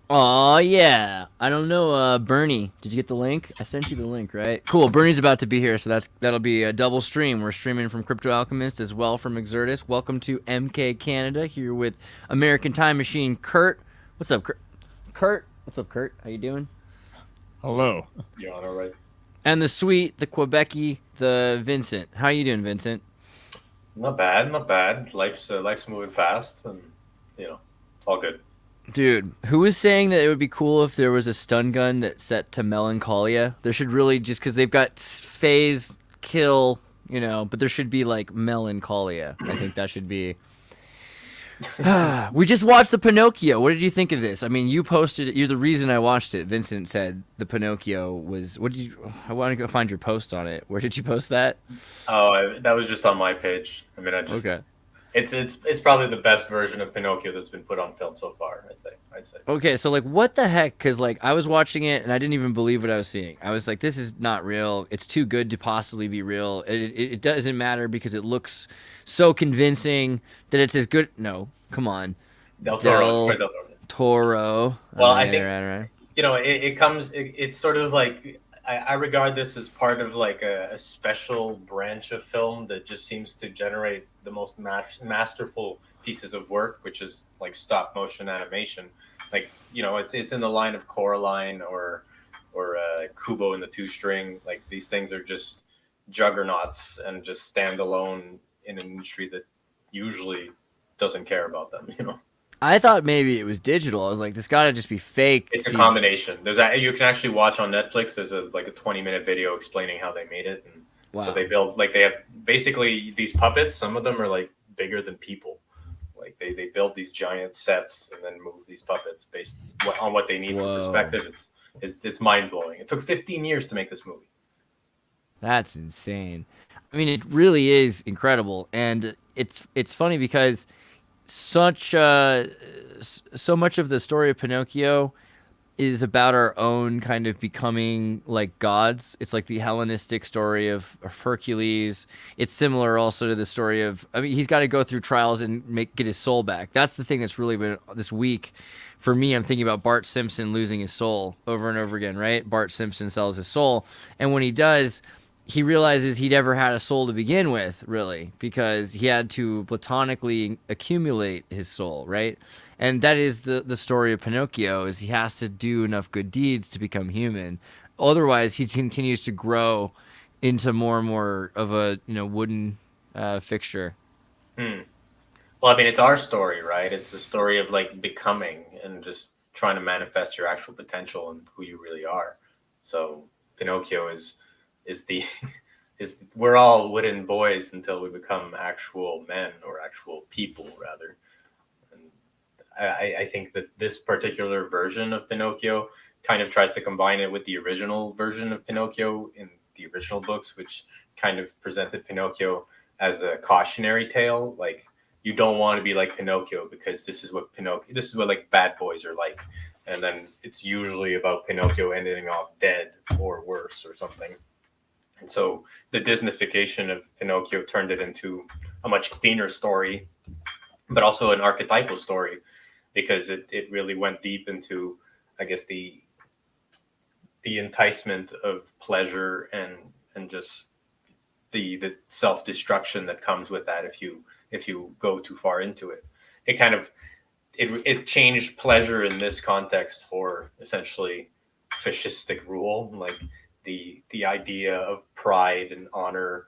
Oh yeah. I don't know, Bernie. Did you get the link? I sent you the link, right? Cool. Bernie's about to be here, so that'll be a double stream. We're streaming from Crypto Alchemist as well from Exertus. Welcome to MK Canada here with American Time Machine Kurt. What's up, Kurt? Kurt. What's up, Kurt? How you doing? Hello. You're on, all right. And the sweet, the Quebecy, the Vincent. How you doing, Vincent? Not bad, not bad. Life's moving fast, and it's all good. Dude, who was saying that it would be cool if there was a stun gun that's set to Melancholia? There should really just because they've got phase, kill, but there should be like Melancholia. I think that should be. We just watched the Pinocchio. What did you think of this? I mean, you posted it. You're the reason I watched it. Vincent said the Pinocchio was. What did you? I want to go find your post on it. Where did you post that? That was just on my page. I mean, Okay. it's probably the best version of Pinocchio that's been put on film so far. I'd say. Okay, so like, what the heck? Because like, I was watching it and I didn't even believe what I was seeing. I was like, this is not real. It's too good to possibly be real. It doesn't matter because it looks so convincing that it's as good. No, come on, Del Toro, Del sorry, Del Toro. Toro. Well, All I right, all think right, all right. it's sort of like I regard this as part of like a special branch of film that just seems to generate the most masterful pieces of work, which is like stop motion animation. Like it's in the line of Coraline or Kubo and the Two String. Like these things are just juggernauts and just stand alone in an industry that usually doesn't care about them. I thought maybe it was digital. I was like, this got to just be fake. It's a See, combination. You can actually watch on Netflix. There's a 20-minute video explaining how they made it, and so wow. they build like they have basically these puppets. Some of them are like bigger than people. Like they build these giant sets and then move these puppets based on what they need for Whoa, perspective. It's mind blowing. It took 15 years to make this movie. that's insane. I mean, it really is incredible, and it's funny because such so much of the story of Pinocchio is about our own kind of becoming like gods. It's like the Hellenistic story of Hercules. It's similar also to the story of. I mean, he's got to go through trials and get his soul back. That's the thing that's really been this week. For me, I'm thinking about Bart Simpson losing his soul over and over again, right? Bart Simpson sells his soul. And when he does, he realizes he never had a soul to begin with, really, because he had to platonically accumulate his soul, right? And that is the story of Pinocchio is he has to do enough good deeds to become human. Otherwise, he continues to grow into more and more of a wooden fixture. Hmm. Well, I mean, it's our story, right? It's the story of like becoming and just trying to manifest your actual potential and who you really are. So Pinocchio is the is we're all wooden boys until we become actual men or actual people rather. And I think that this particular version of Pinocchio kind of tries to combine it with the original version of Pinocchio in the original books, which kind of presented Pinocchio as a cautionary tale. Like you don't want to be like Pinocchio because this is what like bad boys are like. And then it's usually about Pinocchio ending off dead or worse or something. And so the Disneyfication of Pinocchio turned it into a much cleaner story, but also an archetypal story because it really went deep into, I guess, the enticement of pleasure and just the self destruction that comes with that if you go too far into it. It kind of it changed pleasure in this context for essentially fascistic rule, like the idea of pride and honor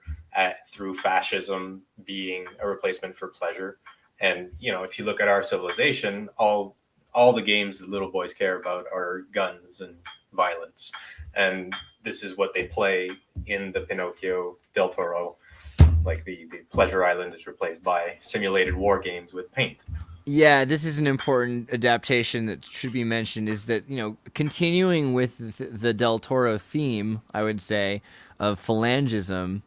through fascism being a replacement for pleasure. And if you look at our civilization, all the games that little boys care about are guns and violence, and this is what they play in the Pinocchio Del Toro. Like the pleasure island is replaced by simulated war games with paint. Yeah, this is an important adaptation that should be mentioned is that, continuing with the Del Toro theme, I would say, of phalangism,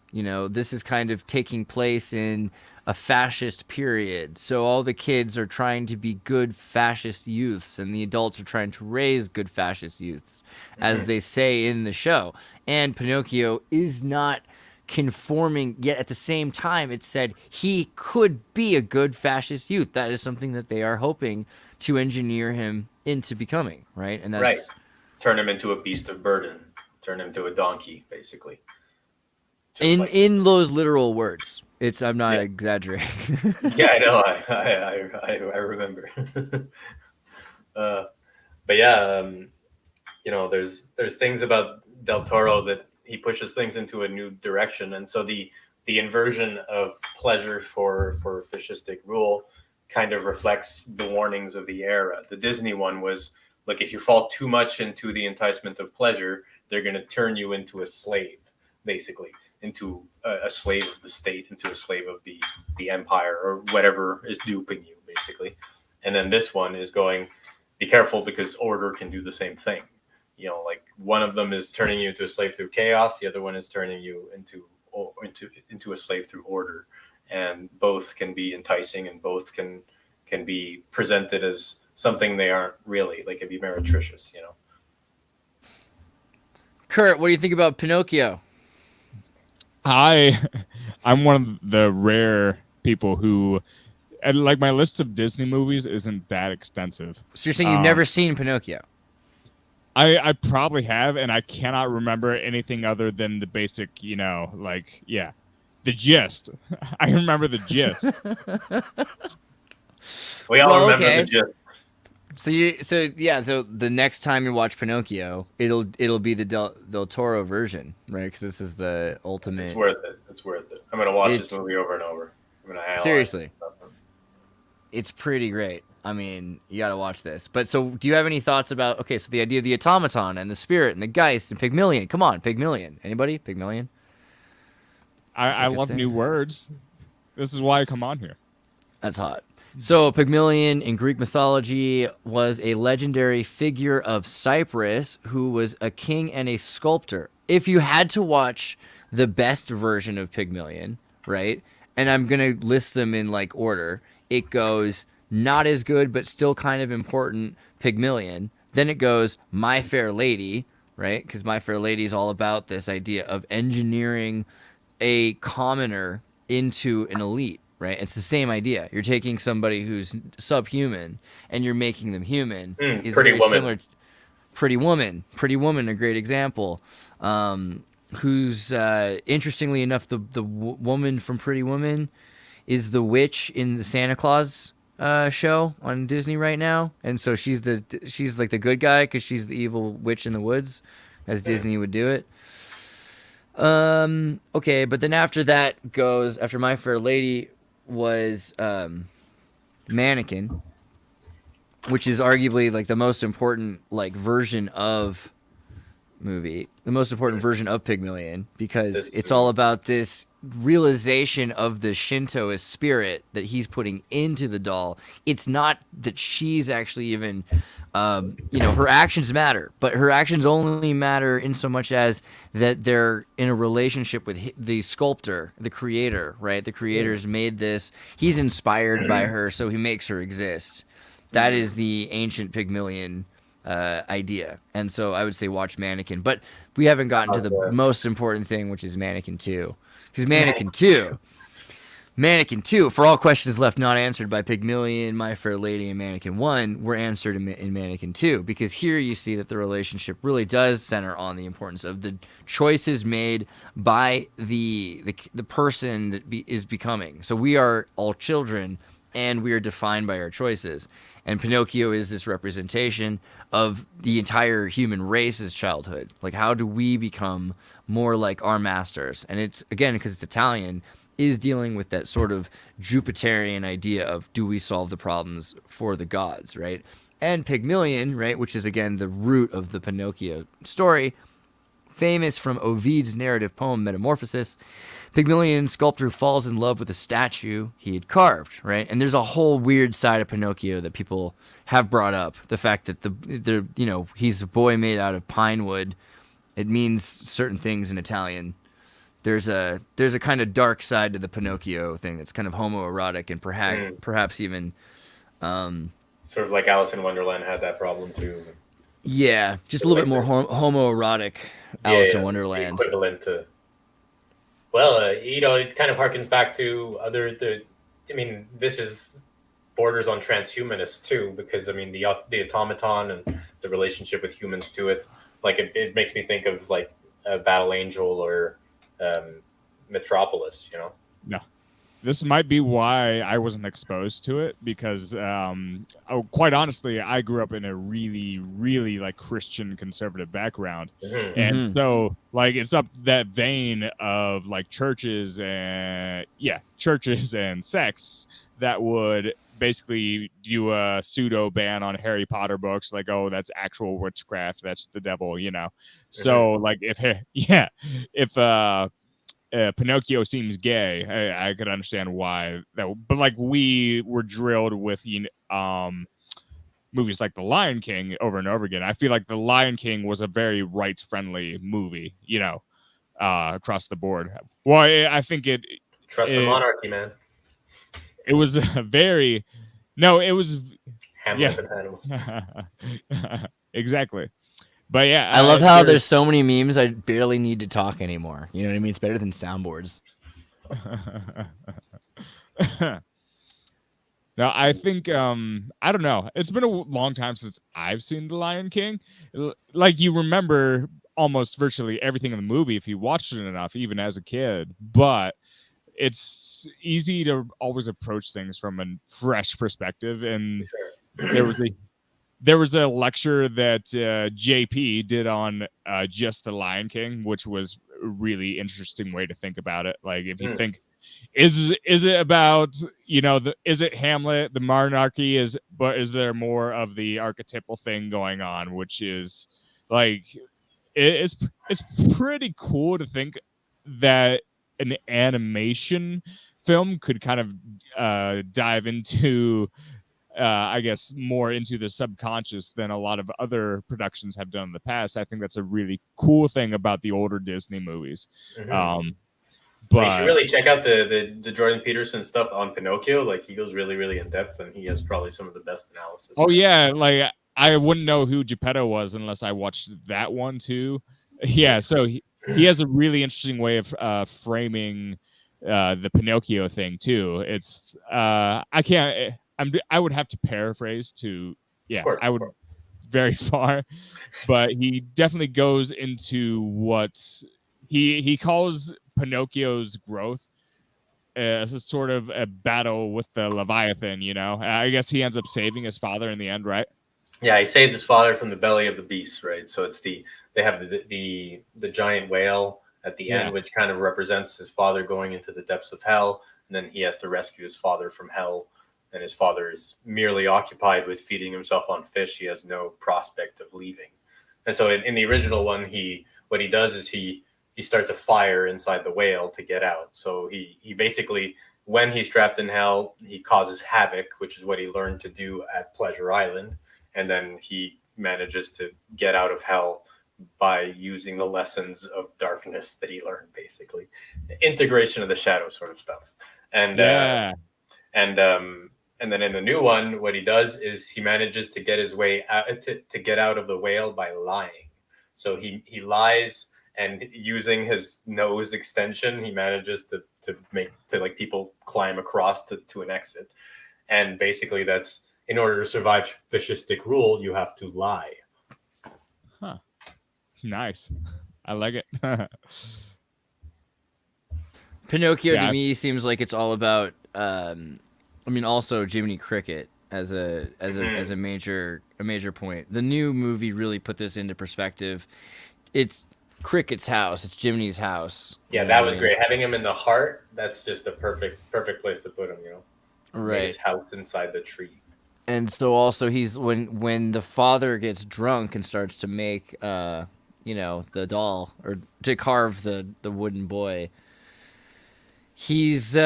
this is kind of taking place in a fascist period. So all the kids are trying to be good fascist youths, and the adults are trying to raise good fascist youths, as Mm-hmm. they say in the show. And Pinocchio is not conforming, yet at the same time it said he could be a good fascist youth. That is something that they are hoping to engineer him into becoming, right? And Right. that's Turn him into a beast of burden. Turn him into a donkey, basically. Just in like in those literal words. It's I'm not yeah, exaggerating. yeah. I know. I remember. uh, but yeah, there's things about Del Toro that he pushes things into a new direction, and so the inversion of pleasure for fascistic rule kind of reflects the warnings of the era. The Disney one was like, if you fall too much into the enticement of pleasure, they're going to turn you into a slave, basically, into a slave of the state, into a slave of the empire or whatever is duping you, basically. And then this one is going, be careful because order can do the same thing. Like one of them is turning you into a slave through chaos, the other one is turning you into a slave through order, and both can be enticing, and both can be presented as something they aren't really. Like, can be meretricious. Kurt, what do you think about Pinocchio? I I'm one of the rare people who, and like, my list of Disney movies isn't that extensive. So you're saying you've Um, never seen Pinocchio? I probably have, and I cannot remember anything other than the basic, like, yeah, the gist. I remember the gist. We all Well, remember the okay. gist. So the next time you watch Pinocchio, it'll be the Del Toro version, right? Because this is the It's ultimate. worth it. It's worth it. I'm gonna watch this It movie over and over. I'm gonna analyze seriously, it. it's pretty great. I mean, you got to watch this. But so, do you have any thoughts about? Okay, so the idea of the automaton and the spirit and the Geist and Pygmalion. Come on, Pygmalion. Anybody? Pygmalion. It's I like a love new thing. words. This is why I come on here. That's hot. So, Pygmalion in Greek mythology was a legendary figure of Cyprus who was a king and a sculptor. If you had to watch the best version of Pygmalion, right? And I'm going to list them in like order. It goes not as good, but still kind of important, Pygmalion. Then it goes My Fair Lady, right? Because My Fair Lady is all about this idea of engineering a commoner into an elite, right? It's the same idea. You're taking somebody who's subhuman and you're making them human. Is Pretty very Woman. similar. Pretty Woman. Pretty Woman, a great example. Who's interestingly enough, the woman from Pretty Woman is the witch in the Santa Claus show on Disney right now, and so she's like the good guy because she's the evil witch in the woods, as Disney would do it. Okay, but then after My Fair Lady was Mannequin, which is arguably like the most important like version of the most important version of Pygmalion, because This it's all about this realization of the Shintoist spirit that he's putting into the doll. It's not that she's actually even, her actions matter, but her actions only matter in so much as that they're in a relationship with the sculptor, the creator, right? The creator's made this. He's inspired by her, so he makes her exist. That is the ancient Pygmalion idea. And so I would say watch Mannequin. But we haven't gotten to the most important thing, which is Mannequin 2. Because Mannequin 2, for all questions left not answered by Pygmalion, My Fair Lady, and Mannequin 1, were answered in Mannequin 2. Because here you see that the relationship really does center on the importance of the choices made by the person that is becoming. So we are all children, and we are defined by our choices. And Pinocchio is this representation of the entire human race's childhood. Like, how do we become more like our masters? And it's, again, because it's Italian, is dealing with that sort of Jupiterian idea of, do we solve the problems for the gods, right? And Pygmalion, right, which is, again, the root of the Pinocchio story, famous from Ovid's narrative poem Metamorphosis. Pygmalion, sculptor, falls in love with a statue he had carved, right? And there's a whole weird side of Pinocchio that people have brought up. The fact that he's a boy made out of pine wood. It means certain things in Italian. There's a kind of dark side to the Pinocchio thing that's kind of homoerotic and perhaps even Sort of like Alice in Wonderland had that problem too. yeah, just a little bit more homoerotic. Alice in Wonderland. The equivalent to. Well, it kind of harkens back to this is borders on transhumanist too, because I mean the automaton and the relationship with humans to it, like it makes me think of like Battle Angel or Metropolis, you know. No. This might be why I wasn't exposed to it because, quite honestly, I grew up in a really, really like Christian conservative background, and so like it's up that vein of like churches and sects that would basically do a pseudo ban on Harry Potter books, like, oh, that's actual witchcraft, that's the devil, you know. So like if Pinocchio seems gay, I could understand why that. But like we were drilled with movies like The Lion King over and over again. I feel like The Lion King was a very rights friendly movie, you know, across the board. Well, I think Trust the monarchy, man. it was a very it was Hamlet and animals. exactly. But yeah, I love how there's so many memes I barely need to talk anymore. You know what I mean? It's better than soundboards. No, I think I don't know. It's been a long time since I've seen The Lion King. Like you remember almost virtually everything in the movie if you watched it enough, even as a kid. But it's easy to always approach things from a fresh perspective. And there was a lecture that JP did on just The Lion King, which was a really interesting way to think about it. Like if you think, is it about, you know, is it Hamlet, the monarchy, but is there more of the archetypal thing going on, which is like it's pretty cool to think that an animation film could kind of dive into I guess more into the subconscious than a lot of other productions have done in the past. I think that's a really cool thing about the older Disney movies. But you should really check out the Jordan Peterson stuff on Pinocchio. Like he goes really, really in depth, and he has probably some of the best analysis. Oh yeah, like I wouldn't know who Geppetto was unless I watched that one too. Yeah, so he has a really interesting way of framing the Pinocchio thing too. It's I would have to paraphrase to I would very far, but he definitely goes into what he calls Pinocchio's growth as a sort of a battle with the Leviathan, you know. I guess he ends up saving his father in the end, right? Yeah, he saves his father from the belly of the beast, right? So it's they have the giant whale at the end, which kind of represents his father going into the depths of hell, and then he has to rescue his father from hell. And his father is merely occupied with feeding himself on fish. He has no prospect of leaving. And so in the original one, what he does is he starts a fire inside the whale to get out. So he basically, when he's trapped in hell, he causes havoc, which is what he learned to do at Pleasure Island. And then he manages to get out of hell by using the lessons of darkness that he learned, basically. Integration of the shadow sort of stuff. And and then in the new one, what he does is he manages to get his way out to get out of the whale by lying. So he lies, and using his nose extension, he manages to make like people climb across to an exit. And basically that's, in order to survive fascistic rule, you have to lie. Huh. Nice. I like it. Pinocchio to me seems like it's all about I mean, also Jiminy Cricket as a major point. The new movie really put this into perspective. It's Cricket's house. It's Jiminy's house. Yeah, that was great. Having him in the heart, that's just a perfect place to put him, you know. Right. His house inside the tree. And so also he's when the father gets drunk and starts to make you know, the doll, or to carve the wooden boy, he's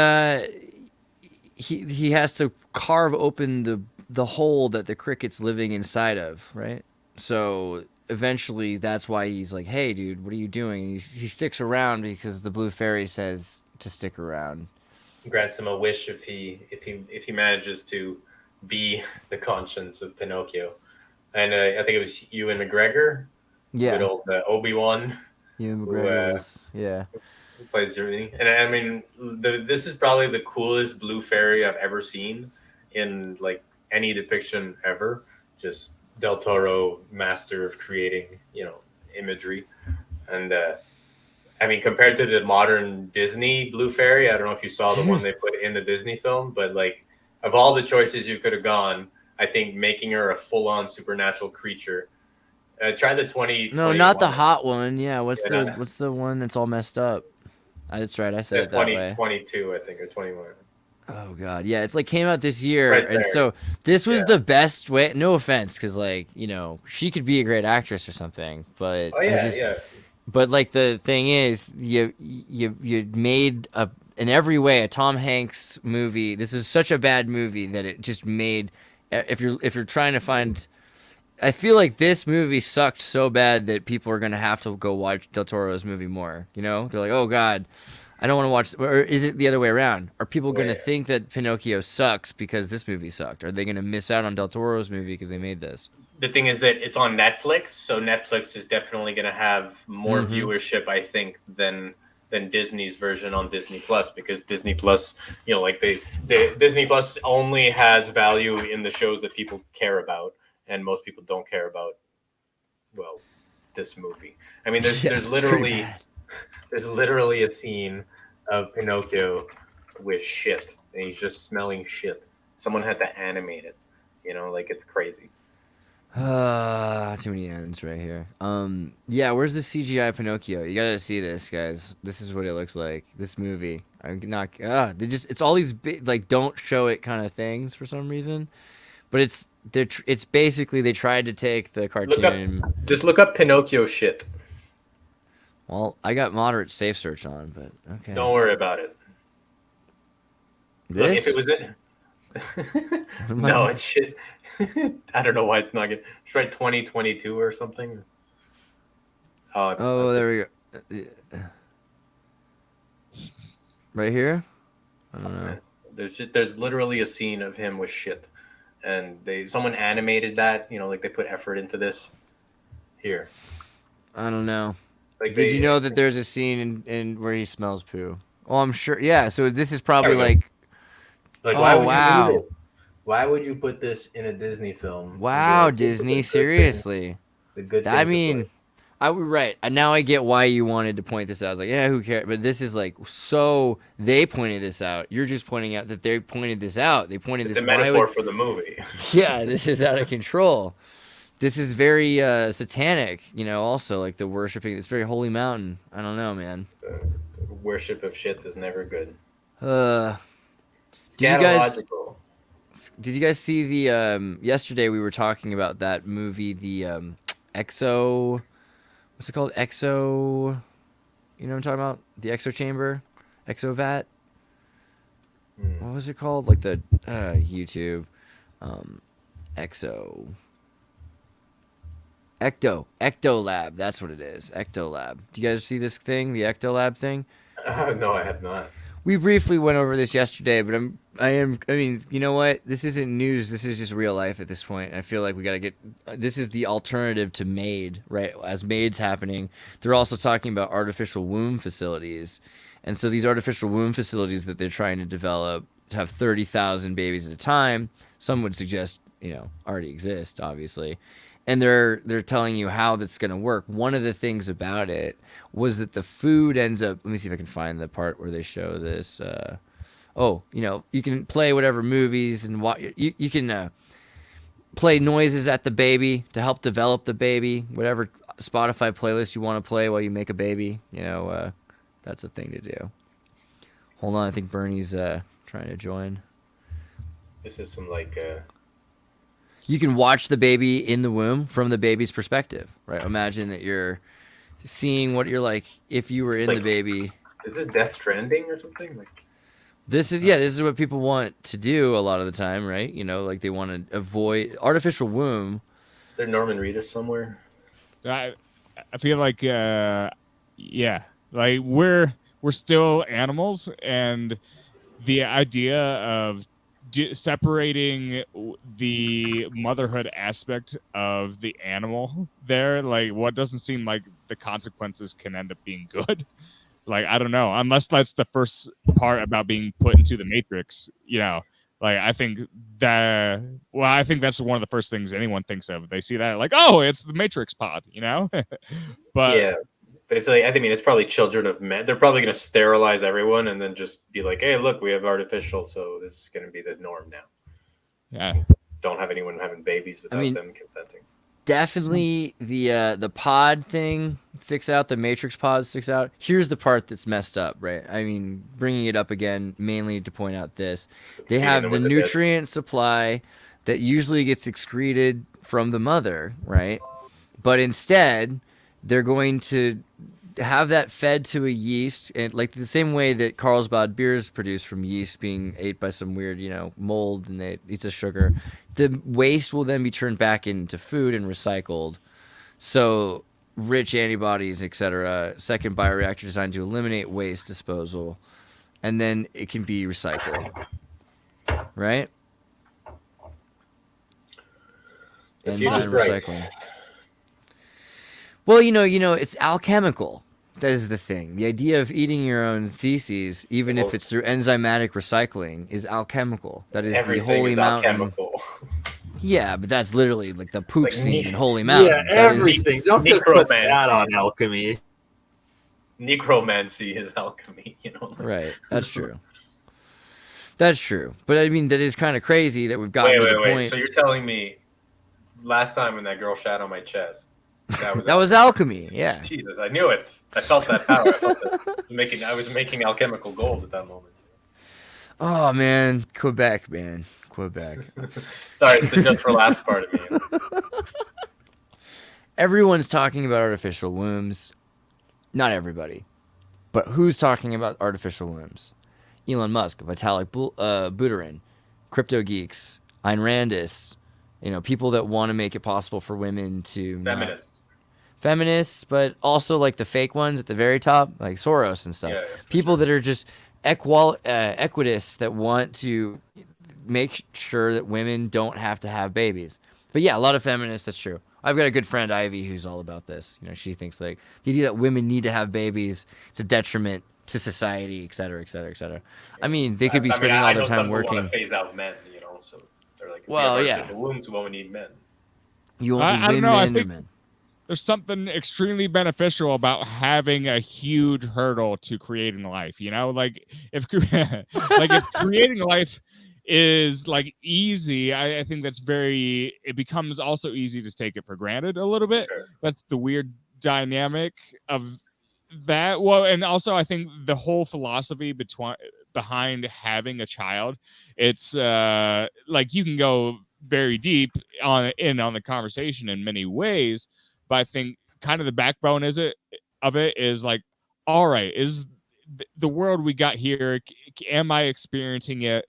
he has to carve open the hole that the cricket's living inside of, right? So eventually that's why he's like, hey dude, what are you doing? And he sticks around because the blue fairy says to stick around. Grants him a wish if he manages to be the conscience of Pinocchio. And I think it was Ewan McGregor, good old Obi-Wan. Ewan McGregor who plays Jiminy. And I mean, this is probably the coolest blue fairy I've ever seen in like any depiction ever. Just Del Toro, master of creating, imagery. And I mean, compared to the modern Disney Blue Fairy, I don't know if you saw the one they put in the Disney film, but like of all the choices you could have gone, I think making her a full-on supernatural creature. Try the 2021. No, not the hot one. Yeah, what's Yeah, what's the one that's all messed up? That's right. I said Yeah, it that way. 2022, I think, or 21. Oh god, yeah, it's like came out this year, Right and there. so this was Yeah. the best way. No offense, because like she could be a great actress or something, but Oh yeah. But like the thing is, you made in every way a Tom Hanks movie. This is such a bad movie that it just made. If you're trying to find, I feel like this movie sucked so bad that people are gonna have to go watch Del Toro's movie more. They're like, oh god, I don't want to watch. Or is it the other way around? Are people gonna think that Pinocchio sucks because this movie sucked? Are they gonna miss out on Del Toro's movie because they made this? The thing is that it's on Netflix, so Netflix is definitely going to have more viewership, I think, than Disney's version on Disney Plus, because Disney Plus, like the Disney Plus only has value in the shows that people care about, and most people don't care about, well, this movie. I mean, there's literally a scene of Pinocchio with shit, and he's just smelling shit. Someone had to animate it, like it's crazy. Too many ends right here. Yeah, where's the CGI Pinocchio? You gotta see this, guys. This is what it looks like. This movie. I'm not. It's all these big, like, don't show it kind of things for some reason, but it's basically they tried to take the cartoon. Just look up Pinocchio shit. Well, I got moderate safe search on, but okay. Don't worry about it. This? Look, if it was in. No, it's shit. I don't know why it's not good. It's right 2022 or something. Oh, there we go. Right here? I don't know. There's literally a scene of him with shit, and someone animated that. Like they put effort into this. Here. I don't know. Like Did you know that there's a scene in where he smells poo? Well, I'm sure. Yeah. So this is probably like. Why would you put this in a Disney film? Wow, Disney, seriously. It's a good thing. I mean, right. Now I get why you wanted to point this out. I was like, yeah, who cares? But this is like, so they pointed this out. You're just pointing out that they pointed this out. They pointed it's this a metaphor for the movie. Yeah, this is out of control. This is very satanic, also like the worshiping. It's very holy mountain. I don't know, man. Worship of shit is never good. Scatological. Did you guys see the yesterday we were talking about that movie, the Exo, what's it called? Exo, you know what I'm talking about? The Exo Chamber? Exovat? What was it called? Like the YouTube Exo Ectolab, that's what it is. Ectolab. Do you guys see this thing, the Ectolab thing? No, I have not. We briefly went over this yesterday, but I mean, you know what? This isn't news. This is just real life at this point. I feel like we got to get, this is the alternative to MAID, right? As MAID's happening, they're also talking about artificial womb facilities. And so these artificial womb facilities that they're trying to develop to have 30,000 babies at a time, some would suggest, already exist, obviously. And they're telling you how that's going to work. One of the things about it was that the food ends up, let me see if I can find the part where they show this. You can play whatever movies and you can play noises at the baby to help develop the baby, whatever Spotify playlist you want to play while you make a baby. That's a thing to do. Hold on, I think Bernie's trying to join. This is some You can watch the baby in the womb from the baby's perspective, right? Imagine that you're seeing what you're like if you were in the baby. Is this Death Stranding or something? This is what people want to do a lot of the time, right? Like they want to avoid artificial womb. Is there Norman Reedus somewhere? I feel like like we're still animals, and the idea of separating the motherhood aspect of the animal there, like what doesn't seem like the consequences can end up being good. Like, I don't know, unless that's the first part about being put into the Matrix, Like, I think I think that's one of the first things anyone thinks of. They see that, like, oh, it's the Matrix pod, you know? But yeah, but it's like, I mean, it's probably children of men. They're probably going to sterilize everyone and then just be like, hey, look, we have artificial, so this is going to be the norm now. yeah, Don't have anyone having babies without them consenting. Definitely the pod thing sticks out. The Matrix pod sticks out. Here's the part that's messed up, right? I mean, bringing it up again, mainly to point out this. They have the nutrient supply that usually gets excreted from the mother, right? But instead, they're going to have that fed to a yeast, and like the same way that Carlsbad beer is produced from yeast being ate by some weird, mold, and it eats a sugar. The waste will then be turned back into food and recycled. So rich antibodies, etc. Second bioreactor designed to eliminate waste disposal, and then it can be recycled. Right? Enzyme recycling. Well, it's alchemical. That is the thing. The idea of eating your own feces, even if it's through enzymatic recycling, is alchemical. That is the holy mountain. Alchemical. Yeah, but that's literally like the poop scene in Holy Mountain. Yeah, everything. Don't just put that on alchemy. Necromancy is alchemy, Right. That's true. That's true. But I mean, that is kind of crazy that we've gotten to the point. So you're telling me last time when that girl shat on my chest, that was alchemy, yeah. Jesus, I knew it. I felt that power. I felt it. I was making alchemical gold at that moment. Oh man, Quebec, man, Quebec. Sorry, it's the just for laughs part of me. Everyone's talking about artificial wombs. Not everybody, but who's talking about artificial wombs? Elon Musk, Vitalik Buterin, crypto geeks, Ayn Randists. People that want to make it possible for women to feminists, but also like the fake ones at the very top, like Soros and stuff. Yeah, people that are just equitists that want to make sure that women don't have to have babies. But yeah, a lot of feminists, that's true. I've got a good friend, Ivy, who's all about this. She thinks like the idea that women need to have babies, it's a detriment to society, et cetera, et cetera, et cetera. I mean, they could be spending all their time working. Want to phase out men, so they're like, if wombs, we need men. You won't need women or men. There's something extremely beneficial about having a huge hurdle to creating life. Like if if creating life is like easy, I think it becomes also easy to take it for granted a little bit. Sure. That's the weird dynamic of that. Well, and also I think the whole philosophy behind having a child, it's like you can go very deep on the conversation in many ways, but I think kind of the backbone of it is like, all right, is the world we got here, am I experiencing it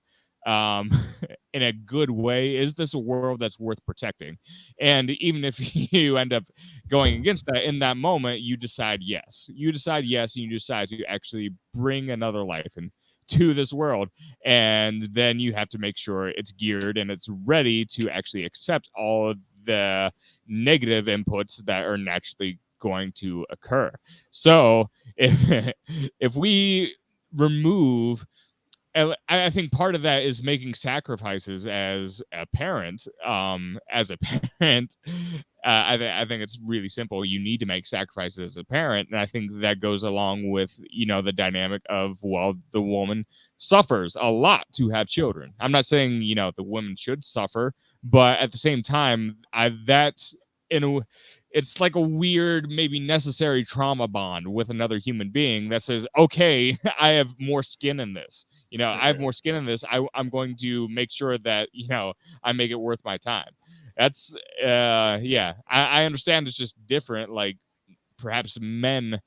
in a good way? Is this a world that's worth protecting? And even if you end up going against that in that moment, you decide yes, and you decide to actually bring another life into this world, and then you have to make sure it's geared and it's ready to actually accept all of the negative inputs that are naturally going to occur. So if we remove, I think part of that is making sacrifices as a parent. I think it's really simple. You need to make sacrifices as a parent, and I think that goes along with the dynamic of the woman suffers a lot to have children. I'm not saying the woman should suffer, but at the same time, it's like a weird, maybe necessary trauma bond with another human being that says, okay, I have more skin in this. I have more skin in this. I'm going to make sure that, I make it worth my time. That's, I understand it's just different. Like perhaps men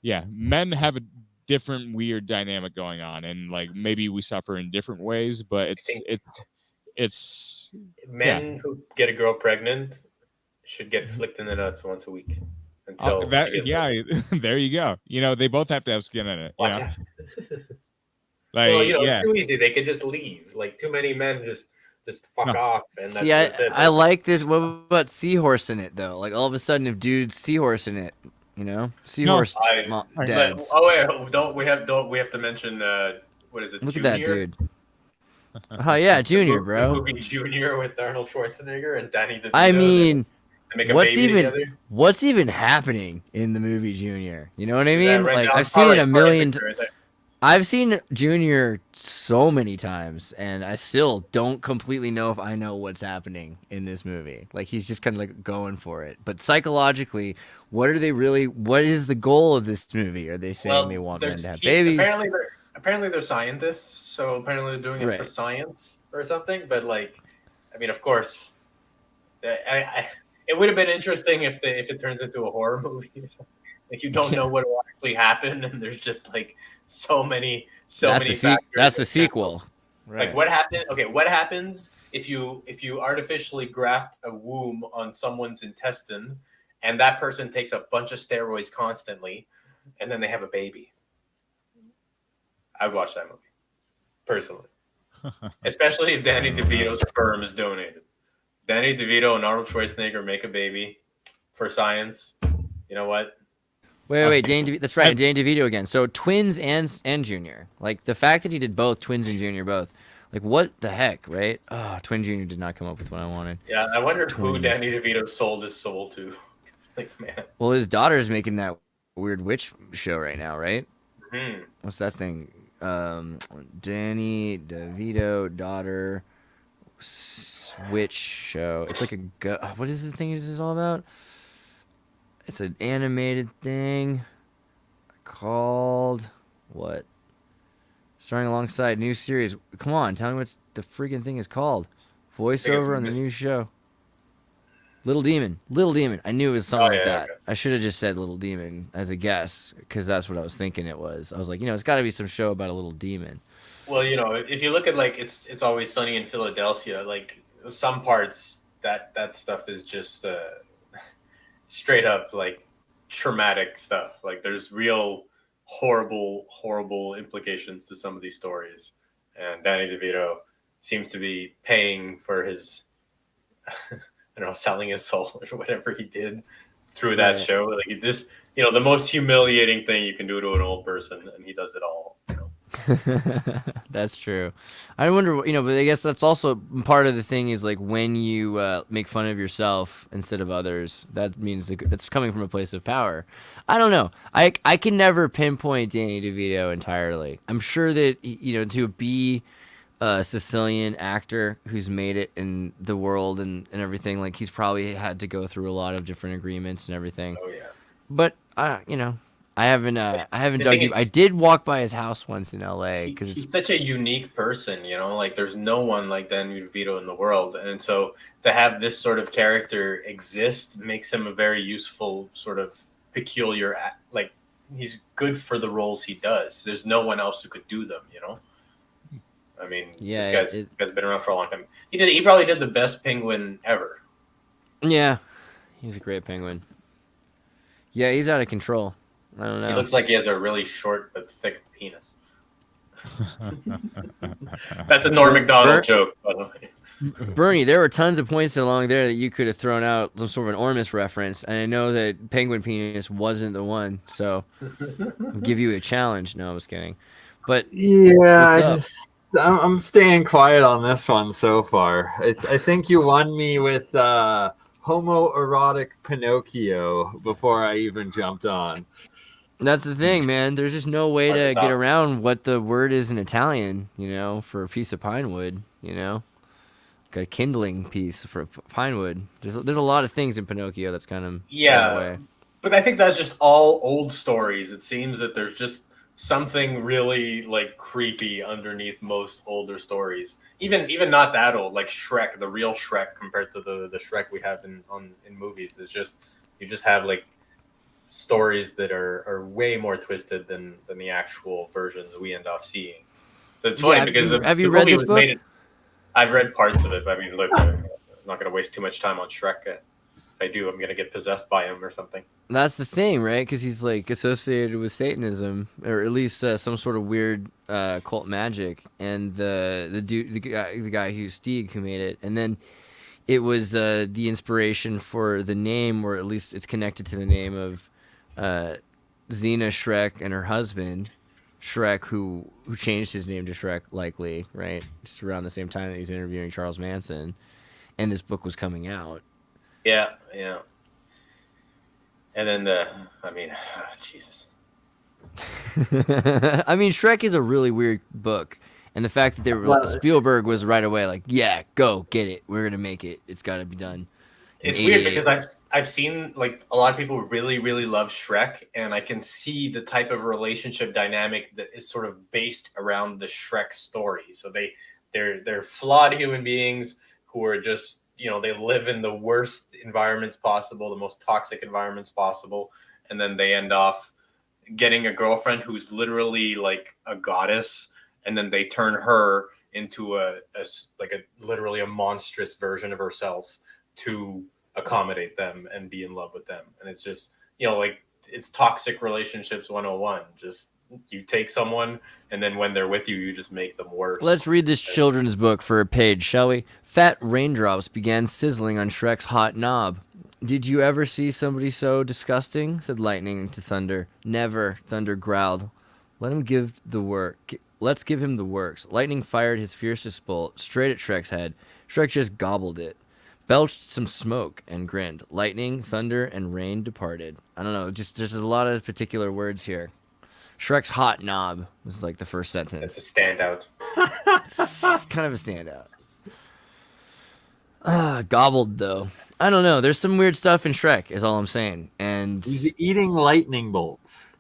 have a different weird dynamic going on. And like, maybe we suffer in different ways, but it's men who get a girl pregnant should get flicked in the nuts once a week until there you go. They both have to have skin in it. Watch out. Like, too easy. They could just leave. Like too many men just fuck off. And that's it. I like this. What about seahorse in it though? Like all of a sudden, if dude's seahorse in it, seahorse dads. Oh wait, we have to mention what is it? Look Junior? at that dude. Oh yeah, Junior, The bro. movie Junior with Arnold Schwarzenegger and Danny DeVito. I mean, they make a what's baby even together. what's even happening in the movie Junior? You know what I Yeah, mean? right Like now, I've seen it a part right million. picture right there. I've seen Junior so many times, and I still don't completely know if I know what's happening in this movie. Like he's just kind of like going for it. But psychologically, what are they really? What is the goal of this movie? Are they saying they Well, want men there's to have babies? apparently they're scientists, so apparently they're doing it for Right. science or something. But like, I mean, of course, it would have been interesting if it turns into a horror movie or something. Like you don't know what will actually happen, and there's just like so many factors. That's the that count. sequel. Right. Like what happened? Okay, what happens if you artificially graft a womb on someone's intestine, and that person takes a bunch of steroids constantly, and then they have a baby? I'd watch that movie personally, especially if Danny DeVito's sperm is donated. Danny DeVito and Arnold Schwarzenegger make a baby for science. You know what? Wait. That's right. Danny DeVito again. So twins and Junior. Like the fact that he did both twins and Junior both. Like what the heck, right? Oh, Twin Junior did not come up with what I wanted. Yeah, I wondered who Twins. Danny DeVito sold his soul to. It's like, man. Well, his daughter's making that weird witch show right now, right? Hmm. What's that thing? Danny DeVito daughter witch show. It's like what is the thing this is all about? It's an animated thing called what? Starring alongside new series. Come on, tell me what the freaking thing is called. Voiceover on the new show. Little Demon. I knew it was something like that. Okay. I should have just said Little Demon as a guess because that's what I was thinking it was. I was like, it's got to be some show about a little demon. Well, if you look at like it's Always Sunny in Philadelphia, like some parts that stuff is just straight up like traumatic stuff. Like there's real horrible implications to some of these stories, and Danny DeVito seems to be paying for his I don't know, selling his soul or whatever he did through that show. Like he just the most humiliating thing you can do to an old person, and he does it all. That's true. I wonder, but I guess that's also part of the thing is like when you make fun of yourself instead of others, that means it's coming from a place of power. I don't know. I can never pinpoint Danny DeVito entirely. I'm sure that, to be a Sicilian actor who's made it in the world and everything, like he's probably had to go through a lot of different agreements and everything. Oh, yeah. But, I haven't dug deep. I did walk by his house once in LA because he's such a unique person, like there's no one like Danny DeVito in the world, and so to have this sort of character exist makes him a very useful sort of peculiar. Like he's good for the roles he does. There's no one else who could do them. I mean, this guy's been around for a long time. He probably did the best penguin ever. Yeah, he's a great penguin. Yeah, he's out of control. I don't know. He looks like he has a really short but thick penis. That's a Norm Macdonald joke, by the way. Bernie, there were tons of points along there that you could have thrown out some sort of an Ormus reference, and I know that penguin penis wasn't the one, so I'll give you a challenge. No, I was kidding. But yeah, I'm staying quiet on this one so far. I think you won me with homoerotic Pinocchio before I even jumped on. That's the thing, man. There's just no way to get around what the word is in Italian, for a piece of pine wood, like a kindling piece for pine wood. There's a lot of things in Pinocchio that's kind of that way. But I think that's just all old stories. It seems that there's just something really like creepy underneath most older stories. Even not that old, like Shrek, the real Shrek compared to the Shrek we have in movies is just you just have like stories that are way more twisted than the actual versions we end up seeing. So it's funny because have you read this book? I've read parts of it. I mean, look, I'm not going to waste too much time on Shrek. If I do, I'm going to get possessed by him or something. That's the thing, right? Because he's like associated with Satanism, or at least some sort of weird cult magic. And the guy who's Stieg who made it, and then it was the inspiration for the name, or at least it's connected to the name of Xena Shrek and her husband Shrek, who changed his name to Shrek, likely, right? Just around the same time that he was interviewing Charles Manson, and this book was coming out. Yeah, yeah. And then Jesus. I mean, Shrek is a really weird book, and the fact that they were Well, Spielberg was right away like, yeah, go get it. We're gonna make it. It's got to be done. In It's weird 88. because I've seen like a lot of people really really love Shrek, and I can see the type of relationship dynamic that is sort of based around the Shrek story. So they're flawed human beings who are just, you know, they live in the worst environments possible, the most toxic environments possible, and then they end off getting a girlfriend who's literally like a goddess, and then they turn her into a literally a monstrous version of herself to accommodate them and be in love with them. And it's just, you know, like it's toxic relationships 101. Just you take someone, and then when they're with you, you just make them worse. Let's read this children's book for a page, shall we? Fat raindrops began sizzling on Shrek's hot knob. Did you ever see somebody so disgusting? Said Lightning to Thunder. Never, Thunder growled. Let's give him the works. Lightning fired his fiercest bolt straight at Shrek's head. Shrek just gobbled it, belched some smoke, and grinned. Lightning, thunder, and rain departed. I don't know, just there's a lot of particular words here. Shrek's hot knob was like the first sentence. That's a standout. It's kind of a standout. Gobbled, though. I don't know. There's some weird stuff in Shrek, is all I'm saying. And He's eating lightning bolts.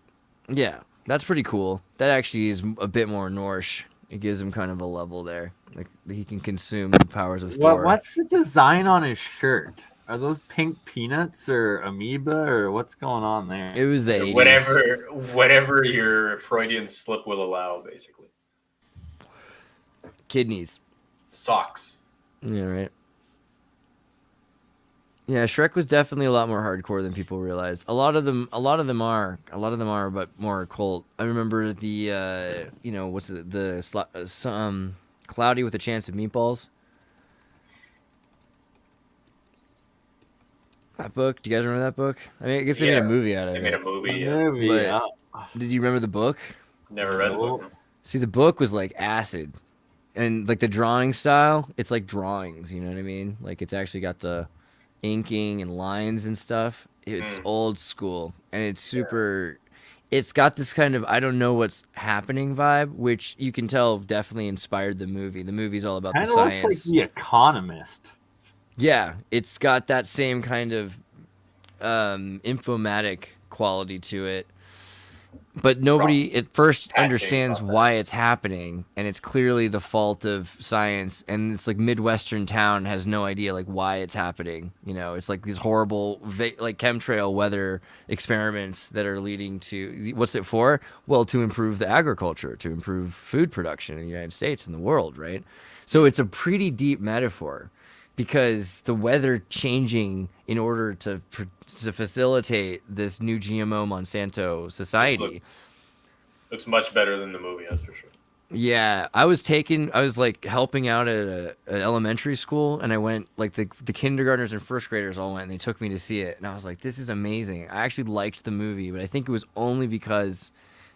yeah, that's pretty cool. That actually is a bit more Norse. It gives him kind of a level there. Like he can consume the powers of Thor. What's the design on his shirt? Are those pink peanuts or amoeba or what's going on there? It was the 80s. Whatever your Freudian slip will allow, basically. Kidneys. Socks. Yeah, right. Yeah, Shrek was definitely a lot more hardcore than people realize. A lot of them are, but more occult. I remember the, Cloudy with a Chance of Meatballs. That book. Do you guys remember that book? I mean, I guess they made a movie out of it. They made a movie. Yeah. Did you remember the book? Never read the book. No. See, the book was like acid, and like the drawing style, it's like drawings. You know what I mean? Like it's actually got the inking and lines and stuff. It's old school, and it's super. It's got this kind of I don't know what's happening vibe, which you can tell definitely inspired the movie. The movie's all about the science. Looks like The Economist. Yeah, it's got that same kind of infomatic quality to it. But nobody at first understands why it's happening, and it's clearly the fault of science. And it's like Midwestern town has no idea like why it's happening. You know, it's like these horrible like chemtrail weather experiments that are leading to what's it for? Well, to improve the agriculture, to improve food production in the United States and the world, right? So it's a pretty deep metaphor. Because the weather changing in order to facilitate this new GMO Monsanto society. Looks much better than the movie, that's for sure. Yeah, I was like helping out at an elementary school, and I went like the kindergartners and first graders all went, and they took me to see it, and I was like, this is amazing. I actually liked the movie, but I think it was only because.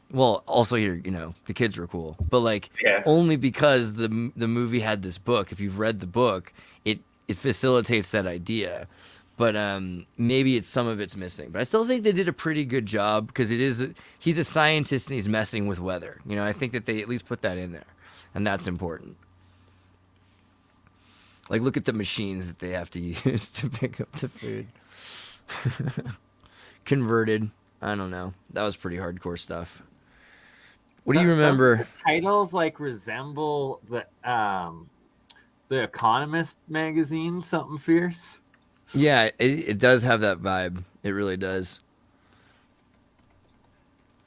Well, also here, you know, the kids were cool, but like only because the movie had this book. If you've read the book, it facilitates that idea, but maybe some of it's missing. But I still think they did a pretty good job because he's a scientist and he's messing with weather. You know, I think that they at least put that in there, and that's important. Like, look at the machines that they have to use to pick up the food. Converted. I don't know. That was pretty hardcore stuff. What do you remember? Does the titles like resemble the Economist magazine, something fierce? Yeah, it does have that vibe. It really does.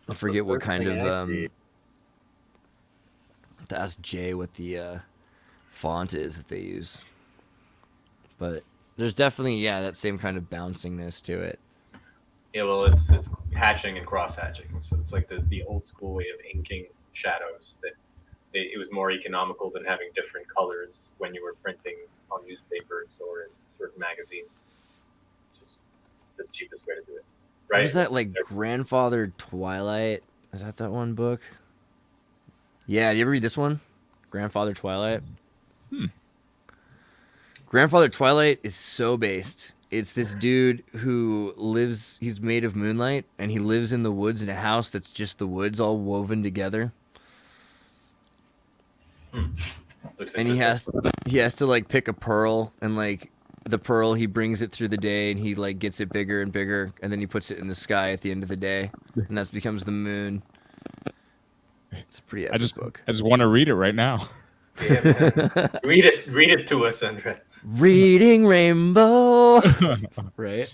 I forget what kind of to ask Jay what the font is that they use. But there's definitely that same kind of bouncingness to it. Yeah, well, it's hatching and cross hatching, so it's like the old school way of inking shadows. It was more economical than having different colors when you were printing on newspapers or in certain magazines. Just the cheapest way to do it, right? Was that like Grandfather Twilight? Is that one book? Yeah, did you ever read this one? Grandfather Twilight. Grandfather Twilight is so based. It's this dude who lives, he's made of moonlight, and he lives in the woods in a house that's just the woods all woven together. Looks And interesting. he has to like pick a pearl, and like the pearl he brings it through the day, and he like gets it bigger and bigger, and then he puts it in the sky at the end of the day, and that becomes the moon. It's a pretty epic book. I just want to read it right now. Yeah, man. Read it to us, Andre. Reading Rainbow. Right?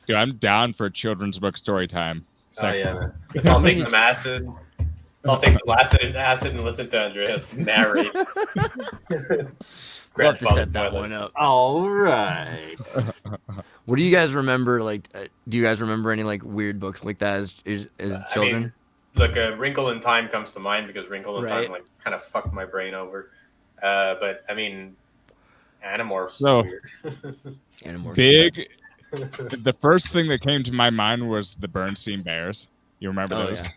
Dude, I'm down for a children's book story time. Oh yeah, man. Let's all take some acid. Let's all take some acid and listen to Andreas narrate. We'll have to set that one up. All right. What do you guys remember? Like, do you guys remember any like weird books like that as children? I mean, look, Wrinkle in Time comes to mind because Wrinkle in Right. Time like kind of fucked my brain over. But I mean, Animorphs. So- Weird. Animorphs. Big. The first thing that came to my mind was the Bernstein Bears. You remember Oh those? yeah,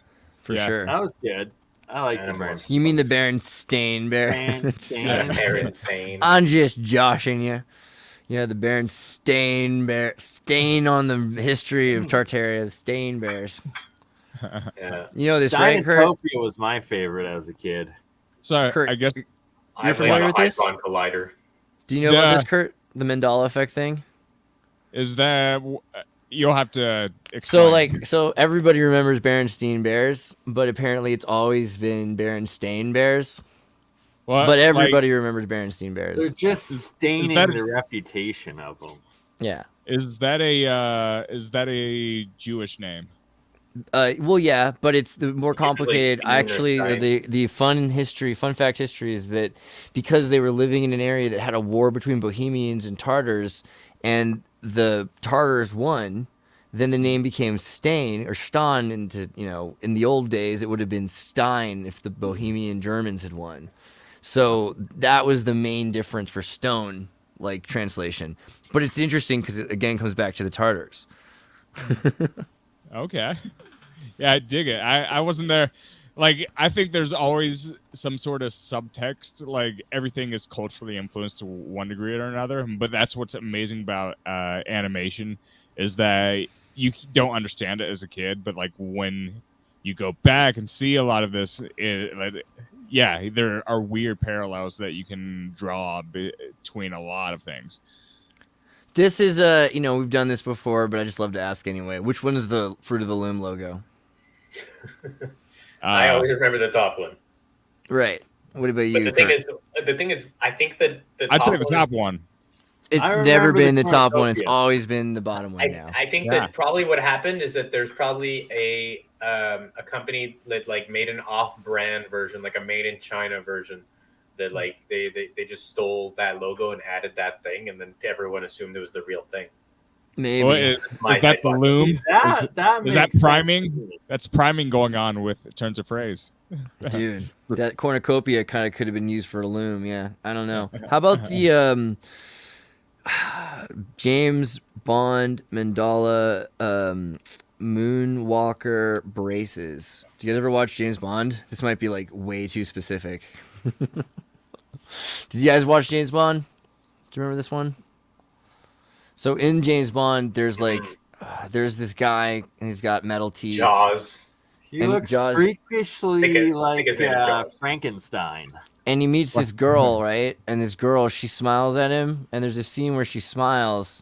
for Yeah. sure. That was good. I like the Animorphs. birds. You mean the Berenstain Bear? Berenstain. I'm just joshing you. Yeah, the Berenstain Bear. Stain on the history of Tartaria. The Stain Bears. Yeah. You know this, right, Kurt? Dinotopia was my favorite as a kid. So Kurt, I guess I familiar want with a this? Hydron Collider. Do you know about Yeah. this, Kurt? The Mandela effect thing? is that you'll have to explain. So everybody remembers Berenstain Bears, but apparently it's always been Berenstain Bears. What? But everybody remembers Berenstain Bears. They're just staining that- the reputation of them. Yeah. Is that a Jewish name? Well, yeah, but it's the more complicated. stealing their Actually, sky. the fun fact history is that because they were living in an area that had a war between Bohemians and Tartars, and the Tartars won, then the name became Stain or Stan. Into in the old days, it would have been Stein if the Bohemian Germans had won. So that was the main difference for stone, like translation. But it's interesting because it again comes back to the Tartars. Okay. Yeah, I dig it. I wasn't there. Like, I think there's always some sort of subtext. Like, everything is culturally influenced to one degree or another. But that's what's amazing about animation is that you don't understand it as a kid. But, like, when you go back and see a lot of this, yeah, there are weird parallels that you can draw between a lot of things. This is we've done this before, but I just love to ask anyway. Which one is the Fruit of the Loom logo? I always remember the top one. Right. What about But you? the thing is, I think that the I'd top say the one- top one. It's I never remember been the the top one. It's Cornucopia. always been the bottom one now. I think Yeah. that probably what happened is that there's probably a company that like made an off-brand version, like a made in China version, that like they just stole that logo and added that thing, and then everyone assumed it was the real thing. Maybe. Well, is My that the hypothesis. loom? That Is that makes sense. priming? That's priming going on with turns of phrase. Dude, that cornucopia kind of could have been used for a loom. Yeah, I don't know. How about the James Bond mandala Moonwalker braces? Do you guys ever watch James Bond? This might be like way too specific. Did you guys watch James Bond? Do you remember this one? So in James Bond, there's there's this guy and he's got metal teeth. Jaws. He And looks Jaws- freakishly Think his like name is Jaws. Frankenstein. And he meets this girl, right? And this girl, she smiles at him. And there's a scene where she smiles,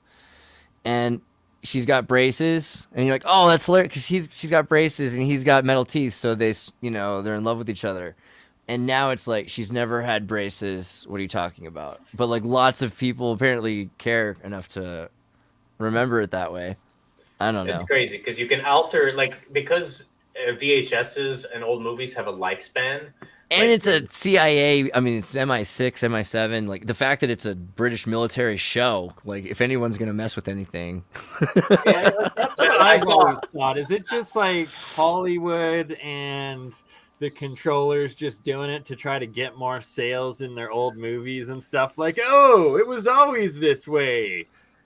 and she's got braces. And you're like, oh, that's hilarious, because she's got braces and he's got metal teeth. So they're in love with each other. And now it's like she's never had braces. What are you talking about? But like lots of people apparently care enough to remember it that way. I don't know. It's crazy because you can alter because VHSs and old movies have a lifespan. And it's a CIA. I mean, it's MI6, MI7. Like the fact that it's a British military show. Like if anyone's gonna mess with anything, Yeah, that's what I've always thought. Is it just like Hollywood and the controllers just doing it to try to get more sales in their old movies and stuff? Like, oh, it was always this way.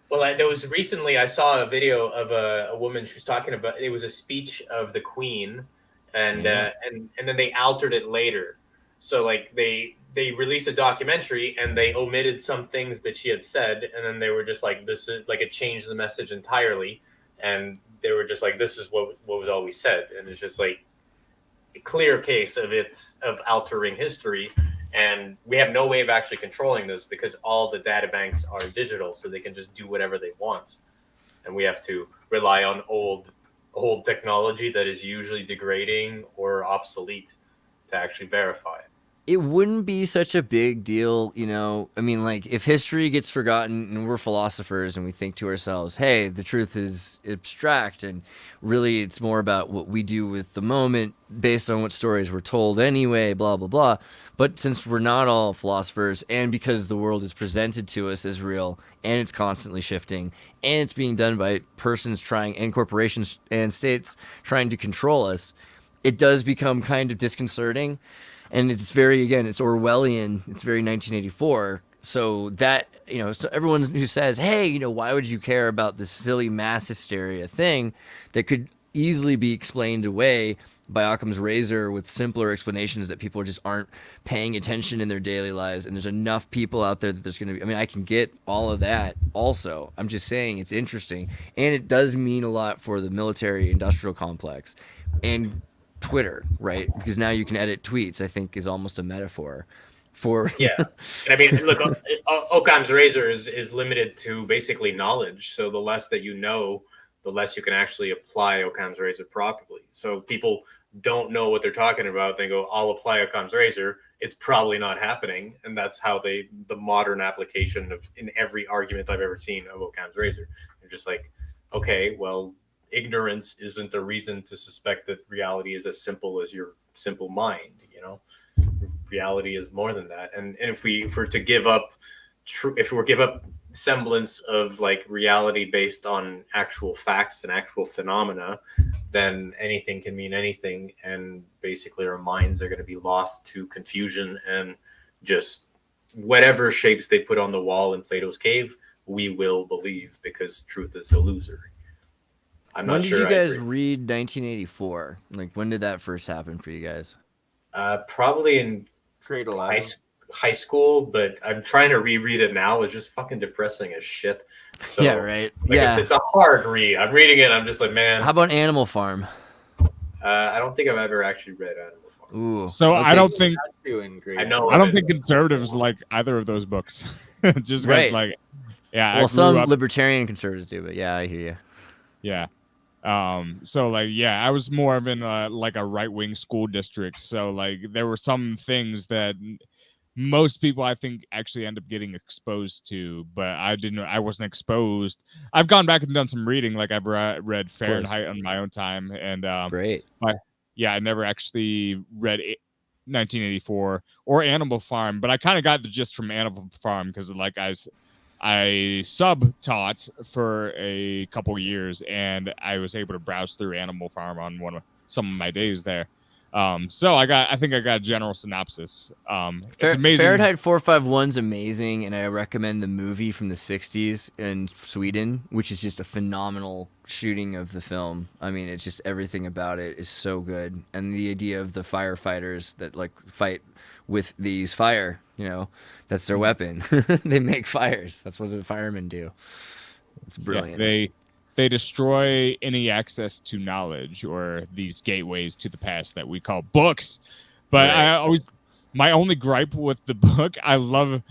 Well, there was recently I saw a video of a woman. She was talking about it was a speech of the Queen, and Yeah. and then they altered it later. So like they released a documentary and they omitted some things that she had said, and then they were just like, this is like, it changed the message entirely, and they were just like, this is what was always said, and it's just like a clear case of altering history. And we have no way of actually controlling this because all the data banks are digital, so they can just do whatever they want, and we have to rely on old technology that is usually degrading or obsolete to actually verify it. It wouldn't be such a big deal, you know. I mean, like, if history gets forgotten and we're philosophers and we think to ourselves, hey, the truth is abstract and really it's more about what we do with the moment based on what stories we're told anyway, blah, blah, blah. But since we're not all philosophers, and because the world is presented to us as real and it's constantly shifting and it's being done by persons trying, and corporations and states trying to control us, it does become kind of disconcerting. And it's very, again, it's Orwellian. It's very 1984. So that, you know, so everyone who says, hey, you know, why would you care about this silly mass hysteria thing that could easily be explained away by Occam's razor with simpler explanations that people just aren't paying attention in their daily lives. And there's enough people out there that there's going to be, I mean, I can get all of that also. I'm just saying it's interesting. And it does mean a lot for the military industrial complex. And Twitter, right? Because now you can edit tweets, I think is almost a metaphor for Yeah. And I mean, look, Occam's razor is limited to basically knowledge. So the less that you know, the less you can actually apply Occam's razor properly. So people don't know what they're talking about. They go, I'll apply Occam's razor. It's probably not happening. And that's how the modern application of, in every argument I've ever seen, of Occam's razor. They're just like, okay, well, ignorance isn't a reason to suspect that reality is as simple as your simple mind. You know, reality is more than that. And if we're to give up semblance of like reality based on actual facts and actual phenomena, then anything can mean anything, and basically our minds are going to be lost to confusion and just whatever shapes they put on the wall in Plato's cave, we will believe, because truth is illusory. I'm when not did sure you I guys agree. read 1984? Like, when did that first happen for you guys? Probably in Grade high, 11. high school, but I'm trying to reread it now. It's just fucking depressing as shit. So, Yeah, right. like, Yeah. it's a hard read. I'm reading it. I'm just like, man. How about Animal Farm? I don't think I've ever actually read Animal Farm. Ooh. So okay. I don't think I know. I don't think conservatives like either of those books. Just Right. guys like, yeah. Well, I grew some up, libertarian conservatives do, but yeah, I hear you. yeah. So like, yeah, I was more of in like a right wing school district. So like, there were some things that most people I think actually end up getting exposed to, but I wasn't exposed. I've gone back and done some reading. Like I've read Fahrenheit on my own time, and Great. I never actually read 1984 or Animal Farm, but I kind of got the gist from Animal Farm because like I sub-taught for a couple years, and I was able to browse through Animal Farm on some of my days there. So I think I got a general synopsis. It's amazing. Fahrenheit 451's amazing, and I recommend the movie from the 60s in Sweden, which is just a phenomenal shooting of the film. I mean, it's just everything about it is so good. And the idea of the firefighters that like fight with these fire, you know, that's their weapon. They make fires. That's what the firemen do. It's brilliant. Yeah, they destroy any access to knowledge or these gateways to the past that we call books. But Right. my only gripe with the book, I love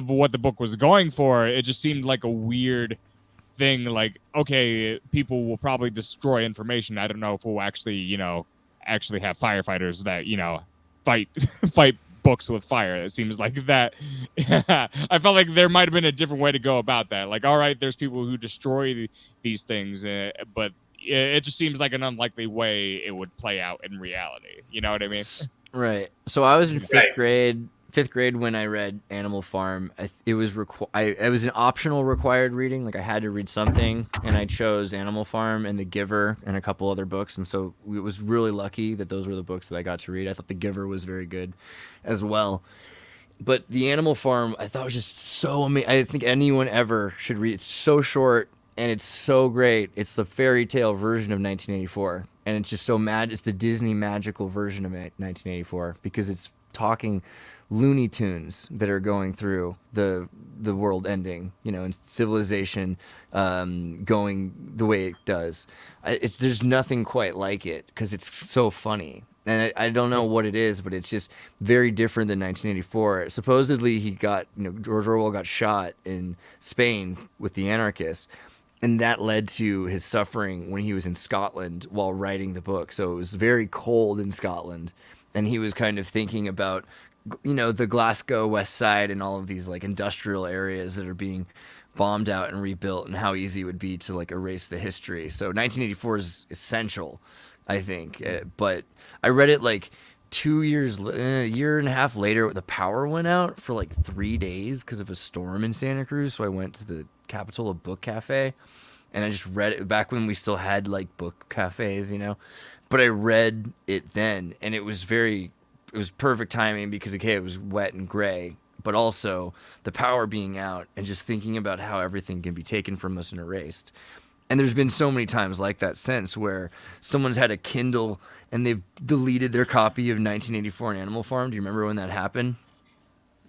what the book was going for. It just seemed like a weird thing. Like, okay, people will probably destroy information. I don't know if we'll actually have firefighters that, fight books with fire. It seems like that. I felt like there might have been a different way to go about that. Like, all right, there's people who destroy these things, but it just seems like an unlikely way it would play out in reality. You know what I mean? Right. So I was in fifth Right. grade. Fifth grade when I read Animal Farm. It was it was an optional required reading. Like I had to read something, and I chose Animal Farm and The Giver and a couple other books. And so it was really lucky that those were the books that I got to read. I thought The Giver was very good, as well. But the Animal Farm, I thought was just so amazing. I think anyone ever should read. It's so short and it's so great. It's the fairy tale version of 1984. and it's just so mad. It's the Disney magical version of 1984 because it's talking Looney Tunes that are going through the world ending, and civilization going the way it does. There's nothing quite like it because it's so funny. And I don't know what it is, but it's just very different than 1984. Supposedly, George Orwell got shot in Spain with the anarchists, and that led to his suffering when he was in Scotland while writing the book. So it was very cold in Scotland, and he was kind of thinking about, the Glasgow West Side and all of these like industrial areas that are being bombed out and rebuilt, and how easy it would be to like erase the history. So 1984 is essential, I think. But I read it like a year and a half later. The power went out for like 3 days because of a storm in Santa Cruz. So I went to the Capitola Book Cafe, and I just read it back when we still had like book cafes, But I read it then, and it was perfect timing because it was wet and gray, but also the power being out and just thinking about how everything can be taken from us and erased. And there's been so many times like that since, where someone's had a Kindle and they've deleted their copy of 1984 in Animal Farm. Do you remember when that happened?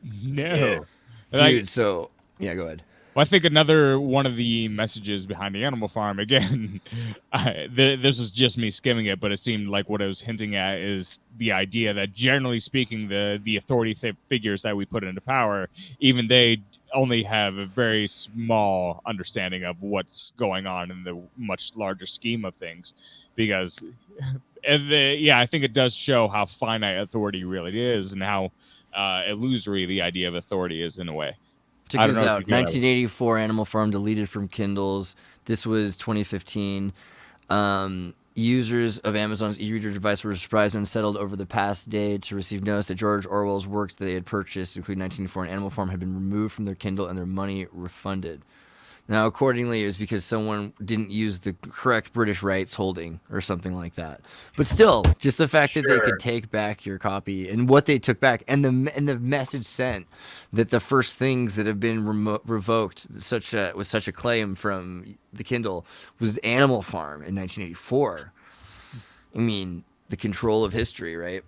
No. Dude, so, yeah, go ahead. Well, I think another one of the messages behind the Animal Farm, again, this was just me skimming it, but it seemed like what I was hinting at is the idea that, generally speaking, the authority figures that we put into power, even they only have a very small understanding of what's going on in the much larger scheme of things. Because, I think it does show how finite authority really is and how illusory the idea of authority is in a way. Check this out. 1984 Animal Farm deleted from Kindles. This was 2015. Users of Amazon's e-reader device were surprised and unsettled over the past day to receive notice that George Orwell's works that they had purchased, including 1984 and Animal Farm, had been removed from their Kindle and their money refunded. Now, accordingly, it was because someone didn't use the correct British rights holding or something like that. But still, just the fact that they could take back your copy and what they took back, and the message sent that the first things that have been revoked with such a claim from the Kindle was Animal Farm in 1984. I mean, the control of history, right?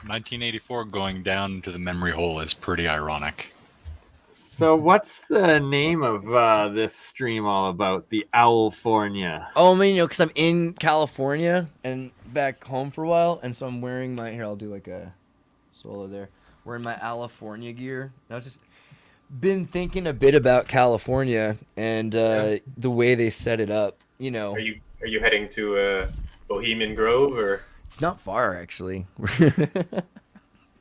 1984 going down into the memory hole is pretty ironic. So what's the name of this stream all about? The Owlifornia. Oh, I mean, because I'm in California and back home for a while, and so I'm wearing I'll do like a solo there. Wearing my Owlifornia gear. And I've just been thinking a bit about California and the way they set it up. Are you heading to Bohemian Grove or? It's not far, actually.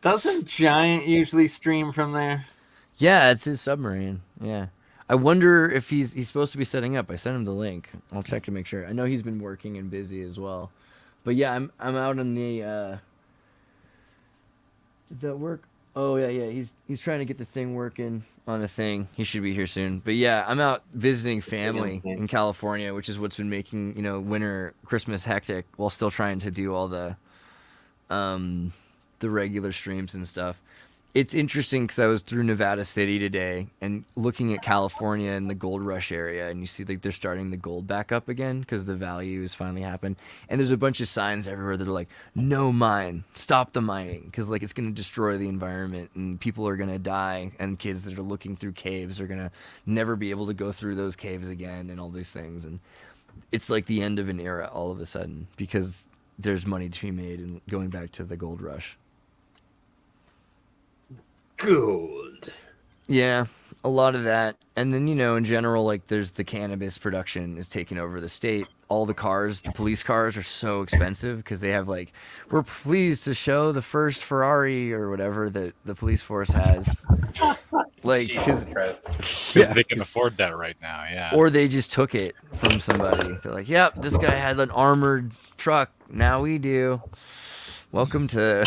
Doesn't Giant usually stream from there? Yeah, it's his submarine. Yeah. I wonder if he's supposed to be setting up. I sent him the link. I'll check to make sure. I know he's been working and busy as well. But yeah, I'm out on the did that work? Oh yeah. He's trying to get the thing working on a thing. He should be here soon. But yeah, I'm out visiting family in California, which is what's been making, winter Christmas hectic while still trying to do all the regular streams and stuff. It's interesting because I was through Nevada City today and looking at California and the gold rush area, and you see like they're starting the gold back up again because the values finally happened. And there's a bunch of signs everywhere that are like, no mine, stop the mining, because like it's going to destroy the environment and people are going to die, and kids that are looking through caves are going to never be able to go through those caves again and all these things. And it's like the end of an era all of a sudden because there's money to be made and going back to the gold rush. Gold. Yeah, a lot of that. And then, in general, like there's the cannabis production is taking over the state. All the police cars are so expensive because they have like, we're pleased to show the first Ferrari or whatever that the police force has. Like, because they can afford that right now, yeah. Or they just took it from somebody. They're like, yep, this guy had an armored truck. Now we do. Welcome to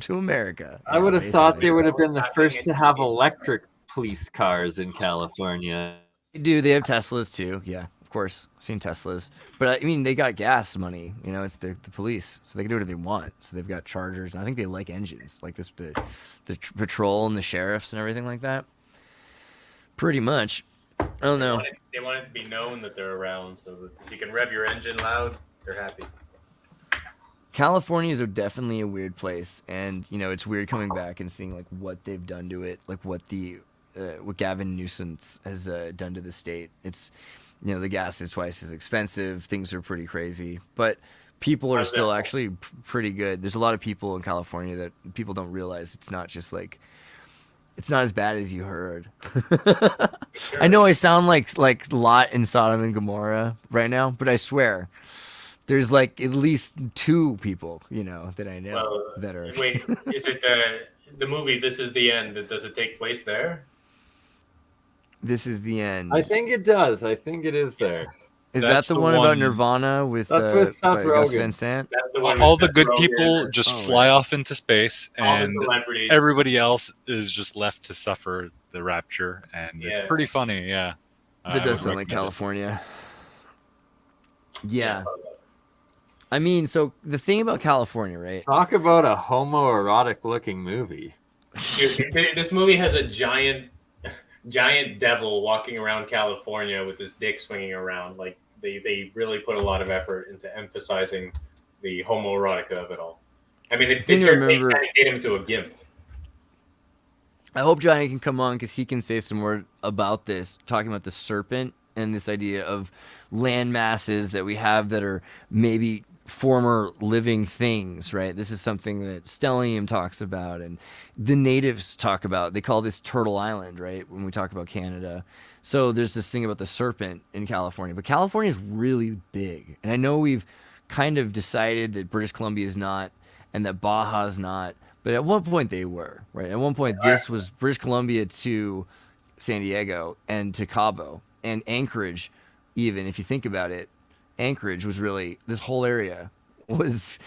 America. I would have thought they would have been the first to have electric police cars in California. They do. They have Teslas too. Yeah, of course. I've seen Teslas. But I mean, they got gas money. It's the police, so they can do whatever they want. So they've got Chargers. And I think they like engines, like the patrol and the sheriffs and everything like that. Pretty much. I don't know. They want it to be known that they're around, so that if you can rev your engine loud, they're happy. California is definitely a weird place, and it's weird coming back and seeing like what they've done to it, like what Gavin Newsom has done to the state. It's the gas is twice as expensive. Things are pretty crazy, but people are still actually pretty good. There's a lot of people in California that people don't realize it's not just like it's not as bad as you heard. Sure. I know I sound like Lot in Sodom and Gomorrah right now, but I swear there's like at least 2 people, that I know that are. Wait, is it the movie This Is the End? Does it take place there? This Is the End. I think it does. I think it is there. Is That's that the the one about one- Nirvana with That's with Seth by Gus Rogen. Van Sant? That's the one All with the Seth good Rogen people and just Oh, fly off into space, all the and celebrities. everybody else is just left to suffer the rapture, and it's Yeah. pretty funny. Yeah, That I does would sound like recommend it. California. Yeah. I mean, so the thing about California, right? Talk about a homoerotic looking movie. Dude, this movie has a giant devil walking around California with his dick swinging around. Like they really put a lot of effort into emphasizing the homoerotica of it all. I mean, they Thing to remember- kind of made him to a gimp. I hope Johnny can come on because he can say some more about this, talking about the serpent and this idea of land masses that we have that are maybe former living things, right? This is something that Stellium talks about and the natives talk about. They call this Turtle Island, right? When we talk about Canada. So there's this thing about the serpent in California, but California is really big. And I know we've kind of decided that British Columbia is not and that Baja's not, but at one point they were, right? At one point this was British Columbia to San Diego and to Cabo and Anchorage, even if you think about it. Anchorage was really, this whole area was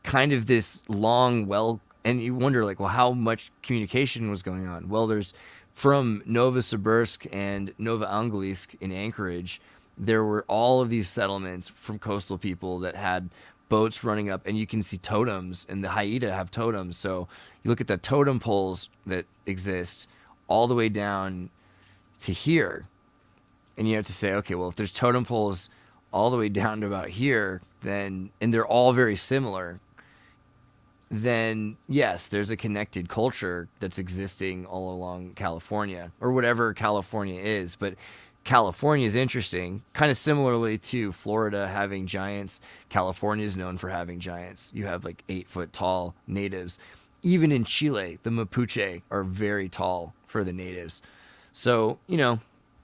kind of this long, and you wonder like, well, how much communication was going on? Well, there's from Novosibirsk and Nova Anglijsk in Anchorage, there were all of these settlements from coastal people that had boats running up, and you can see totems, and the Haida have totems. So you look at the totem poles that exist all the way down to here, and you have to say, okay, well, if there's totem poles all the way down to about here, then, and they're all very similar, then yes, there's a connected culture that's existing all along California, or whatever California is. But California is interesting, kind of similarly to Florida having giants. California is known for having giants. You have like 8-foot tall natives. Even in Chile, the Mapuche are very tall for the natives. So,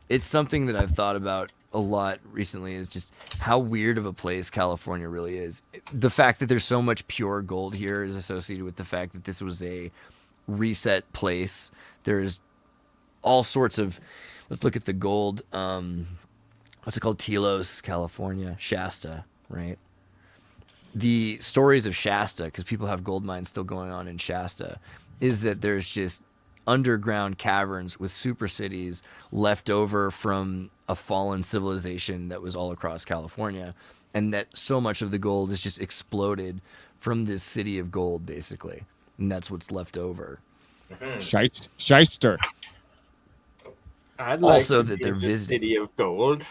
it's something that I've thought about a lot recently, is just how weird of a place California really is. The fact that there's so much pure gold here is associated with the fact that this was a reset place. There's all sorts of, let's look at the gold. What's it called? Telos, California, Shasta, right? The stories of Shasta, because people have gold mines still going on in Shasta, is that there's just underground caverns with super cities left over from a fallen civilization that was all across California, and that so much of the gold is just exploded from this city of gold, basically, and that's what's left over. Shyster. I'd Also to that be they're the visiting. City of Gold.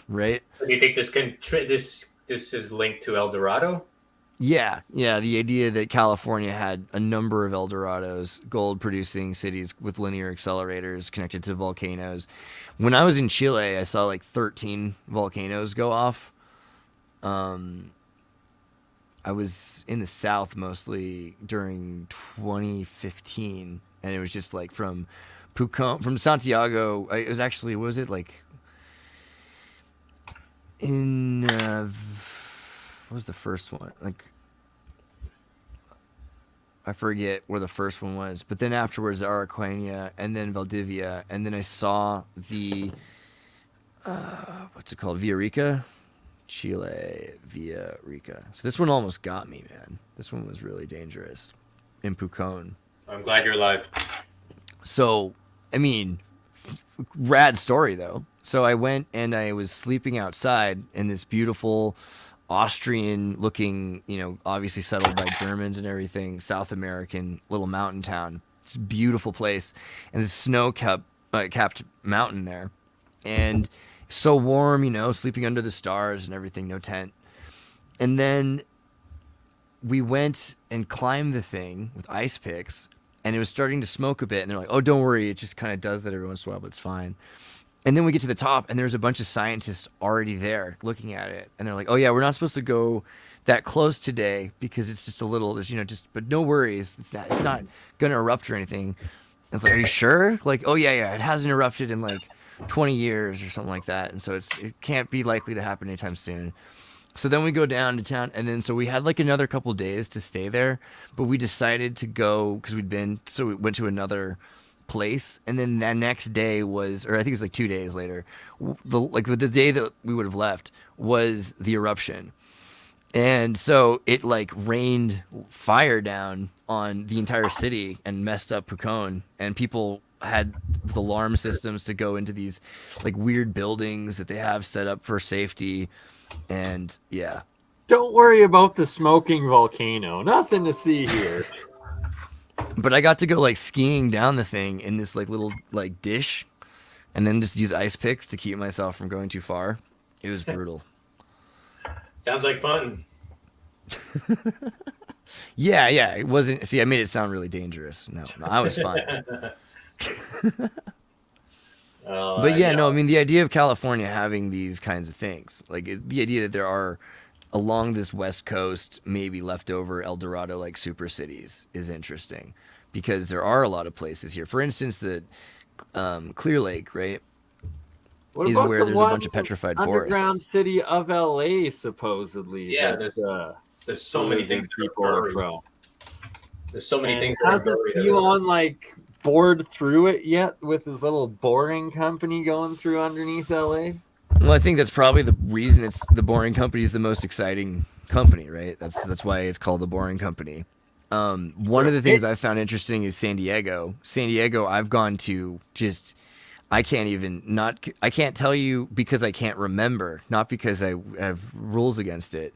Right? Do you think this is linked to El Dorado? Yeah. The idea that California had a number of El Dorados, gold-producing cities with linear accelerators connected to volcanoes. When I was in Chile, I saw like 13 volcanoes go off. I was in the south mostly during 2015, and it was just like from Pucón, from Santiago. It was actually, what was it like? In what was the first one? Like, I forget where the first one was, but then afterwards Araucania, and then Valdivia, and then I saw the what's it called? Villarrica, Chile, Villarrica. So this one almost got me, man. This one was really dangerous in Pucón. I'm glad you're alive. So, I mean, rad story though. So I went and I was sleeping outside in this beautiful Austrian looking, obviously settled by Germans and everything, South American little mountain town. It's a beautiful place. And the snow kept capped mountain there, and so warm, sleeping under the stars and everything, no tent. And then we went and climbed the thing with ice picks, and it was starting to smoke a bit. And they're like, "Oh, don't worry, it just kind of does that every once in a while, but it's fine." And then we get to the top, and there's a bunch of scientists already there looking at it, and they're like, "Oh yeah, we're not supposed to go that close today because it's just a little, but no worries, it's not gonna erupt or anything." I was like, "Are you sure?" Like, "Oh yeah, it hasn't erupted in like 20 years or something like that, and so it can't be likely to happen anytime soon." So then we go down to town, and then so we had like another couple days to stay there, but we decided to go because we went to another place, and then that next day was, or I think it was like 2 days later, the day that we would have left was the eruption. And so it like rained fire down on the entire city and messed up Pucón, and people had the alarm systems to go into these like weird buildings that they have set up for safety. And yeah, Don't worry about the smoking volcano. Nothing to see here. but I got to go like skiing down the thing in this like little like dish, and then just use ice picks to keep myself from going too far. It was brutal. Sounds like fun. Yeah, it wasn't. See, I made it sound really dangerous. No, I was fine. But yeah, no, I mean the idea of California having these kinds of things, like the idea that there are along this west coast, maybe leftover El Dorado like super cities, is interesting because there are a lot of places here. For instance, the Clear Lake, right, What is about where the there's a one bunch of petrified forests. underground city of LA, supposedly? Yeah, that, there's so many things that are people are buried. from. There's so many And things that are hasn't buried. Elon like bored through it yet with his little boring company going through underneath LA? Well, I think that's probably the reason it's the Boring Company is the most exciting company, right? That's why it's called the Boring Company. One of the things I found interesting is San Diego. San Diego, I've gone to just. I can't tell you because I can't remember, not because I have rules against it.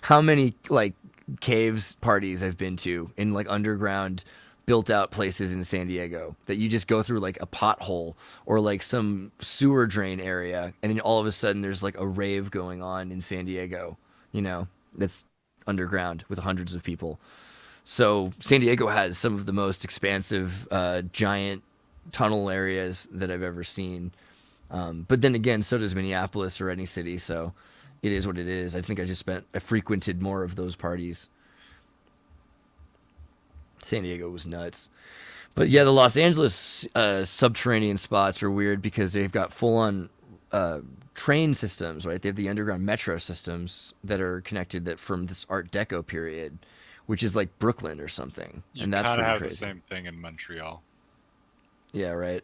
How many like caves parties I've been to in like underground built out places in San Diego that you just go through like a pothole or like some sewer drain area, and then all of a sudden there's like a rave going on in San Diego, that's underground with hundreds of people. So San Diego has some of the most expansive giant tunnel areas that I've ever seen. But then again, so does Minneapolis or any city. So it is what it is. I think I frequented more of those parties. San Diego was nuts. But yeah, the Los Angeles subterranean spots are weird because they've got full on train systems, right? They have the underground metro systems that are connected from this Art Deco period, which is like Brooklyn or something. You And that's kind of pretty have crazy. the same thing in Montreal. Yeah, right.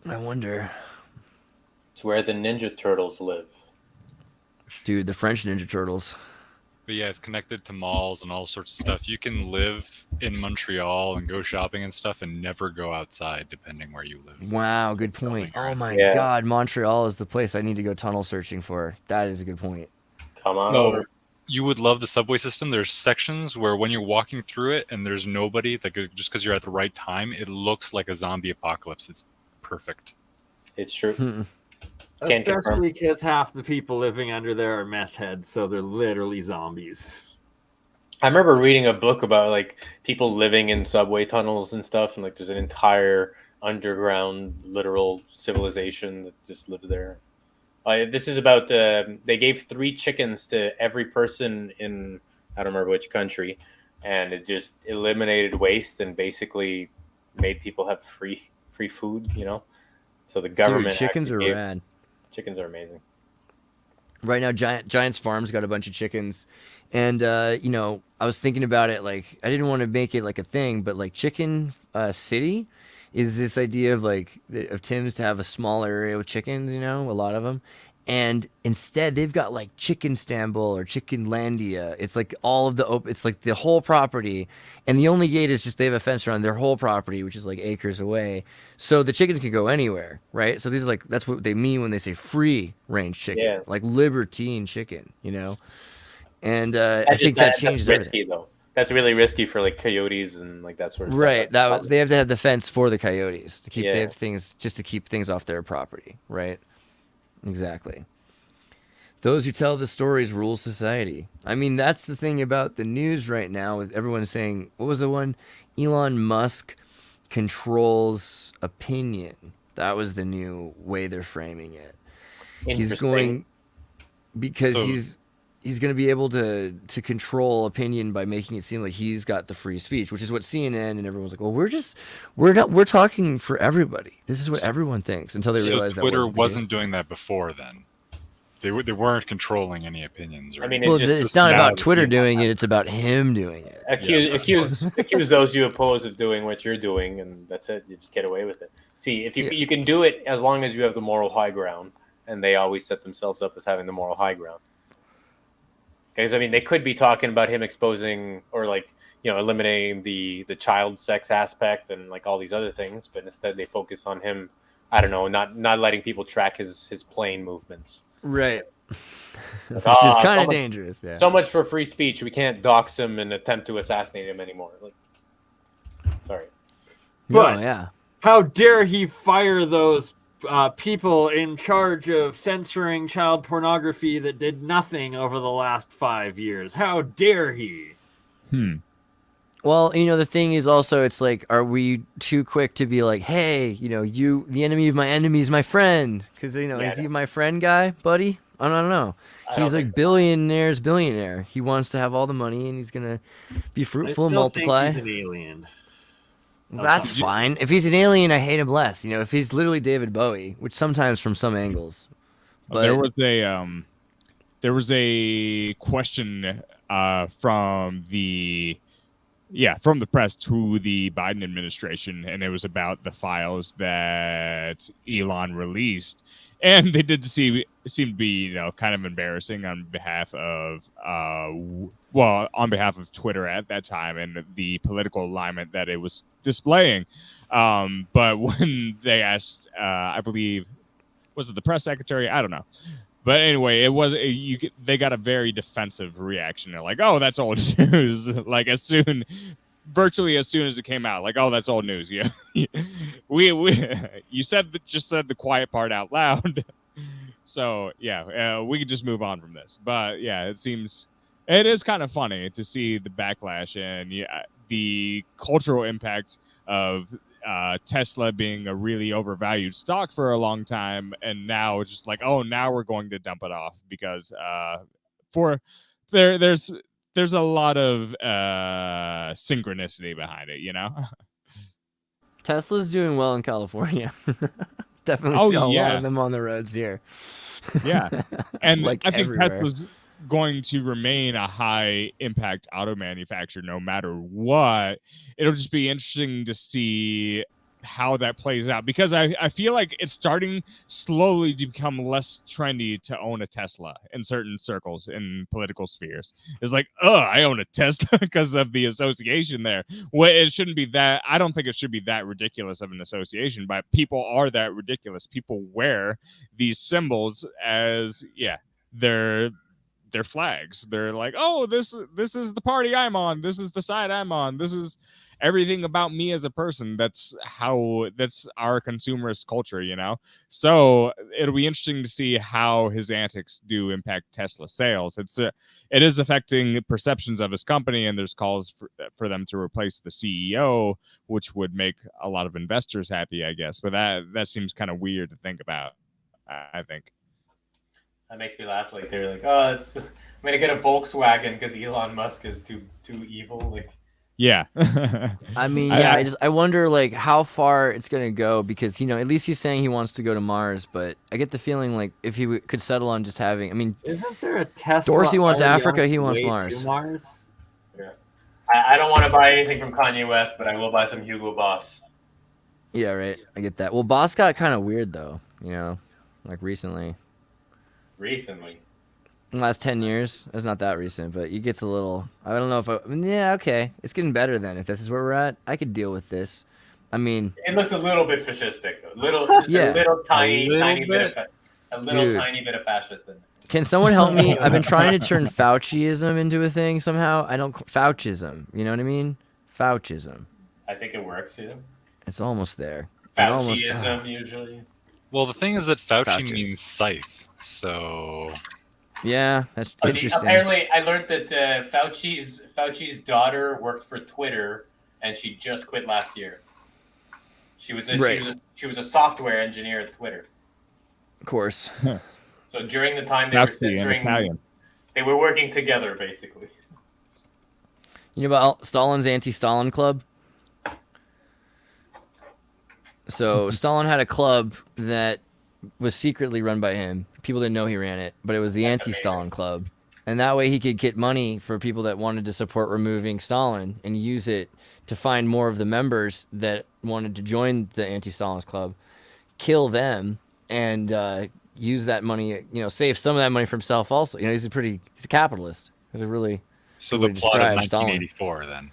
I wonder. It's where the Ninja Turtles live. Dude, the French Ninja Turtles. But yeah, it's connected to malls and all sorts of stuff. You can live in Montreal and go shopping and stuff and never go outside depending where you live. Wow, good point. Oh my Yeah. God, Montreal is the place I need to go tunnel searching for. That is a good point. Come on No, over. you would love the subway system. There's sections where when you're walking through it and there's nobody, just because you're at the right time, it looks like a zombie apocalypse. It's perfect. It's true. Hmm. Can't confirm. Especially because half the people living under there are meth heads, so they're literally zombies. I remember reading a book about like people living in subway tunnels and stuff, and like there's an entire underground literal civilization that just lives there. This is about they gave 3 chickens to every person in I don't remember which country, and it just eliminated waste and basically made people have free food. So the government. Dude, chickens actually are gave- rad. Chickens are amazing. Right now, Giants Farms got a bunch of chickens, and I was thinking about it. Like, I didn't want to make it like a thing, but like Chicken City is this idea of Tim's to have a small area with chickens. A lot of them, and instead they've got like Chicken Istanbul or Chickenlandia. It's like all of it's like the whole property, and the only gate is just they have a fence around their whole property, which is like acres away. So the chickens can go anywhere, right? So these are that's what they mean when they say free range chicken, Yeah. like libertine chicken, And I think that changes risky everything. though. That's really risky for like coyotes and like that sort of stuff. Right. That's They have to have the fence for the coyotes to keep. They Yeah. have things just to keep things off their property. Right. Exactly. Those who tell the stories rule society. I mean, that's the thing about the news right now with everyone saying, what was the one? Elon Musk controls opinion. That was the new way they're framing it. He's interesting. going because So- he's going to be able to control opinion by making it seem like he's got the free speech, which is what CNN and everyone's like, well, we're talking for everybody. This is what everyone thinks until they So realize that Twitter wasn't the wasn't case. doing that before then. They weren't controlling any opinions. Or I mean, Well, just it's not now about that Twitter people doing it; it's about him doing it. accuse those you oppose of doing what you're doing, and that's it. You just get away with it. See, if you can do it as long as you have the moral high ground, and they always set themselves up as having the moral high ground. Because I mean, they could be talking about him exposing or like eliminating the child sex aspect and like all these other things, but instead they focus on him. I don't know, not letting people track his plane movements. Right. Like, Which is so kind of much- dangerous. Yeah. So much for free speech. We can't dox him and attempt to assassinate him anymore. Like, sorry. But- yeah. How dare he fire those people in charge of censoring child pornography that did nothing over the last 5 years? How dare he? Well, the thing is also, it's like, are we too quick to be like, hey, you, the enemy of my enemy is my friend? Because, is he my friend guy, buddy? I don't know. I don't He's like think so. billionaire's billionaire. He wants to have all the money and he's going to be fruitful and multiply. He's an alien. That's fine. If he's an alien, I hate him less. If he's literally David Bowie, which sometimes from some angles. But there was a question from the press to the Biden administration, and it was about the files that Elon released, and they did seem to be kind of embarrassing on behalf of Twitter at that time and the political alignment that it was displaying. But when they asked, I believe, was it the press secretary? I don't know. But anyway, they got a very defensive reaction. They're like, "Oh, that's old news." Like virtually as soon as it came out, like, "Oh, that's old news." Yeah, you said the quiet part out loud. So yeah, we could just move on from this. But yeah, it is kind of funny to see the backlash and the cultural impact of Tesla being a really overvalued stock for a long time, and now it's just like, oh, now we're going to dump it off because there's a lot of synchronicity behind it, Tesla's doing well in California. Definitely Oh, see a lot yeah. of them on the roads here. Yeah, and Like I think everywhere. Tesla's going to remain a high impact auto manufacturer no matter what. It'll just be interesting to see how that plays out, because I feel like it's starting slowly to become less trendy to own a Tesla in certain circles in political spheres. It's like, I own a Tesla because of the association there. Well, it shouldn't be that. I don't think it should be that ridiculous of an association, but people are that ridiculous. People wear these symbols as their flags. They're like, oh, this is the party I'm on. This is the side I'm on. This is everything about me as a person. That's our consumerist culture, So it'll be interesting to see how his antics do impact Tesla sales. It is affecting perceptions of his company, and there's calls for them to replace the CEO, which would make a lot of investors happy, I guess. But that seems kind of weird to think about, I think. That makes me laugh. Like they're like, oh, I'm gonna get a Volkswagen because Elon Musk is too evil. Like, Yeah. I mean, I- I wonder like how far it's gonna go, because at least he's saying he wants to go to Mars, but I get the feeling like if he could settle on just having, I mean, Isn't there a Tesla? Dorsey wants already Africa, on he its wants way Mars. to Mars? I don't want to buy anything from Kanye West, but I will buy some Hugo Boss. yeah, right. I get that. Well, Boss got kind of weird though, like recently. Recently, In the last 10 years, it's not that recent, but it gets a little. I don't know if yeah, okay, it's getting better then. If this is where we're at, I could deal with this. I mean, it looks a little bit fascistic, though. A little Yeah. tiny little bit bit. of a little Dude. tiny bit of fascist in there. Can someone help me? I've been trying to turn Fauciism into a thing somehow. Faucism. You know what I mean? Faucism. I think it works. Yeah. It's almost there. It almost, Fauciism usually. Well, the thing is that Fauci Faucis. means scythe, so yeah, that's interesting. Apparently, I learned that Fauci's daughter worked for Twitter, and she just quit last year. She was a software engineer at Twitter. Of course. So during the time they were censoring, Italian. they were working together basically. You know about Stalin's anti-Stalin club? So Stalin had a club that was secretly run by him. People didn't know he ran it, but it was the anti-Stalin club. And that way he could get money for people that wanted to support removing Stalin and use it to find more of the members that wanted to join the anti-Stalinist club, kill them, and use that money, save some of that money for himself also. He's a capitalist. He's a really so good way the to plot of describe 1984 then.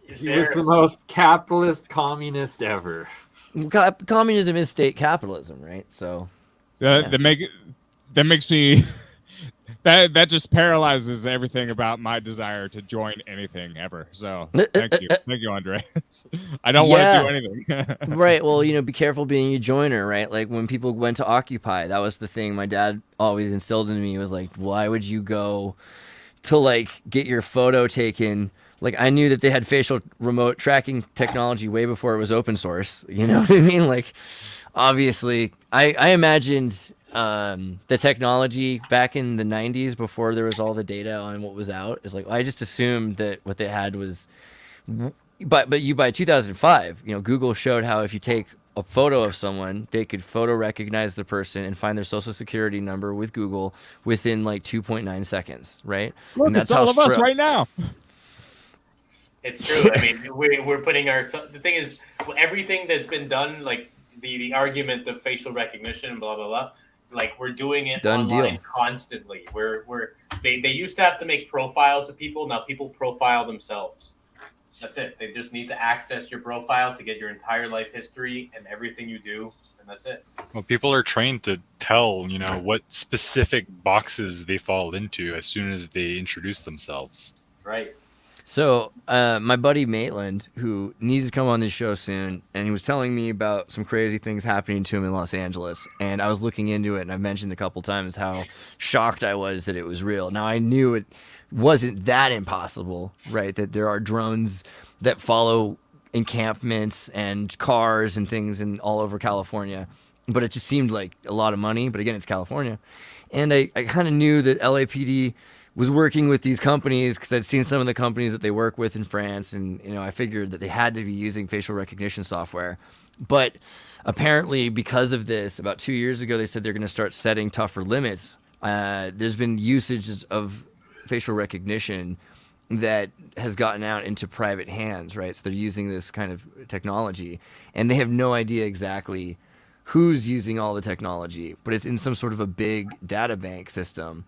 He was the most capitalist communist ever. Communism is state capitalism, right? So That makes me that just paralyzes everything about my desire to join anything ever. So thank you, Andres. I don't want to do anything. Right. Well, be careful being a joiner, right? Like when people went to Occupy, that was the thing my dad always instilled in me was like, why would you go to like get your photo taken? Like I knew that they had facial remote tracking technology way before it was open source. You know what I mean? Like obviously I imagined the technology back in the 90s before there was all the data on what was out is like I just assumed that what they had was but by 2005 Google showed how if you take a photo of someone they could photo recognize the person and find their social security number with Google within like 2.9 seconds, right? Look, and that's it's all of us right now. It's true. I mean, we're putting the thing is everything that's been done, like the argument of facial recognition and blah blah blah. Like we're doing it Done online deal. constantly. They used to have to make profiles of people. Now people profile themselves. That's it. They just need to access your profile to get your entire life history and everything you do, and that's it. Well, people are trained to tell, what specific boxes they fall into as soon as they introduce themselves. Right. So my buddy Maitland, who needs to come on this show soon, and he was telling me about some crazy things happening to him in Los Angeles. And I was looking into it, and I've mentioned a couple times how shocked I was that it was real. Now, I knew it wasn't that impossible, right? That there are drones that follow encampments and cars and things all over California. But it just seemed like a lot of money. But again, it's California. And I kind of knew that LAPD was working with these companies because I'd seen some of the companies that they work with in France, and I figured that they had to be using facial recognition software. But apparently, because of this, about 2 years ago, they said they're going to start setting tougher limits. There's been usage of facial recognition that has gotten out into private hands, right? So they're using this kind of technology, and they have no idea exactly who's using all the technology, but it's in some sort of a big data bank system.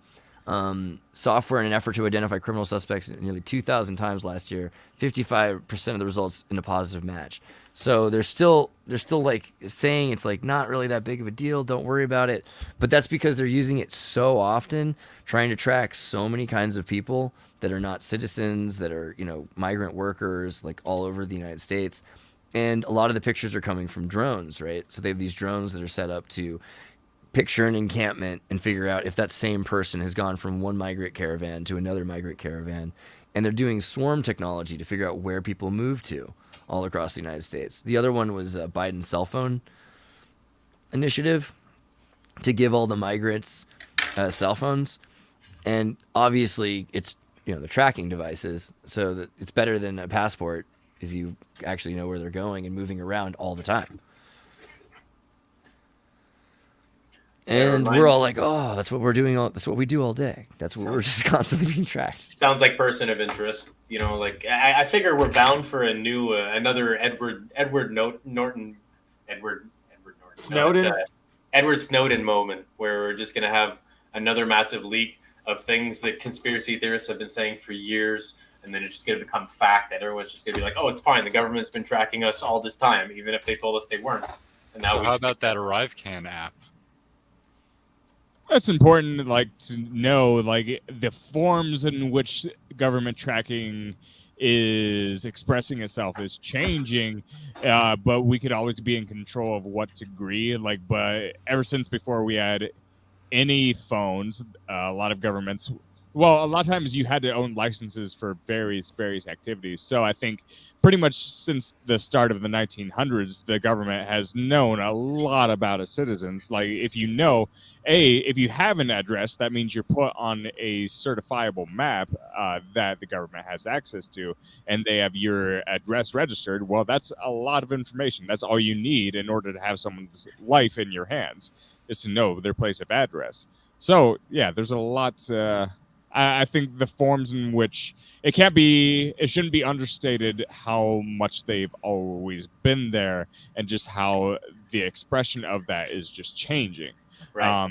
Software in an effort to identify criminal suspects nearly 2,000 times last year, 55% of the results in a positive match. So they're still like saying it's like not really that big of a deal. Don't worry about it. But that's because they're using it so often, trying to track so many kinds of people that are not citizens, that are, migrant workers, like all over the United States. And a lot of the pictures are coming from drones, right? So they have these drones that are set up to picture an encampment and figure out if that same person has gone from one migrant caravan to another migrant caravan. And they're doing swarm technology to figure out where people move to all across the United States. The other one was Biden's cell phone initiative to give all the migrants cell phones. And obviously it's, the tracking devices, so that it's better than a passport is you actually know where they're going and moving around all the time. And we're all like, oh, that's what we're doing. That's what we do all day. That's what we're just constantly being tracked. Sounds like person of interest. Like I figure we're bound for a new, another Edward Norton Snowden. Edward Snowden moment where we're just gonna have another massive leak of things that conspiracy theorists have been saying for years, and then it's just gonna become fact that everyone's just gonna be like, oh, it's fine. The government's been tracking us all this time, even if they told us they weren't. And now so how about that ArriveCan app? That's important, like, to know, like, the forms in which government tracking is expressing itself is changing, but we could always be in control of what degree. Like, but ever since before we had any phones, a lot of governments, well, a lot of times you had to own licenses for various activities. So I think pretty much since the start of the 1900s, the government has known a lot about its citizens. Like, if you know, if you have an address, that means you're put on a certifiable map that the government has access to, and they have your address registered. Well, that's a lot of information. That's all you need in order to have someone's life in your hands, is to know their place of address. So yeah, there's a lot. I think the forms in which it shouldn't be understated how much they've always been there, and just how the expression of that is just changing. Right.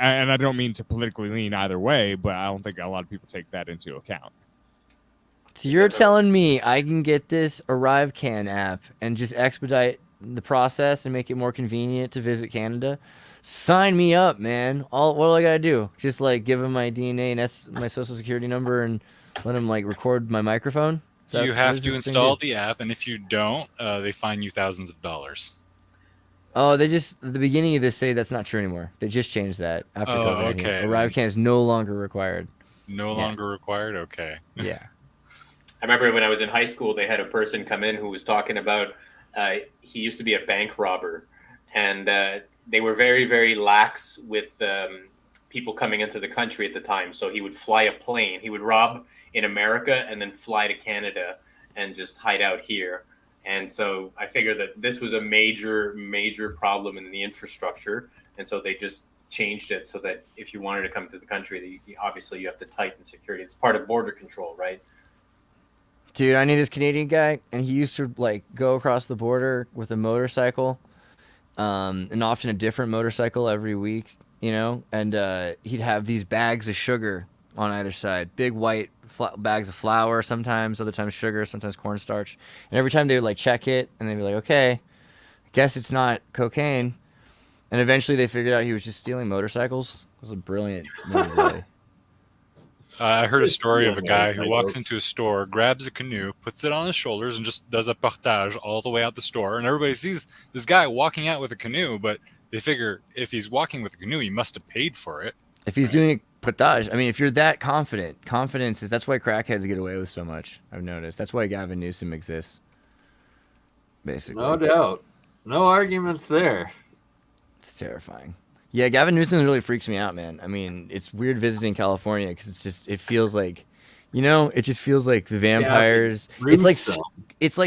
And I don't mean to politically lean either way, but I don't think a lot of people take that into account. So you're telling me I can get this ArriveCan app and just expedite the process and make it more convenient to visit Canada? Sign me up, man. What do I gotta do? Just like give him my DNA and my social security number and let him like record my microphone? You have to install the app, and if you don't, they fine you thousands of dollars. Oh, they just at the beginning of this say that's not true anymore. They just changed that after COVID. Okay. ArriveCan is no longer required. No longer required? Okay. Yeah. I remember when I was in high school, they had a person come in who was talking about he used to be a bank robber, and they were very, very lax with people coming into the country at the time. So he would fly a plane. He would rob in America and then fly to Canada and just hide out here. And so I figured that this was a major, major problem in the infrastructure. And so they just changed it so that if you wanted to come to the country, obviously you have to tighten security. It's part of border control, right? Dude, I knew this Canadian guy, and he used to like go across the border with a motorcycle, and often a different motorcycle every week, you know. And he'd have these bags of sugar on either side, big white bags of flour, sometimes, other times sugar, sometimes cornstarch. And every time they would like check it, and they'd be like, "Okay, I guess it's not cocaine." And eventually, they figured out he was just stealing motorcycles. It was a brilliant move, really. I heard a story of a guy who walks into a store, grabs a canoe, puts it on his shoulders, and just does a portage all the way out the store. And everybody sees this guy walking out with a canoe, but they figure if he's walking with a canoe, he must have paid for it. If he's doing a portage, I mean, if you're that confident, confidence is, that's why crackheads get away with so much, I've noticed. That's why Gavin Newsom exists, basically. No doubt. No arguments there. It's terrifying. Yeah, Gavin Newsom really freaks me out, man. I mean, it's weird visiting California because it feels like, you know, it just feels like the vampires. Yeah, it's like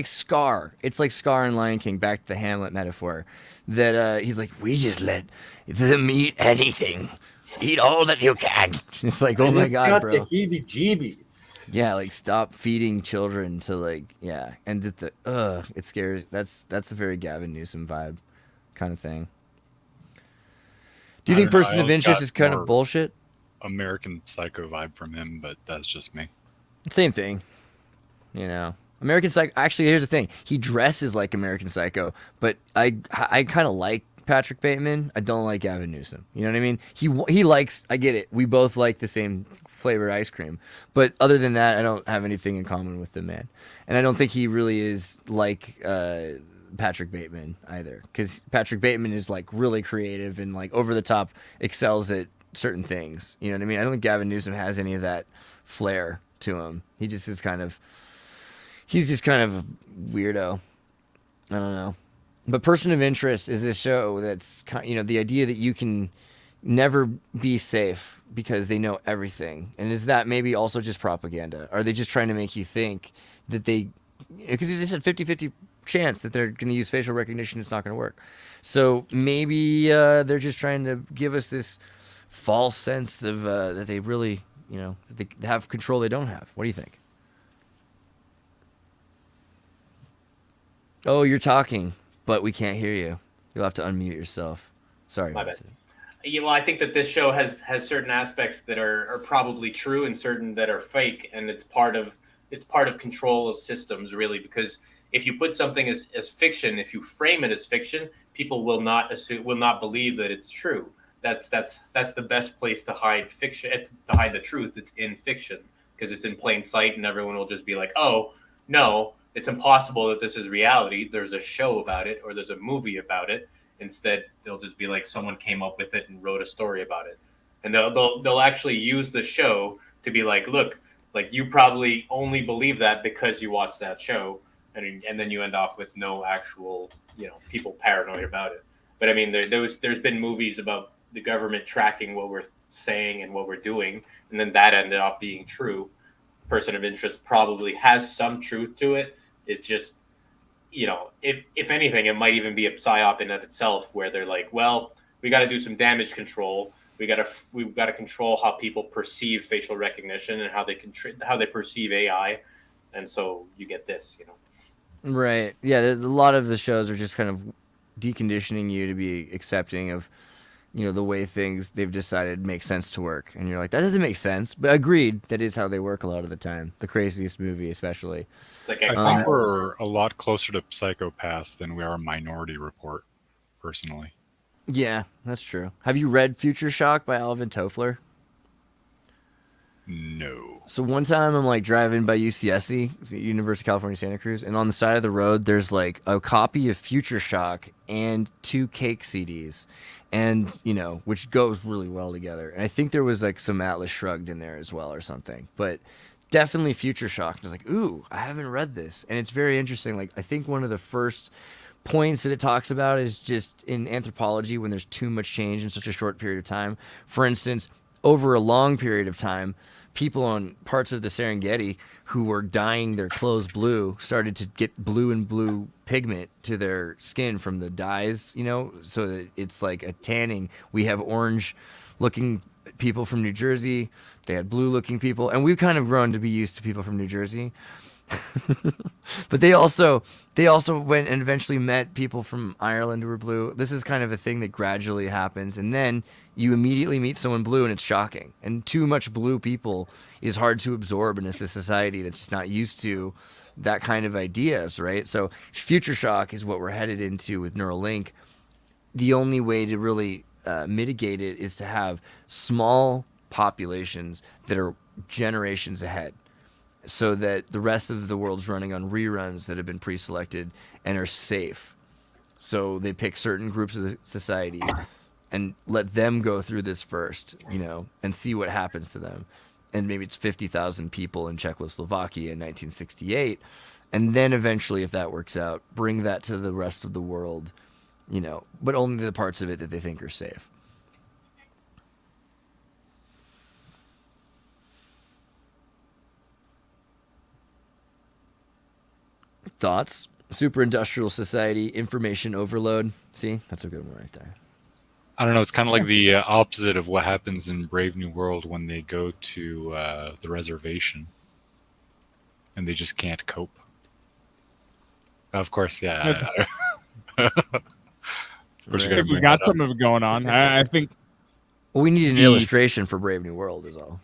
Scar. It's like Scar in Lion King, back to the Hamlet metaphor. That he's like, we just let them eat anything. Eat all that you can. It's like, oh my God, bro. The heebie-jeebies. Yeah, like stop feeding children to like, yeah. And it scares. That's a very Gavin Newsom vibe kind of thing. Do you think Person of Interest is kind of bullshit? American Psycho vibe from him, but that's just me. Same thing. You know, American Psycho. Actually, here's the thing. He dresses like American Psycho, but I kind of like Patrick Bateman. I don't like Gavin Newsom. You know what I mean? He likes. I get it. We both like the same flavored ice cream, but other than that, I don't have anything in common with the man, and I don't think he really is like Patrick Bateman either, because Patrick Bateman is like really creative and like over the top, excels at certain things. You know what I mean? I don't think Gavin Newsom has any of that flair to him. He's just kind of a weirdo. I don't know. But Person of Interest is this show that's, you know, the idea that you can never be safe because they know everything. And is that maybe also just propaganda? Are they just trying to make you think that because you just said 50-50 chance that they're going to use facial recognition, it's not going to work. So maybe they're just trying to give us this false sense of that they really, you know, they have control they don't have. What do you think? Oh, you're talking, but we can't hear you. You'll have to unmute yourself. Sorry. My bad. Yeah, well, I think that this show has certain aspects that are probably true and certain that are fake, and it's part of control of systems, really, because if you put something as fiction, if you frame it as fiction, people will not believe that it's true. that's the best place to hide fiction, to hide the truth. It's in fiction because it's in plain sight, and everyone will just be like, "Oh no, it's impossible that this is reality. There's a show about it, or there's a movie about it." Instead, they'll just be like, someone came up with it and wrote a story about it, and they'll actually use the show to be like, "Look, like you probably only believe that because you watched that show," and then you end off with no actual, people paranoid about it. But I mean, there's been movies about the government tracking what we're saying and what we're doing, and then that ended up being true. Person of interest probably has some truth to it. It's just, if anything, it might even be a psyop in of itself, where they're like, well, we got to do some damage control. We've got to control how people perceive facial recognition and how they perceive AI, and so you get this. Right. Yeah. There's a lot of the shows are just kind of deconditioning you to be accepting of, the way things they've decided make sense to work. And you're like, that doesn't make sense. But agreed, that is how they work a lot of the time. The Craziest Movie, especially. It's like I think we're a lot closer to Psychopaths than we are Minority Report, personally. Yeah, that's true. Have you read Future Shock by Alvin Toffler? No. So one time I'm like driving by UCSC, University of California, Santa Cruz, and on the side of the road there's like a copy of Future Shock and 2 Cake CDs, and which goes really well together. And I think there was like some Atlas Shrugged in there as well or something, but definitely Future Shock. I was like, ooh, I haven't read this, and it's very interesting. Like I think one of the first points that it talks about is just in anthropology when there's too much change in such a short period of time. For instance, over a long period of time, people on parts of the Serengeti who were dyeing their clothes blue started to get blue and blue pigment to their skin from the dyes, so that it's like a tanning. We have orange looking people from New Jersey. They had blue looking people, and we've kind of grown to be used to people from New Jersey. But they also went and eventually met people from Ireland who were blue. This is kind of a thing that gradually happens, and then you immediately meet someone blue and it's shocking. And too much blue people is hard to absorb in a society that's not used to that kind of ideas, right? So Future Shock is what we're headed into with Neuralink. The only way to really mitigate it is to have small populations that are generations ahead, so that the rest of the world's running on reruns that have been pre-selected and are safe. So they pick certain groups of the society and let them go through this first, and see what happens to them. And maybe it's 50,000 people in Czechoslovakia in 1968. And then eventually, if that works out, bring that to the rest of the world, but only the parts of it that they think are safe. Thoughts? Super industrial society, information overload. See, that's a good one right there. I don't know. It's kind of like the opposite of what happens in Brave New World when they go to the reservation and they just can't cope. Of course, yeah. Of course, I think we got something going on. I think. Well, we need an illustration for Brave New World, is all.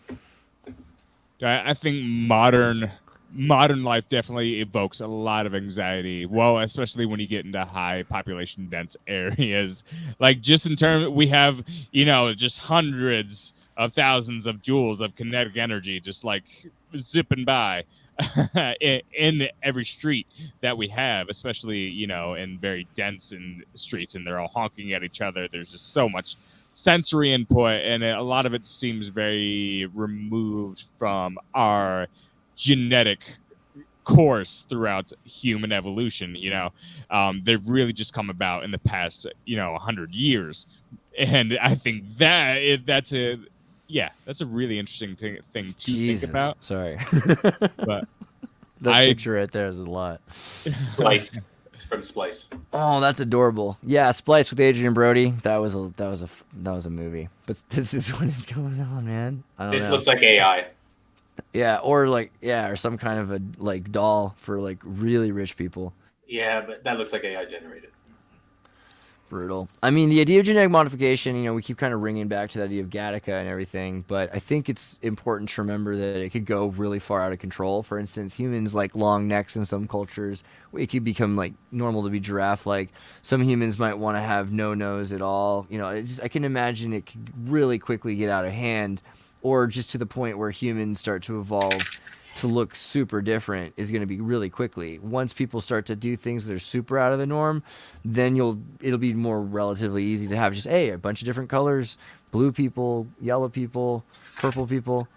I think modern life definitely evokes a lot of anxiety. Well, especially when you get into high population dense areas. Like just in terms, we have, just hundreds of thousands of joules of kinetic energy just like zipping by in every street that we have, especially, in very dense streets, and they're all honking at each other. There's just so much sensory input, and a lot of it seems very removed from our genetic course throughout human evolution. They've really just come about in the past 100 years, and I think that's a really interesting thing to think about. Sorry. But that picture right there is a lot. Splice. It's from Splice. Oh, that's adorable. Yeah, Splice with Adrian Brody. That was a movie. But this is what is going on, man. This looks like AI. Yeah, or some kind of a doll for really rich people. Yeah, but that looks like AI generated. Brutal. I mean, the idea of genetic modification, you know, we keep kind of ringing back to the idea of Gattaca and everything, but I think it's important to remember that it could go really far out of control. For instance, humans like long necks in some cultures. It could become like normal to be giraffe-like. Some humans might want to have no nose at all. You know, I can imagine it could really quickly get out of hand, or just to the point where humans start to evolve to look super different is going to be really quickly. Once people start to do things that are super out of the norm, then it'll be more relatively easy to have just a bunch of different colors, blue people, yellow people, purple people,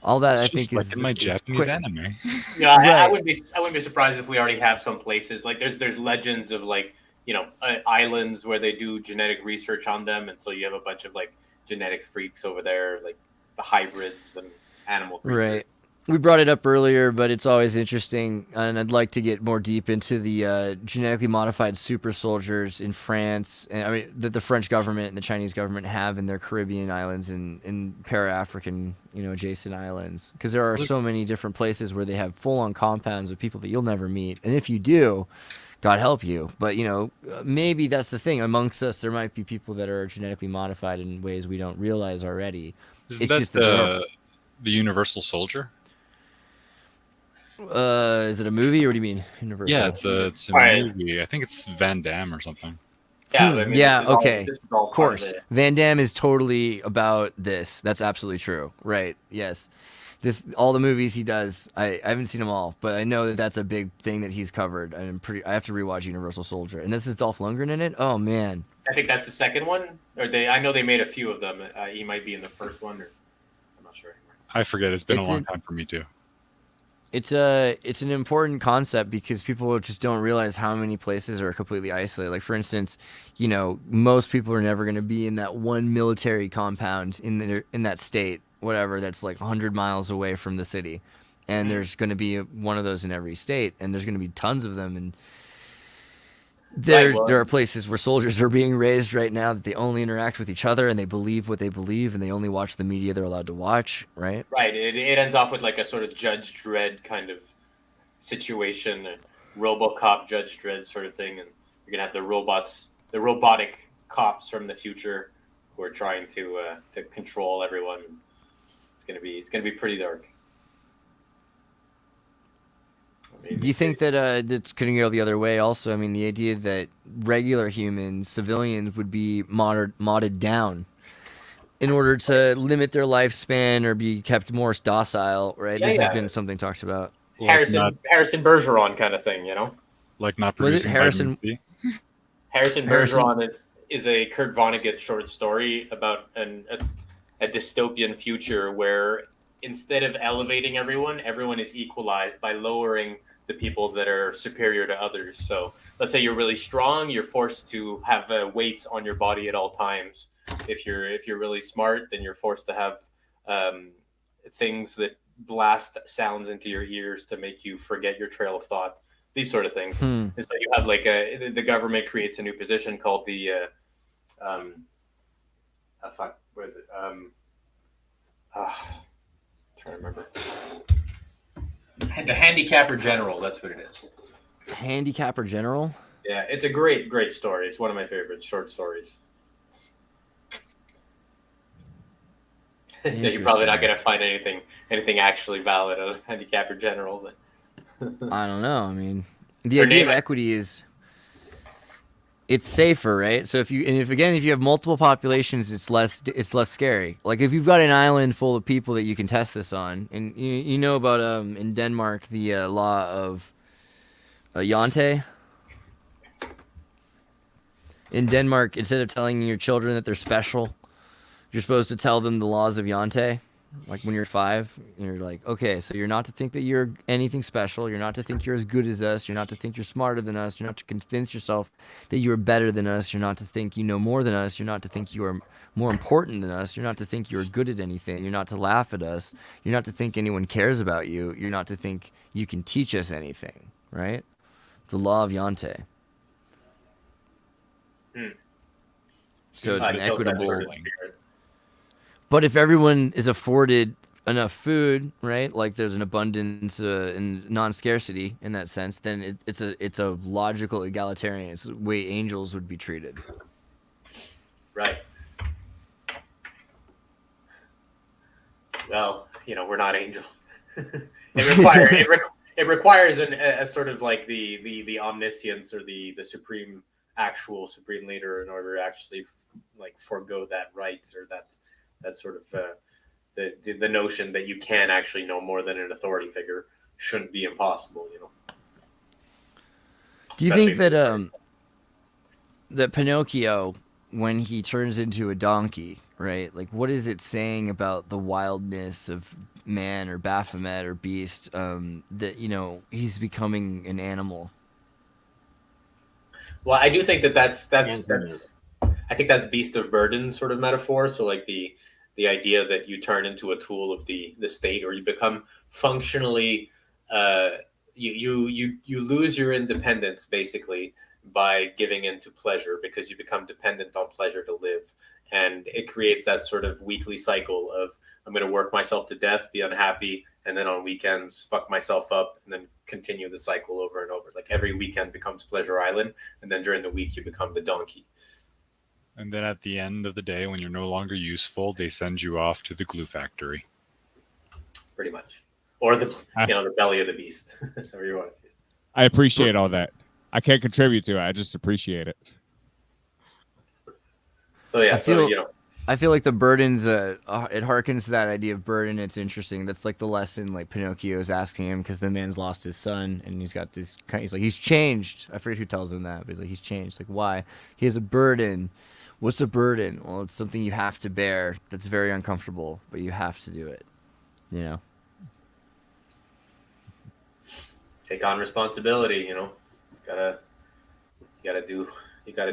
all that. It's I just think like is in my is Japanese quick. anime. Yeah, I Right. wouldn't be surprised if we already have some places like there's legends of like islands where they do genetic research on them, and so you have a bunch of like genetic freaks over there, like the hybrids and animal creatures. Right. We brought it up earlier, but it's always interesting, and I'd like to get more deep into the genetically modified super soldiers in France, and I mean that the French government and the Chinese government have in their Caribbean islands and in para-African, adjacent islands, because there are so many different places where they have full-on compounds of people that you'll never meet, and if you do, God help you. But maybe that's the thing. Amongst us, there might be people that are genetically modified in ways we don't realize already. Isn't It's that just that they're the Universal Soldier? Is it a movie or what do you mean? Universal? Yeah, it's a Right. movie. I think it's Van Damme or something. Yeah, I mean, yeah, this is all- okay. this is all Of part course. it. Van Damme is totally about this. That's absolutely true. Right. Yes. All the movies he does, I haven't seen them all, but I know that that's a big thing that he's covered. I have to rewatch Universal Soldier. And this is Dolph Lundgren in it? Oh man. I think that's the second one, or I know they made a few of them. He might be in the first one, or I'm not sure anymore. I forget. It's been It's a long in- time for me too. It's an important concept because people just don't realize how many places are completely isolated. Like for instance, most people are never going to be in that one military compound in that state, whatever, that's like 100 miles away from the city. And there's going to be one of those in every state, and there's going to be tons of them. And there are places where soldiers are being raised right now that they only interact with each other and they believe what they believe and they only watch the media they're allowed to watch, right? Right. It ends off with like a sort of Judge Dredd kind of situation, RoboCop, Judge Dredd sort of thing, and you're gonna have the robotic cops from the future who are trying to control everyone. It's gonna be pretty dark. Do you think that that's going to go the other way also? I mean, the idea that regular humans, civilians, would be modded down in order to limit their lifespan or be kept more docile, right? This has been something talked about. Harrison Bergeron kind of thing, Like not Was it producing Harrison- vitamin C? Harrison Bergeron is a Kurt Vonnegut short story about a dystopian future where instead of elevating everyone is equalized by lowering the people that are superior to others. So let's say you're really strong, you're forced to have weights on your body at all times. If you're really smart, then you're forced to have things that blast sounds into your ears to make you forget your trail of thought. These sort of things. And so you have like the government creates a new position called the what is it? Trying to remember. The handicapper general. That's what it is. Handicapper general? Yeah, it's a great story. It's one of my favorite short stories. You're probably not going to find anything actually valid of handicapper general. But I don't know. I mean, the idea of equity is it's safer, right? So if you have multiple populations, it's less scary. Like if you've got an island full of people that you can test this on, and you know about in Denmark the law of Jante. In Denmark, instead of telling your children that they're special, you're supposed to tell them the laws of Jante. Like when you're 5, you're like, okay, so you're not to think that you're anything special. You're not to think you're as good as us. You're not to think you're smarter than us. You're not to convince yourself that you're better than us. You're not to think you know more than us. You're not to think you are more important than us. You're not to think you're good at anything. You're not to laugh at us. You're not to think anyone cares about you. You're not to think you can teach us anything, right? The law of Jante. So it's an equitable. But if everyone is afforded enough food, right? Like there's an abundance and non-scarcity in that sense, then it's a logical egalitarian. It's the way angels would be treated. Right. Well, we're not angels. It requires a sort of like the omniscience or the supreme supreme leader in order to actually like forego that right, or that sort of the notion that you can actually know more than an authority figure shouldn't be impossible. Do you think that that Pinocchio, when he turns into a donkey, right? Like, what is it saying about the wildness of man or Baphomet or beast, that he's becoming an animal? Well, I do think that's I think that's beast of burden sort of metaphor. So like the idea that you turn into a tool of the state, or you become functionally you lose your independence basically by giving into pleasure, because you become dependent on pleasure to live. And it creates that sort of weekly cycle of, I'm going to work myself to death, be unhappy, and then on weekends fuck myself up, and then continue the cycle over and over. Like every weekend becomes Pleasure Island, and then during the week you become the donkey. And then at the end of the day, when you're no longer useful, they send you off to the glue factory. Pretty much. Or the belly of the beast. However you want to see it. I appreciate all that. I can't contribute to it. I just appreciate it. So yeah, I feel like the burdens, it harkens to that idea of burden. It's interesting. That's like the lesson like Pinocchio is asking him, because the man's lost his son, and he's got this he's like, he's changed. I forget who tells him that, but he's like, he's changed. Like, why? He has a burden. What's a burden? Well, it's something you have to bear that's very uncomfortable, but you have to do it. Take on responsibility, You gotta do.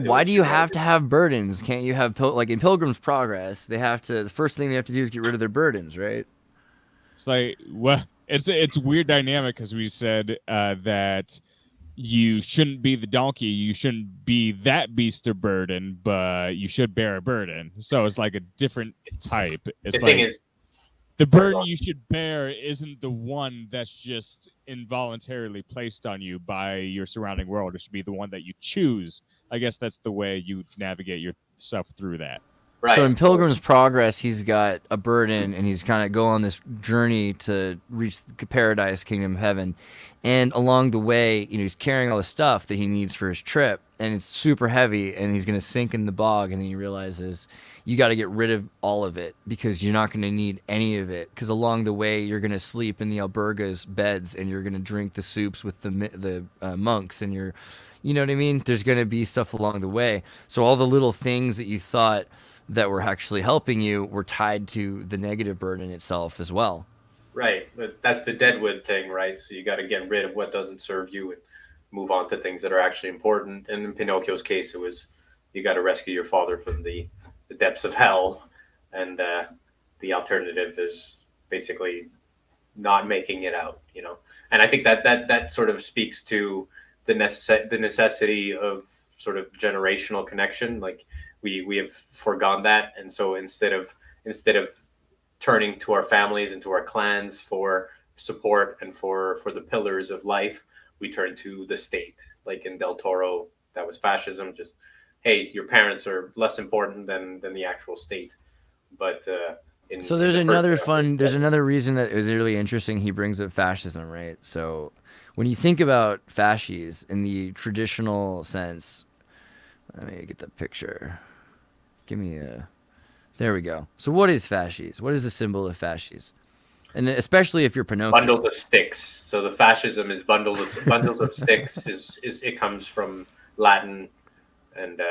Why do you have to have burdens? Can't you have like in Pilgrim's Progress? The first thing they have to do is get rid of their burdens, right? It's like, well, it's a weird dynamic, because we said that you shouldn't be the donkey, you shouldn't be that beast of burden, but you should bear a burden. So it's like a different type. It's the thing is, the burden you should bear isn't the one that's just involuntarily placed on you by your surrounding world. It should be the one that you choose. I guess that's the way you navigate yourself through that. Right. So in Pilgrim's Progress, he's got a burden, and he's kind of go on this journey to reach paradise, kingdom, heaven. And along the way, he's carrying all the stuff that he needs for his trip, and it's super heavy, and he's going to sink in the bog. And then he realizes you got to get rid of all of it, because you're not going to need any of it. Because along the way, you're going to sleep in the alberga's beds, and you're going to drink the soups with the monks, and you know what I mean? There's going to be stuff along the way. So all the little things that you thought that were actually helping you were tied to the negative burden itself as well. Right. But that's the Deadwood thing, right? So you got to get rid of what doesn't serve you and move on to things that are actually important. And in Pinocchio's case, it was, you got to rescue your father from the depths of hell. And the alternative is basically not making it out, And I think that sort of speaks to the necessity of sort of generational connection. Like we have forgone that, and so instead of turning to our families and to our clans for support and for the pillars of life, we turn to the state. Like in Del Toro, that was fascism. Just, hey, your parents are less important than the actual state. But there's another reason that it was really interesting. He brings up fascism, right? So when you think about fasces in the traditional sense, let me get the picture. There we go. So what is fasces? What is the symbol of fasces? And especially if you're Pinocchio. Bundles of sticks. So the fascism is bundles of sticks. It comes from Latin, and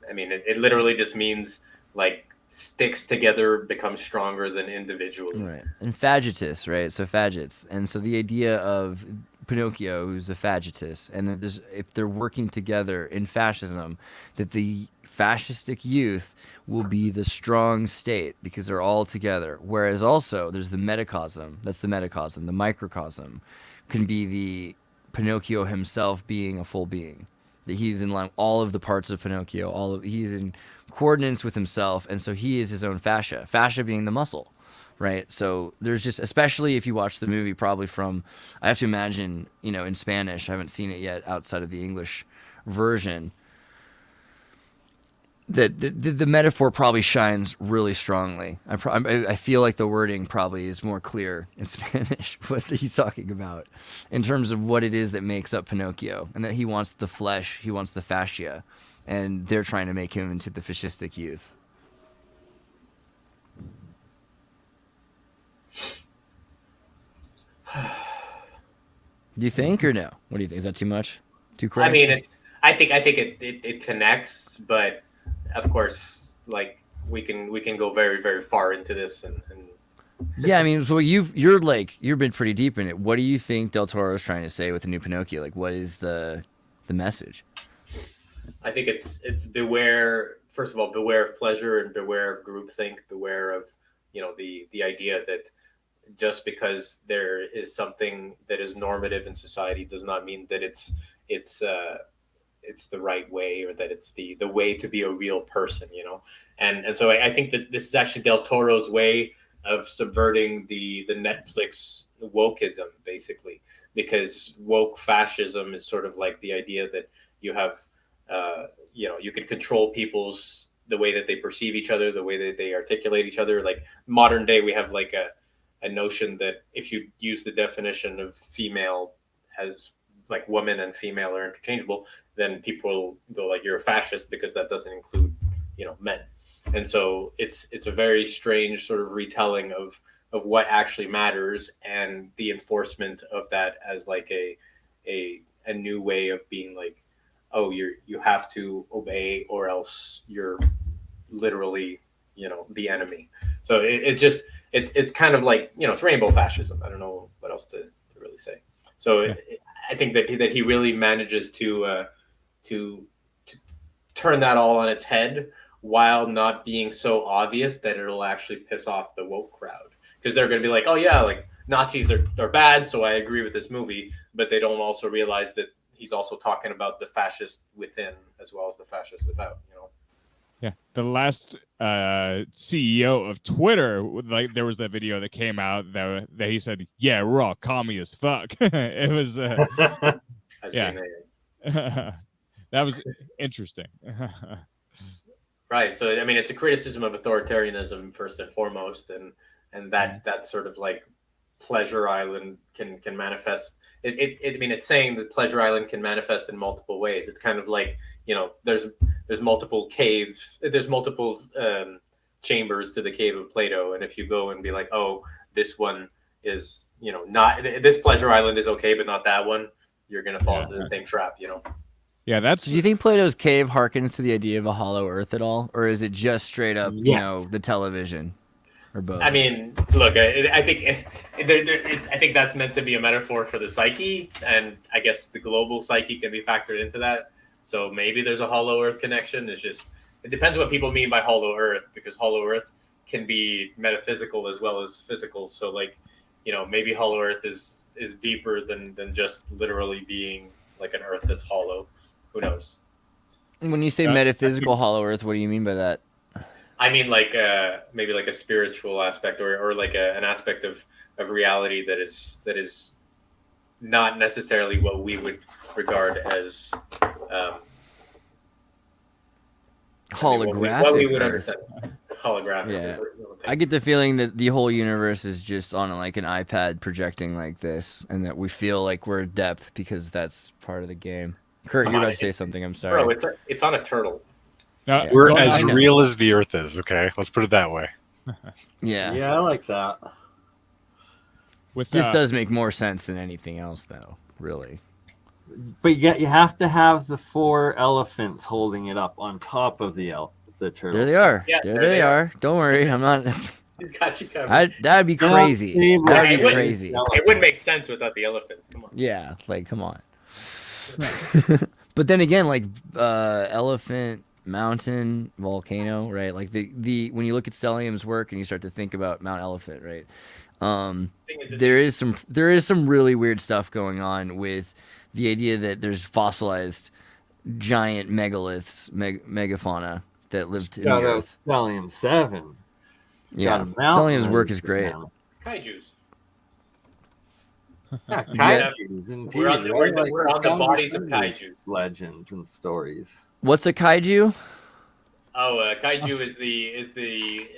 it literally just means like sticks together become stronger than individually. Right. And fagitus, right? So faggots. And so the idea of Pinocchio, who's a fagitus, and that if they're working together in fascism, that the fascistic youth will be the strong state because they're all together. Whereas also there's the metacosm. That's the metacosm. The microcosm can be the Pinocchio himself being a full being. That he's in line, all of the parts of Pinocchio, he's in coordinates with himself, and so he is his own fascia. Fascia being the muscle, right? So there's just, especially if you watch the movie, probably from, I have to imagine, in Spanish. I haven't seen it yet outside of the English version. the metaphor probably shines really strongly. I feel like the wording probably is more clear in Spanish what he's talking about in terms of what it is that makes up Pinocchio, and that he wants the flesh, he wants the fascia, and they're trying to make him into the fascistic youth. Do you think, or no? What do you think? Is that too much? Too crazy? I mean, I think it connects, but of course, like we can go very, very far into this and Yeah, I mean, so you've been pretty deep in it. What do you think Del Toro is trying to say with the new Pinocchio? Like, what is the message? I think it's beware. First of all, beware of pleasure and beware of groupthink. Beware of the idea that just because there is something that is normative in society does not mean that it's the right way, or that it's the way to be a real person. And so I think that this is actually Del Toro's way of subverting the Netflix wokeism, basically, because woke fascism is sort of like the idea that you have you can control the way that they perceive each other, the way that they articulate each other. Like modern day, we have like a notion that if you use the definition of female as like woman and female are interchangeable, then people go like, you're a fascist, because that doesn't include men. And so it's a very strange sort of retelling of what actually matters, and the enforcement of that as like a new way of being like, oh, you have to obey or else you're literally the enemy. So it's kind of like it's rainbow fascism. I don't know what else to really say. So yeah. I think that he really manages to turn that all on its head, while not being so obvious that it'll actually piss off the woke crowd, because they're going to be like, oh yeah, like Nazis are bad, so I agree with this movie, but they don't also realize that he's also talking about the fascist within as well as the fascist without. Yeah, the last CEO of Twitter, like there was that video that came out that he said, "Yeah, we're all commie as fuck." It was, I've yeah, seen it. That was interesting. Right. So I mean, it's a criticism of authoritarianism first and foremost, and that sort of like Pleasure Island can manifest. I mean, it's saying that Pleasure Island can manifest in multiple ways. It's kind of like there's multiple caves, there's multiple chambers to the cave of Plato, and if you go and be like, oh, this one is not, this Pleasure Island is okay, but not that one, you're gonna fall into the same trap. Yeah, that's. Do you think Plato's cave harkens to the idea of a hollow Earth at all, or is it just straight up, the television, or both? I mean, look, I think that's meant to be a metaphor for the psyche, and I guess the global psyche can be factored into that. So maybe there's a hollow Earth connection. It depends what people mean by hollow Earth, because hollow Earth can be metaphysical as well as physical. So like, maybe hollow Earth is deeper than just literally being like an Earth that's hollow. Who knows? When you say metaphysical hollow Earth, what do you mean by that? I mean, like maybe like a spiritual aspect, or like an aspect of reality that is not necessarily what we would regard as holographic. What we would Earth. understand. Holographic. Yeah. I get the feeling that the whole universe is just on like an iPad projecting like this, and that we feel like we're depth because that's part of the game. Kurt, you're about to say something. I'm sorry. Bro, it's on a turtle. We're as real as the Earth is. Okay, let's put it that way. Yeah. Yeah, I like that. This does make more sense than anything else, though. Really. But yet you have to have the 4 elephants holding it up on top of the turtle. There they are. Yeah, there they are. Don't worry, I'm not. He's got you covered. That'd be crazy. That'd be crazy. It wouldn't make sense without the elephants. Come on. Yeah, like come on. But then again, like elephant, mountain, volcano, right? Like the when you look at Stellium's work and you start to think about Mount Elephant, right? There is some really weird stuff going on with the idea that there's fossilized giant megaliths, megafauna that lived in the earth. Stellium 7. Yeah, Stellium's work is great. Kaijus. Yeah, kaijus, indeed. We're on the bodies of kaiju. Legends and stories. What's a kaiju? Kaiju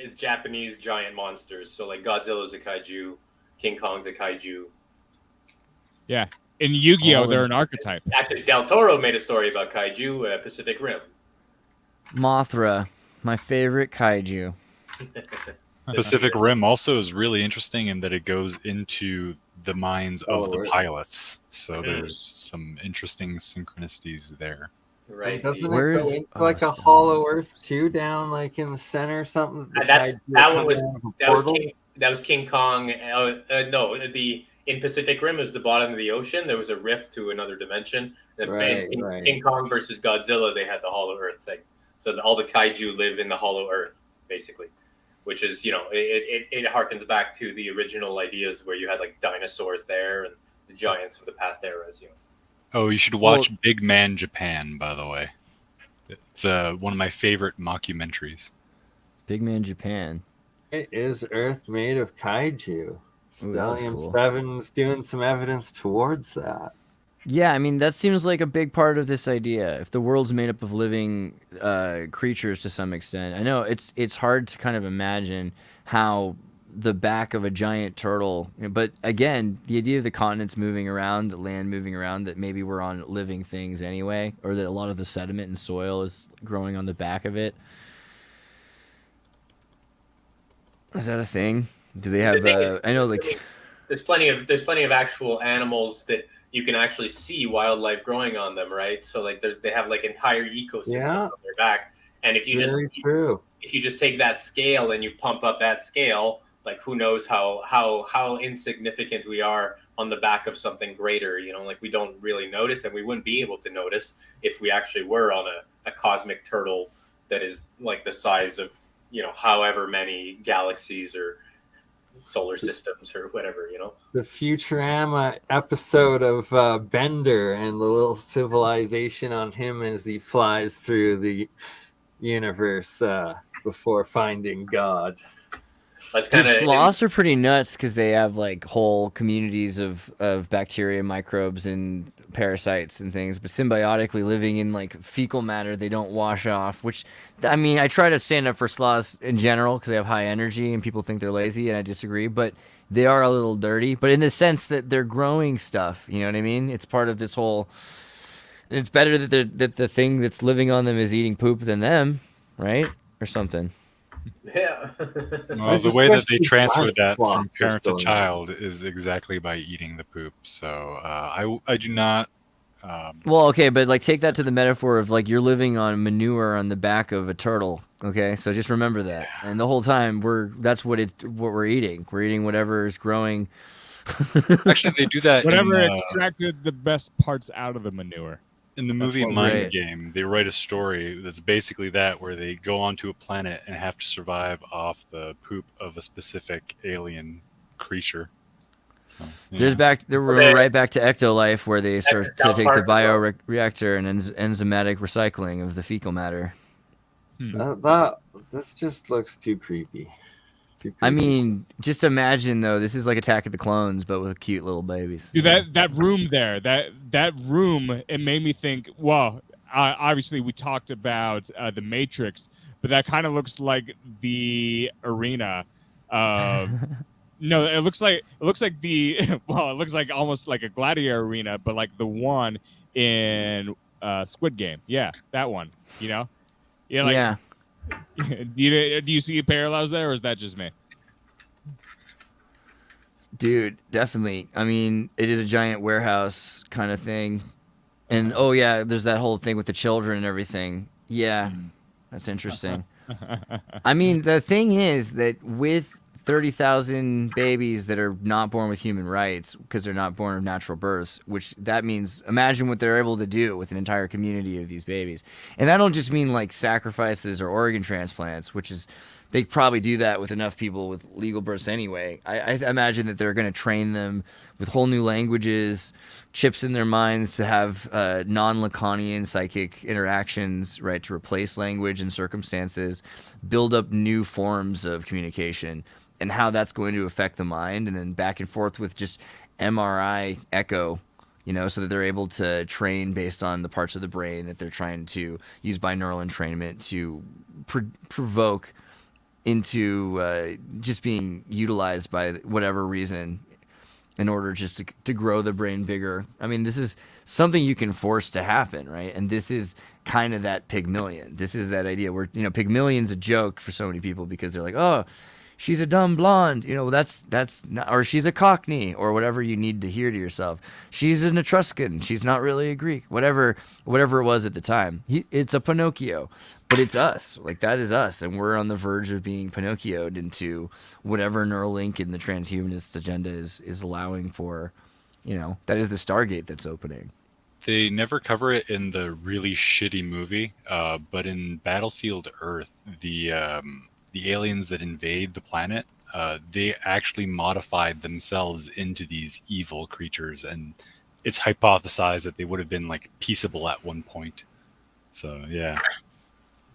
is Japanese giant monsters. So like Godzilla's a kaiju, King Kong's a kaiju. Yeah. In Yu-Gi-Oh, All they're in- an archetype. Actually, Del Toro made a story about kaiju, Pacific Rim. Mothra, my favorite kaiju. Pacific Rim also is really interesting in that it goes into the minds of the Right. pilots. So there's some interesting synchronicities there. Right. Doesn't Where's- it go into like a Star hollow Wars. Earth too, down like in the center or something? The That's kaiju that one come was out of a that was portal? King Kong. No, in Pacific Rim it was the bottom of the ocean. There was a rift to another dimension. Then Right, in right. King Kong versus Godzilla, they had the Hollow Earth thing. So all the kaiju live in the Hollow Earth, basically, which is it harkens back to the original ideas where you had like dinosaurs there and the giants of the past eras. Oh, you should watch Big Man Japan, by the way. It's one of my favorite mockumentaries. Big Man Japan. It is Earth made of kaiju. Ooh, that was Stellium cool. 7's doing some evidence towards that. Yeah, I mean that seems like a big part of this idea. If the world's made up of living creatures to some extent, I know it's hard to kind of imagine how the back of a giant turtle. But again, the idea of the continents moving around, the land moving around, that maybe we're on living things anyway, or that a lot of the sediment and soil is growing on the back of it. Is that a thing? Do they have? The thing is, I know, like there's plenty of actual animals that you can actually see wildlife growing on them, right? So like they have like entire ecosystems Yeah. on their back, and if you Very true. just take that scale and you pump up that scale, like who knows how insignificant we are on the back of something greater, like we don't really notice, and we wouldn't be able to notice if we actually were on a cosmic turtle that is like the size of however many galaxies or solar systems or whatever. The Futurama episode of Bender and the little civilization on him as he flies through the universe before finding God. That's dude, kind of sloths are pretty nuts because they have like whole communities of bacteria, microbes, and parasites and things, but symbiotically living in like fecal matter. They don't wash off, which, I mean, I try to stand up for sloths in general because they have high energy and people think they're lazy, and I disagree, but they are a little dirty, but in the sense that they're growing stuff, you know what I mean? It's part of this whole, it's better that the thing that's living on them is eating poop than them, right? Or something. yeah. Well, the way that they transfer that from parent to child is exactly by eating the poop. So I do not. Well, okay, but like take that to the metaphor of like you're living on manure on the back of a turtle. Okay, so just remember that, and the whole time that's what we're eating. We're eating whatever is growing. Actually, they do that. Whatever extracted the best parts out of the manure. In the movie Mind Game, they write a story that's basically that, where they go onto a planet and have to survive off the poop of a specific alien creature. So, yeah. We're right back to ectolife, where they start to take the bioreactor and enzymatic recycling of the fecal matter. This just looks too creepy. I mean, just imagine though, this is like Attack of the Clones, but with cute little babies. Dude, that room there, that room, it made me think. Well, obviously we talked about the Matrix, but that kind of looks like the arena. No, it looks like the well, it looks like almost like a gladiator arena, but like the one in Squid Game. Yeah, that one. Yeah. Like, yeah. Do you see parallels there, or is that just me? Dude, definitely. I mean, it is a giant warehouse kind of thing. And oh yeah, there's that whole thing with the children and everything. Yeah, that's interesting. I mean, the thing is that with 30,000 babies that are not born with human rights because they're not born of natural births, which that means imagine what they're able to do with an entire community of these babies. And I don't just mean like sacrifices or organ transplants, which is they probably do that with enough people with legal births anyway. I imagine that they're going to train them with whole new languages, chips in their minds to have non-Lacanian psychic interactions, right, to replace language and circumstances, build up new forms of communication, and how that's going to affect the mind, and then back and forth with just MRI echo so that they're able to train based on the parts of the brain that they're trying to use binaural entrainment to provoke into just being utilized by whatever reason in order just to grow the brain bigger. I mean, this is something you can force to happen, right? And this is kind of that Pygmalion. This is that idea where, Pygmalion's a joke for so many people because they're like, oh, she's a dumb blonde, that's not, or she's a Cockney, or whatever you need to hear to yourself. She's an Etruscan. She's not really a Greek. Whatever it was at the time. It's a Pinocchio, but it's us. Like, that is us, and we're on the verge of being Pinocchioed into whatever Neuralink in the transhumanist agenda is allowing for. That is the Stargate that's opening. They never cover it in the really shitty movie, but in Battlefield Earth, the aliens that invade the planet, they actually modified themselves into these evil creatures, and it's hypothesized that they would have been like peaceable at one point. So yeah,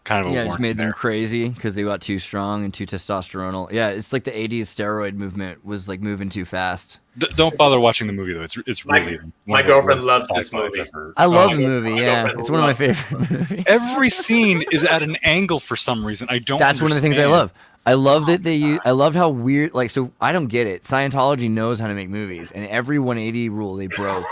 kind of a just made them there. crazy because they got too strong and too testosteronal. Yeah, it's like the 80s steroid movement was like moving too fast. Don't bother watching the movie though. It's really my girlfriend loves this movie. I love the movie. Yeah, it's one of my favorite movies. Every scene is at an angle for some reason. I don't. That's one of the things I love. I love that I loved how weird. Like, so I don't get it. Scientology knows how to make movies, and every 180 rule they broke.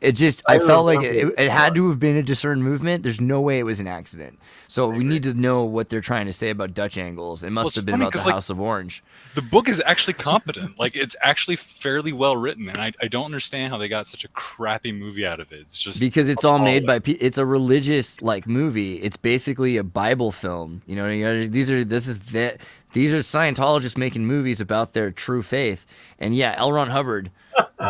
It just, I felt like it had to have been a discerned movement. There's no way it was an accident. So we need to know what they're trying to say about Dutch angles. It must have been about the House of Orange. The book is actually competent. Like, it's actually fairly well written, and I don't understand how they got such a crappy movie out of it. It's just because it's all made by it's a religious movie. It's basically a Bible film. These are Scientologists making movies about their true faith. And yeah, L. Ron Hubbard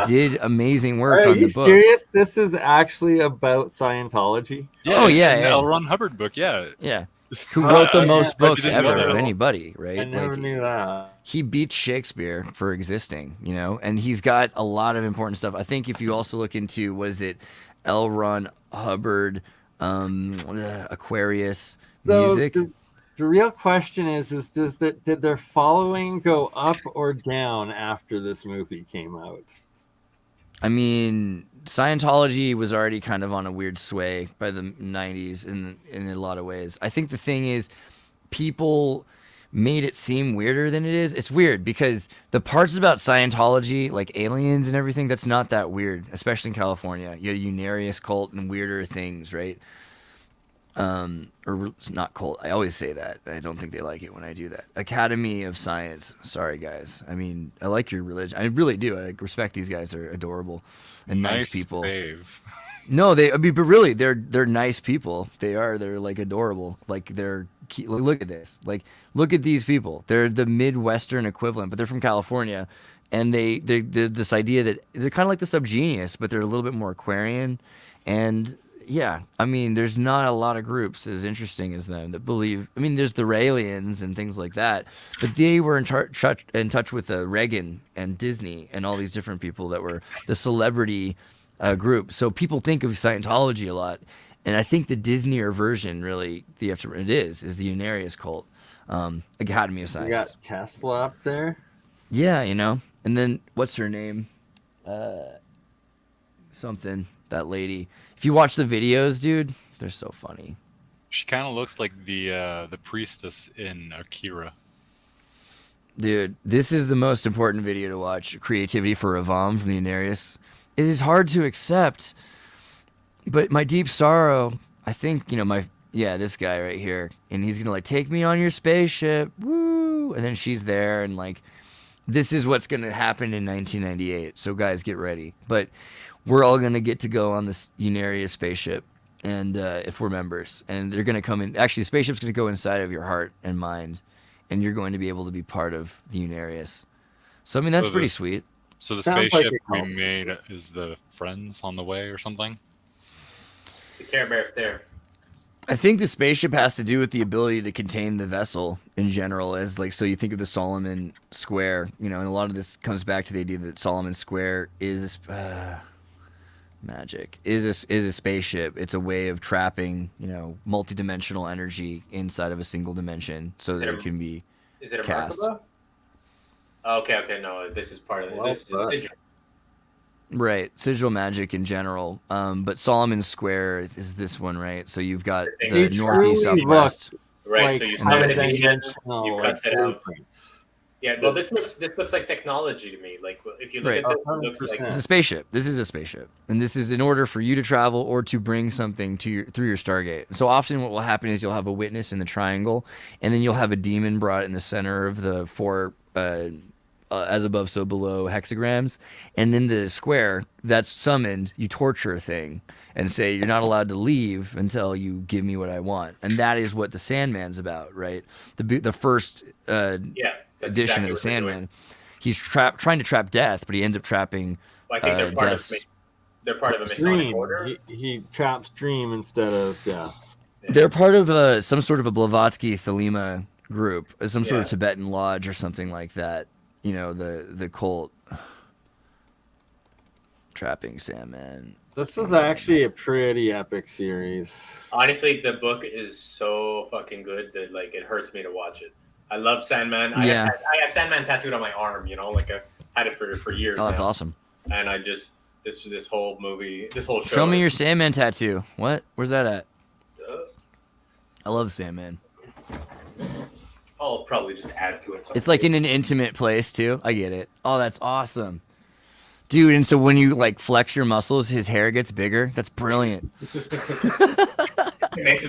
did amazing work on the book. Are you serious? This is actually about Scientology? Yeah, L. Ron Hubbard book, yeah. Yeah. Who wrote the most books ever of anybody, right? I never knew that. He beats Shakespeare for existing, and he's got a lot of important stuff. I think if you also look into, was it L. Ron Hubbard, Aquarius music? The real question is did their following go up or down after this movie came out? I mean, Scientology was already kind of on a weird sway by the 90s in a lot of ways. I think the thing is, people made it seem weirder than it is. It's weird because the parts about Scientology, like aliens and everything, that's not that weird, especially in California. You have a Unarius cult and weirder things, right? Or not cult. I always say that. I don't think they like it when I do that. Academy of Science. Sorry, guys. I mean, I like your religion. I really do. I respect these guys. They're adorable and nice people. Save. No, but really, they're nice people. They are. They're like adorable. Like look at this. Like, look at these people. They're the Midwestern equivalent, but they're from California, and they're this idea that they're kind of like the subgenius, but they're a little bit more Aquarian, and yeah, I mean, there's not a lot of groups as interesting as them that believe. I mean, there's the Raelians and things like that, but they were in touch with Reagan and Disney and all these different people that were the celebrity group. So people think of Scientology a lot, and I think the Disneyer version really it is the Unarius cult, Academy of Science. You got Tesla up there. Yeah, and then what's her name? Something. That lady. If you watch the videos, dude, they're so funny. She kind of looks like the priestess in Akira. Dude, this is the most important video to watch. Creativity for Ravam from the Unarius. It is hard to accept, but my deep sorrow, I think, this guy right here, and he's gonna take me on your spaceship, woo, and then she's there, and this is what's gonna happen in 1998. So guys, get ready. But we're all going to get to go on this Unarius spaceship, and if we're members, and they're going to come in. Actually, the spaceship's going to go inside of your heart and mind, and you're going to be able to be part of the Unarius. So, I mean, that's pretty sweet. So the spaceship we made is the Friends on the way or something? The Care Bear's there. I think the spaceship has to do with the ability to contain the vessel in general. So you think of the Solomon Square, and a lot of this comes back to the idea that Solomon Square is... magic is a spaceship. It's a way of trapping, multidimensional energy inside of a single dimension, so that it can be. Is it a cast. Merkaba? Okay. No, this is part of it. Right, sigil magic in general. But Solomon's Square is this one, right? So you've got He the truly northeast, southwest. Right. Like So you And then summon it's- the demon, no, you like cuss it out. blueprints. Yeah. Well, this looks like technology to me. Like if you look Right. at this, it looks 100%. like It's a spaceship. This is a spaceship, and this is in order for you to travel or to bring something to through your Stargate. So often, what will happen is you'll have a witness in the triangle, and then you'll have a demon brought in the center of the four, as above, so below hexagrams, and in the square that's summoned, you torture a thing and say you're not allowed to leave until you give me what I want, and that is what the Sandman's about, right? The first yeah. That's edition exactly of the what they're doing. Sandman. He's trying to trap death, but he ends up trapping. Well, I think they're part Death's- of they're part of a Masonic Dream. order. He traps Dream instead of death. They're part of some sort of a Blavatsky Thelema group, some sort of Yeah. Tibetan lodge or something like that. You know, the cult trapping Sandman. This was actually a pretty epic series. Honestly, the book is so fucking good that like it hurts me to watch it. I love Sandman. Yeah. I have Sandman tattooed on my arm. You know, like I've had it for years. Oh, that's now. awesome. And I just this whole movie, this whole show. Show me your Sandman tattoo. What? Where's that at? Uh, I love Sandman. I'll probably just add to it. It's like in an intimate place too. I get it. Oh, that's awesome. Dude, and so when you like flex your muscles, his hair gets bigger. That's brilliant. It makes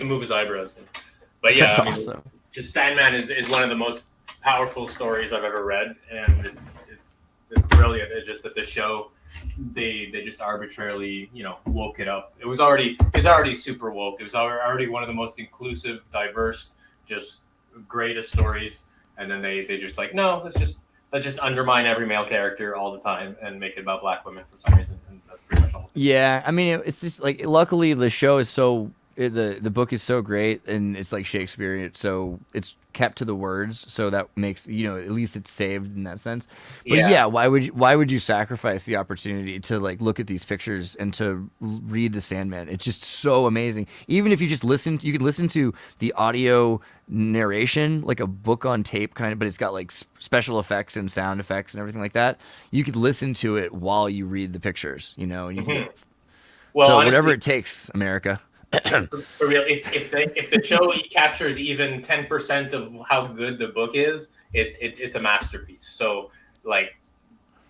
him move his eyebrows. But yeah, That's I mean, awesome. just Sandman is one of the most powerful stories I've ever read, and it's brilliant. It's just that the show they just arbitrarily woke it up. It was already super woke. It was already one of the most inclusive, diverse, just greatest stories, and then they just like no, let's just undermine every male character all the time and make it about black women for some reason, and that's pretty much all. Yeah, I mean, it's just like luckily the show is the book is so great, and it's like Shakespeare, so it's kept to the words, so that makes at least it's saved in that sense. But yeah, why would you sacrifice the opportunity to like look at these pictures and to read the Sandman? It's just so amazing. Even if you just you could listen to the audio narration like a book on tape kind of, but it's got like special effects and sound effects and everything like that. You could listen to it while you read the pictures, and you can, Well, so honestly, whatever it takes, America. for real, if the show captures even 10% of how good the book is, it's a masterpiece. So like,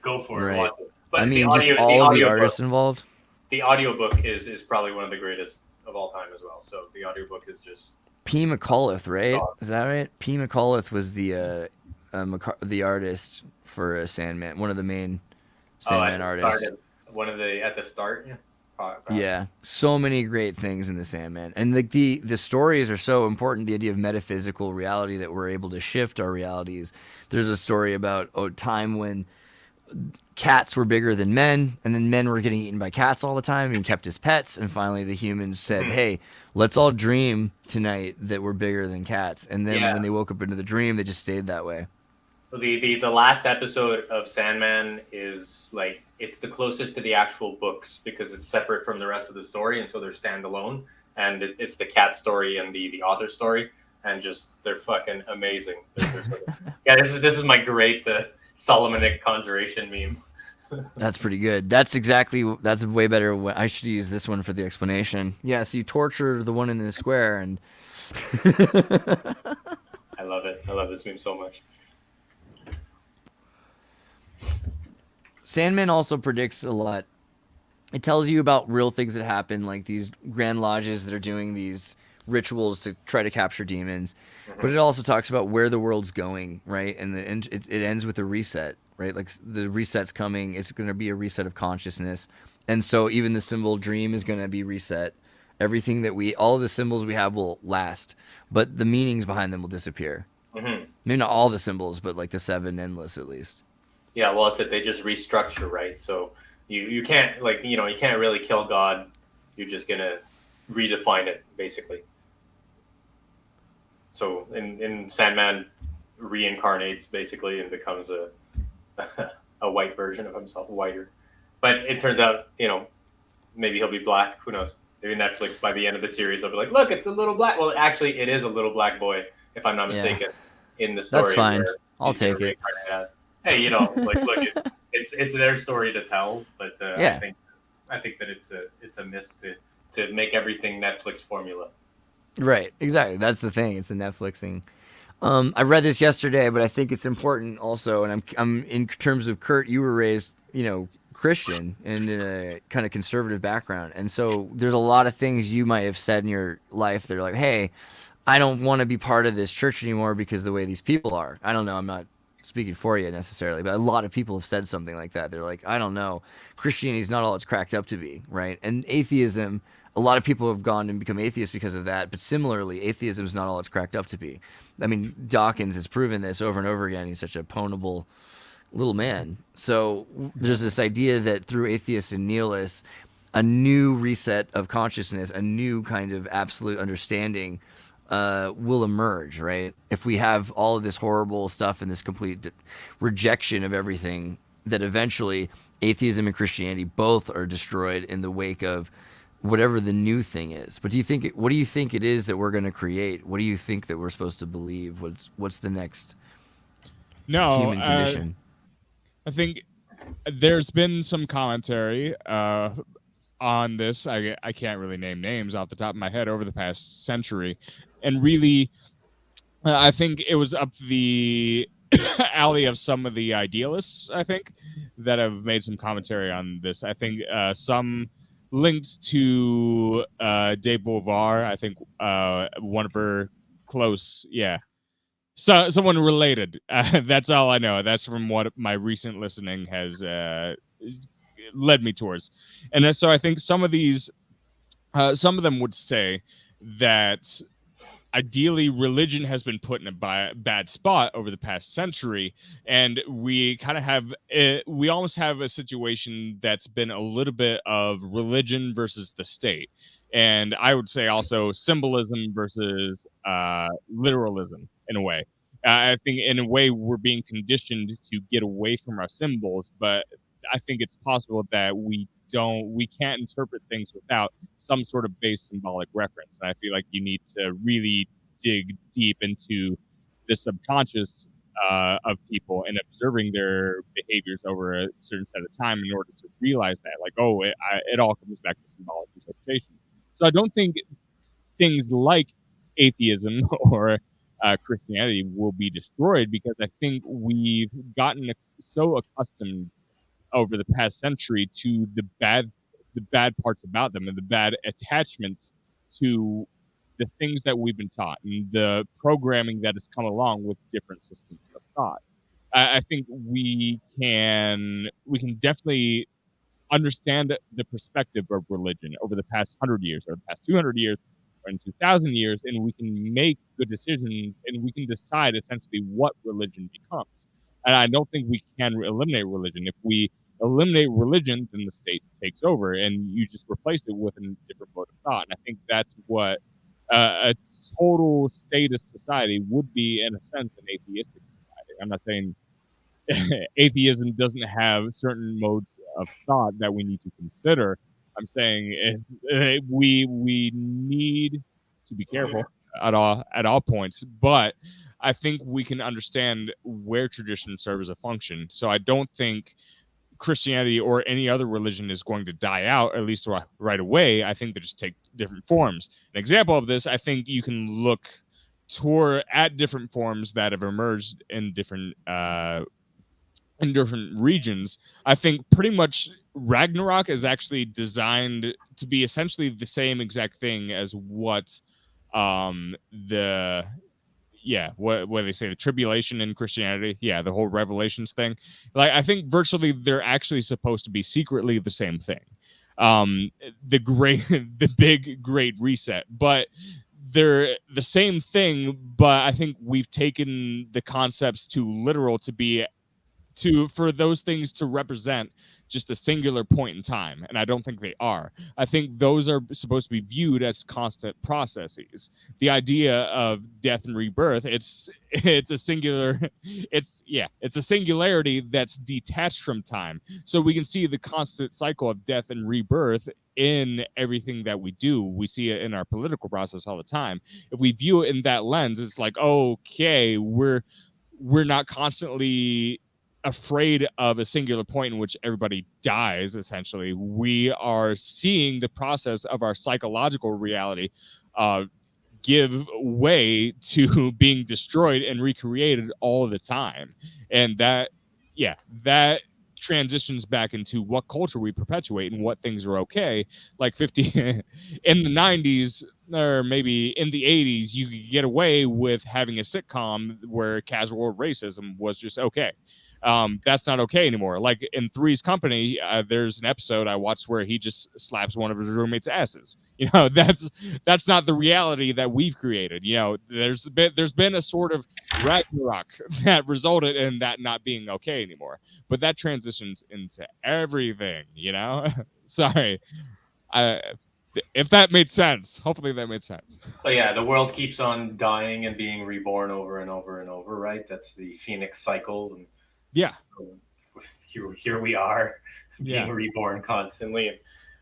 go for it, Right. watch it. But I the mean, audio, just all of the audiobook- artists involved. The audiobook is probably one of the greatest of all time as well. So the audiobook is just P. McAuliffe, right? Oh. Is that right? P. McAuliffe was the artist for Sandman, one of the main Sandman artists. One of the at the start. Yeah. Probably. Yeah, so many great things in the Sandman, and the stories are so important. The idea of metaphysical reality, that we're able to shift our realities. There's a story about a time when cats were bigger than men, and then men were getting eaten by cats all the time and kept as pets, and finally the humans said, hey, let's all dream tonight that we're bigger than cats, and then when they woke up into the dream, they just stayed that way. The last episode of Sandman is like it's the closest to the actual books because it's separate from the rest of the story, and so they're standalone. And it's the cat story and the author story, and just they're fucking amazing. Yeah, this is my great Solomonic conjuration meme. That's pretty good. That's way better. I should use this one for the explanation. Yeah, so you torture the one in the square, and I love it. I love this meme so much. Sandman also predicts a lot. It tells you about real things that happen, like these grand lodges that are doing these rituals to try to capture demons. But it also talks about where the world's going, right? And it ends with a reset, right? Like the reset's coming. It's going to be a reset of consciousness. And so even the symbol dream is going to be reset. Everything all of the symbols we have will last, but the meanings behind them will disappear. Mm-hmm. Maybe not all the symbols, but like the 7 endless at least. Yeah, well, it's they just restructure, right? So you can't you can't really kill God. You're just gonna redefine it, basically. So in Sandman reincarnates basically and becomes a a white version of himself, whiter. But it turns out, maybe he'll be black. Who knows? Maybe Netflix by the end of the series they'll be like, look, it's a little black. Well, actually, it is a little black boy, if I'm not mistaken, in the story. That's fine. where I'll he's gonna take it. reincarnate as. Hey, look, it's their story to tell, but Yeah. I think that it's a miss to make everything Netflix formula. Right. Exactly. That's the thing. It's the Netflixing. I read this yesterday, but I think it's important also. And I'm in terms of Kurt, you were raised, Christian and in a kind of conservative background, and so there's a lot of things you might have said in your life that are like, hey, I don't want to be part of this church anymore because of the way these people are. I don't know. I'm not speaking for you necessarily, but a lot of people have said something like that. They're like, I don't know. Christianity is not all it's cracked up to be, right? And atheism, a lot of people have gone and become atheists because of that. But similarly, atheism is not all it's cracked up to be. I mean, Dawkins has proven this over and over again. He's such a pwnable little man. So there's this idea that through atheists and nihilists, a new reset of consciousness, a new kind of absolute understanding will emerge, right? If we have all of this horrible stuff and this complete rejection of everything, that eventually atheism and Christianity both are destroyed in the wake of whatever the new thing is. But what do you think it is that we're going to create? What do you think that we're supposed to believe? What's the next human condition? I think there's been some commentary on this. I can't really name names off the top of my head over the past century, and really, I think it was up the alley of some of the idealists, I think, that have made some commentary on this. I think some linked to de Beauvoir. I think one of her close, so someone related. That's all I know. That's from what my recent listening has led me towards. And so I think some of some of them would say that ideally religion has been put in a bad spot over the past century, and we kind of have we almost have a situation that's been a little bit of religion versus the state, and I would say also symbolism versus literalism in a way. I think in a way we're being conditioned to get away from our symbols, but I think it's possible that we can't interpret things without some sort of base symbolic reference. And I feel like you need to really dig deep into the subconscious of people and observing their behaviors over a certain set of time in order to realize that, like, oh, it all comes back to symbolic interpretation. So I don't think things like atheism or Christianity will be destroyed, because I think we've gotten so accustomed over the past century to the bad parts about them and the bad attachments to the things that we've been taught and the programming that has come along with different systems of thought. I think we can definitely understand the perspective of religion over the past 100 years or the past 200 years or in 2,000 years, and we can make good decisions and we can decide essentially what religion becomes. And I don't think we can eliminate religion. If we eliminate religion, then the state takes over and you just replace it with a different mode of thought. And I think that's what a total statist society would be, in a sense, an atheistic society. I'm not saying atheism doesn't have certain modes of thought that we need to consider. I'm saying we need to be careful at all points, but I think we can understand where tradition serves a function. So I don't think Christianity or any other religion is going to die out, at least right away. I think they just take different forms. An example of this, I think you can look at different forms that have emerged in different regions. I think pretty much Ragnarok is actually designed to be essentially the same exact thing as what what they say, the tribulation in Christianity, the whole Revelations thing. Like, I think virtually they're actually supposed to be secretly the same thing. The big great reset, but they're the same thing. But I think we've taken the concepts too literal for those things to represent just a singular point in time, and I don't think they are. I think those are supposed to be viewed as constant processes. The idea of death and rebirth, it's a singularity that's detached from time. So we can see the constant cycle of death and rebirth in everything that we do. We see it in our political process all the time. If we view it in that lens, it's like, okay, we're not constantly afraid of a singular point in which everybody dies. Essentially, we are seeing the process of our psychological reality give way to being destroyed and recreated all the time. And that transitions back into what culture we perpetuate and what things are okay. Like 50 in the 90s, or maybe in the 80s, you could get away with having a sitcom where casual racism was just okay. That's not okay anymore. Like in Three's Company, there's an episode I watched where he just slaps one of his roommates' asses. You know, that's not the reality that we've created. You know, there's been a sort of Ragnarok that resulted in that not being okay anymore. But that transitions into everything. You know, sorry, if that made sense. Hopefully that made sense. But yeah, the world keeps on dying and being reborn over and over and over, right? That's the Phoenix cycle. And yeah, so here we are being reborn constantly. And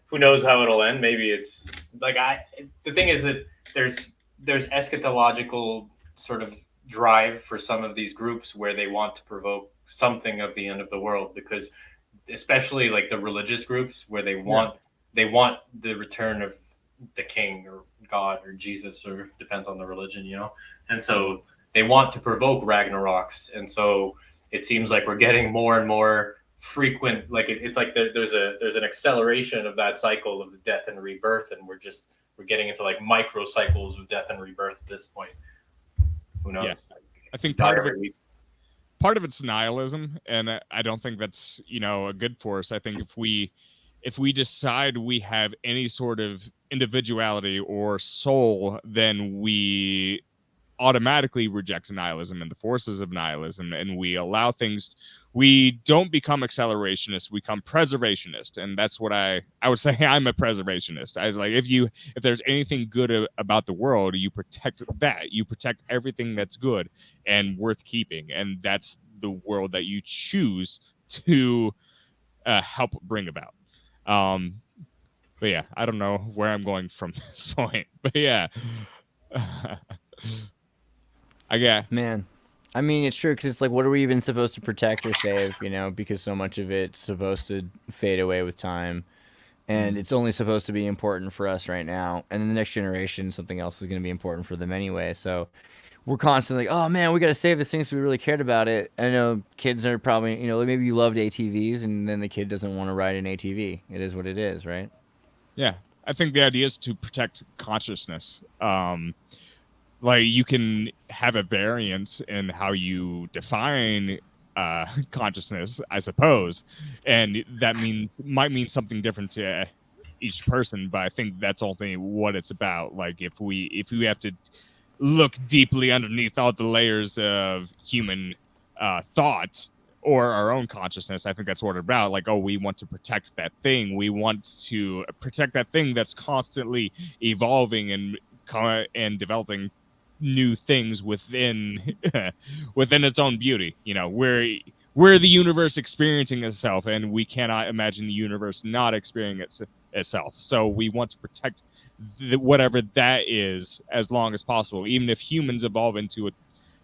who knows how it'll end? Maybe it's like the thing is that there's eschatological sort of drive for some of these groups where they want to provoke something of the end of the world, because especially like the religious groups where they want the return of the king or God or Jesus, or depends on the religion, you know? And so they want to provoke Ragnaroks. And so it seems like we're getting more and more frequent, like it's like there's an acceleration of that cycle of the death and rebirth, and we're getting into like micro cycles of death and rebirth at this point. Who knows? Yeah. I think part of it's nihilism, and I don't think that's, you know, a good for us. I think if we decide we have any sort of individuality or soul, then we automatically reject nihilism and the forces of nihilism, and we allow things. We don't become accelerationists, we become preservationist, and that's what I would say. I'm a preservationist. I was like, if there's anything good about the world, you protect that. You protect everything that's good and worth keeping, and that's the world that you choose to help bring about. But yeah, I don't know where I'm going from this point, but yeah. Man, I mean, it's true, because it's like, what are we even supposed to protect or save, you know, because so much of it's supposed to fade away with time, and it's only supposed to be important for us right now, and then the next generation, something else is going to be important for them anyway. So we're constantly like, oh man, we got to save this thing so we really cared about it. I know kids are probably, you know, maybe you loved ATVs, and then the kid doesn't want to ride an ATV. It is what it is, right? Yeah, I think the idea is to protect consciousness. Like, you can have a variance in how you define consciousness, I suppose, and that might mean something different to each person. But I think that's only what it's about. Like, if we have to look deeply underneath all the layers of human thought or our own consciousness, I think that's what it's about. Like, oh, we want to protect that thing. We want to protect that thing that's constantly evolving and developing new things within its own beauty. You know, we're the universe experiencing itself, and we cannot imagine the universe not experiencing itself. So we want to protect whatever that is as long as possible. Even if humans evolve into a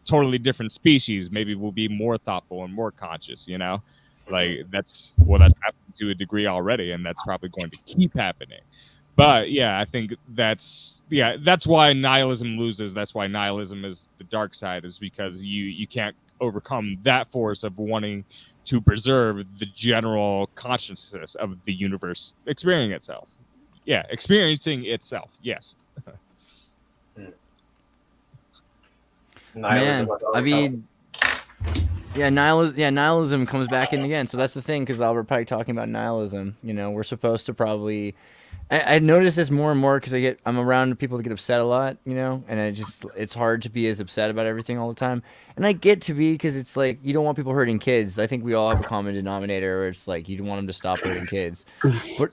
totally different species, maybe we'll be more thoughtful and more conscious, you know? Like, that's happened to a degree already, and that's probably going to keep happening. But yeah, I think that's why nihilism loses. That's why nihilism is the dark side, is because you can't overcome that force of wanting to preserve the general consciousness of the universe experiencing itself. Yeah, experiencing itself. Yes. Man, I mean, nihilism comes back in again. So that's the thing, because Albert Pike talking about nihilism. You know, we're supposed to probably. I notice this more and more because I'm around people that get upset a lot, you know, and it's hard to be as upset about everything all the time. And I get to be, because it's like, you don't want people hurting kids. I think we all have a common denominator where it's like, you don't want them to stop hurting kids. But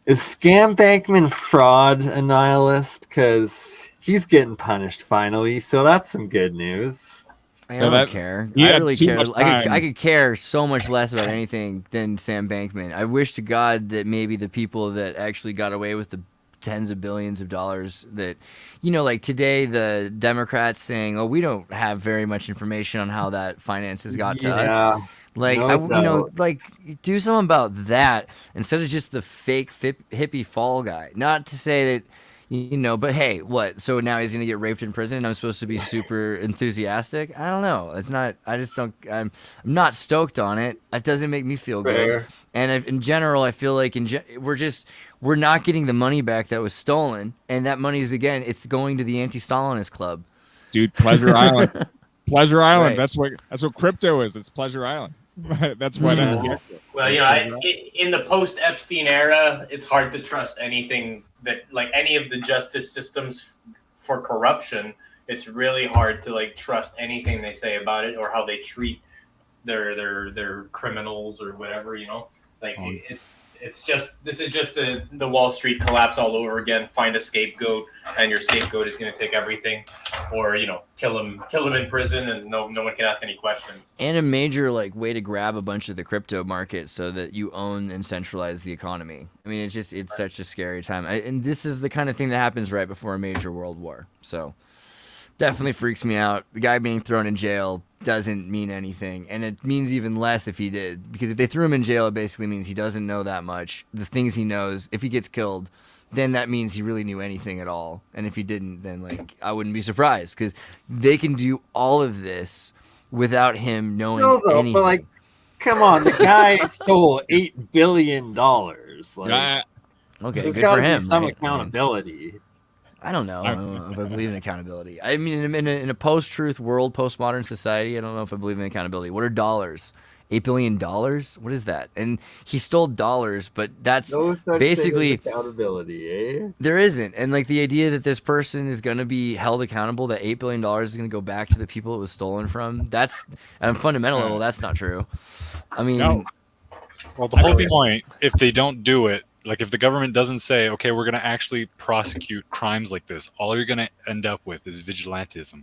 is Scam Bankman Fraud a nihilist? Because he's getting punished finally, so that's some good news. I don't care. I really care. I could care so much less about anything than Sam Bankman. I wish to God that maybe the people that actually got away with the tens of billions of dollars that, you know, like today the Democrats saying, oh, we don't have very much information on how that finances got to us. Like, No you know, doubt. like do something about that instead of just the fake hippie fall guy. Not to say that, you know, but hey, what? So now he's gonna get raped in prison, and I'm supposed to be super enthusiastic? I don't know. It's not. I just don't. I'm not stoked on it. It doesn't make me feel good. Fair. And in general, I feel like we're not getting the money back that was stolen, and that money is again, it's going to the anti-Stalinist club. Dude, Pleasure Island. Pleasure Island. Right. That's what crypto is. It's Pleasure Island. That's what FTX is. Well, you know, in the post-Epstein era, it's hard to trust anything that, like, any of the justice systems for corruption. It's really hard to like trust anything they say about it or how they treat their criminals or whatever. You know, like this is just the Wall Street collapse all over again. Find a scapegoat, and your scapegoat is going to take everything, or you know, kill him in prison, and no one can ask any questions. And a major like way to grab a bunch of the crypto market so that you own and centralize the economy. I mean, it's such a scary time, and this is the kind of thing that happens right before a major world war. So definitely freaks me out. The guy being thrown in jail doesn't mean anything, and it means even less if he did, because if they threw him in jail, it basically means he doesn't know that much. The things he knows, if he gets killed, then that means he really knew anything at all. And if he didn't, then like I wouldn't be surprised, because they can do all of this without him knowing anything. But like, come on, the guy stole $8 billion. Like, Okay, there's good got for to him. be some right? accountability. I don't know. I don't know if I believe in accountability. I mean, in a post-truth world, postmodern society, I don't know if I believe in accountability. What are dollars? $8 billion? What is that? And he stole dollars, but that's No such basically thing as accountability, eh? there isn't. And like the idea that this person is going to be held accountable, that $8 billion is going to go back to the people it was stolen from, that's at a fundamental level, that's not true. I mean, No. Well, the whole point, if they don't do it, like if the government doesn't say, okay, we're going to actually prosecute crimes like this, all you're going to end up with is vigilantism.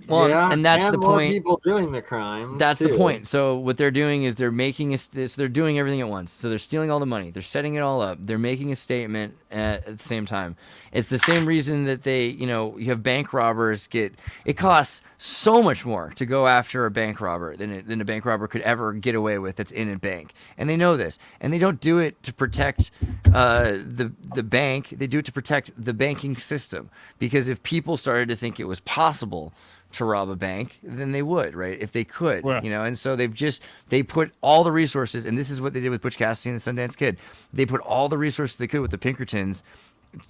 Well, Yeah, and that's the more point. people doing the crimes. That's the too. point. So what they're doing is they're making they're doing everything at once. So they're stealing all the money. They're setting it all up. They're making a statement at the same time. It's the same reason that they, you know, you have bank robbers it costs so much more to go after a bank robber than a bank robber could ever get away with that's in a bank. And they know this. And they don't do it to protect the bank. They do it to protect the banking system. Because if people started to think it was possible to rob a bank, then they would, right? If they could, you know. And so they put all the resources, and this is what they did with Butch Cassidy and the Sundance Kid. They put all the resources they could with the Pinkertons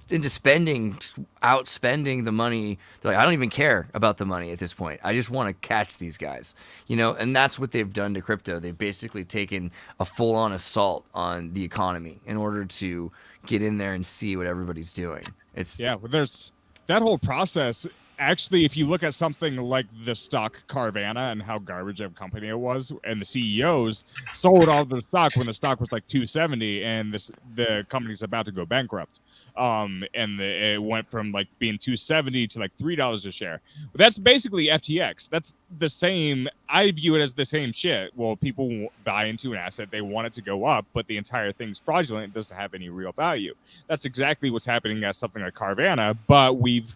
into outspending the money. They're like, I don't even care about the money at this point. I just want to catch these guys, you know. And that's what they've done to crypto. They've basically taken a full-on assault on the economy in order to get in there and see what everybody's doing. Well, there's that whole process. Actually, if you look at something like the stock Carvana and how garbage of a company it was, and the CEOs sold all their stock when the stock was like 270, and the company's about to go bankrupt. It went from like being 270 to like $3 a share. But that's basically FTX. That's the same. I view it as the same shit. Well, people buy into an asset, they want it to go up, but the entire thing's fraudulent. It doesn't have any real value. That's exactly what's happening at something like Carvana, but we've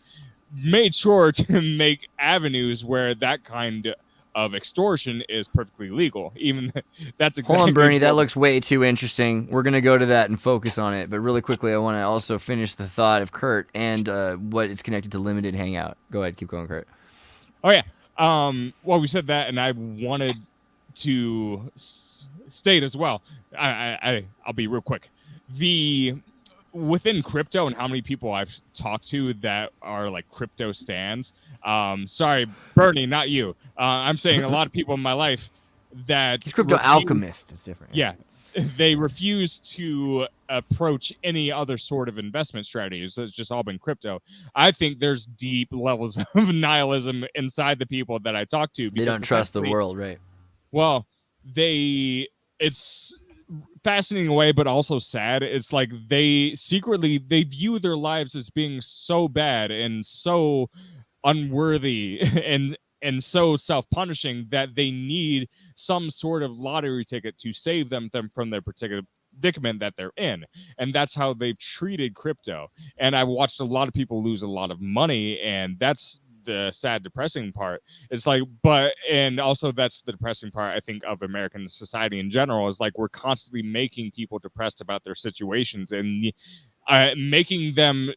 made sure to make avenues where that kind of extortion is perfectly legal. Even that's exactly. Hold on, Bernie. That looks way too interesting. We're gonna go to that and focus on it. But really quickly, I want to also finish the thought of Kurt and what it's connected to limited hangout. Go ahead, keep going, Kurt. Oh yeah. Well, we said that, and I wanted to state as well. I'll be real quick. Within crypto and how many people I've talked to that are like crypto stans. Sorry, Bernie, not you. I'm saying a lot of people in my life that he's crypto alchemist. It's different. Yeah, they refuse to approach any other sort of investment strategies. It's just all been crypto. I think there's deep levels of nihilism inside the people that I talk to. They don't trust the world, right? Well, it's fascinating way, but also sad. It's like they view their lives as being so bad and so unworthy and so self-punishing that they need some sort of lottery ticket to save them from their particular predicament that they're in. And that's how they've treated crypto. And I've watched a lot of people lose a lot of money, and that's the sad, depressing part. It's like, but and also that's the depressing part, I think, of American society in general, is like we're constantly making people depressed about their situations and making them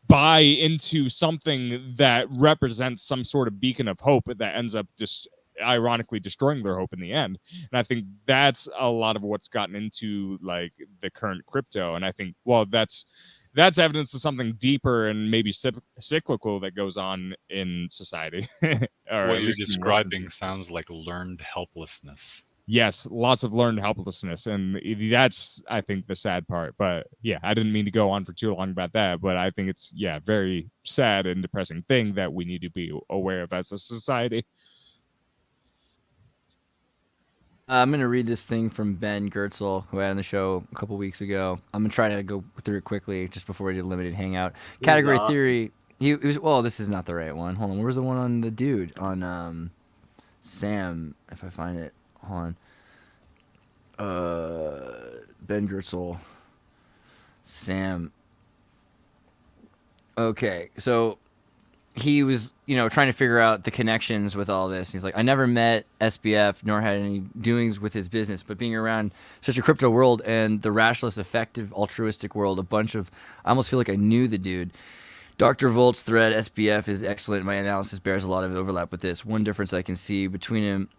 buy into something that represents some sort of beacon of hope that ends up just ironically destroying their hope in the end. And I think that's a lot of what's gotten into like the current crypto. And I think, well, that's evidence of something deeper and maybe cyclical that goes on in society. Or What you're describing sounds like learned helplessness. Yes, lots of learned helplessness, and that's, I think, the sad part. But yeah, I didn't mean to go on for too long about that, but I think it's, yeah, very sad and depressing thing that we need to be aware of as a society. I'm going to read this thing from Ben Gertzel, who I had on the show a couple weeks ago. I'm going to try to go through it quickly just before we did limited hangout. Category awesome. theory. He was, well, this is not the right one. Hold on. Where's the one on the dude? On Sam, if I find it. Hold on. Ben Gertzel. Sam. Okay, so he was, trying to figure out the connections with all this. He's like, I never met SBF nor had any doings with his business, but being around such a crypto world and the rationalist, effective, altruistic world, I almost feel like I knew the dude. Dr. Volt's thread, SBF, is excellent. My analysis bears a lot of overlap with this. One difference I can see between him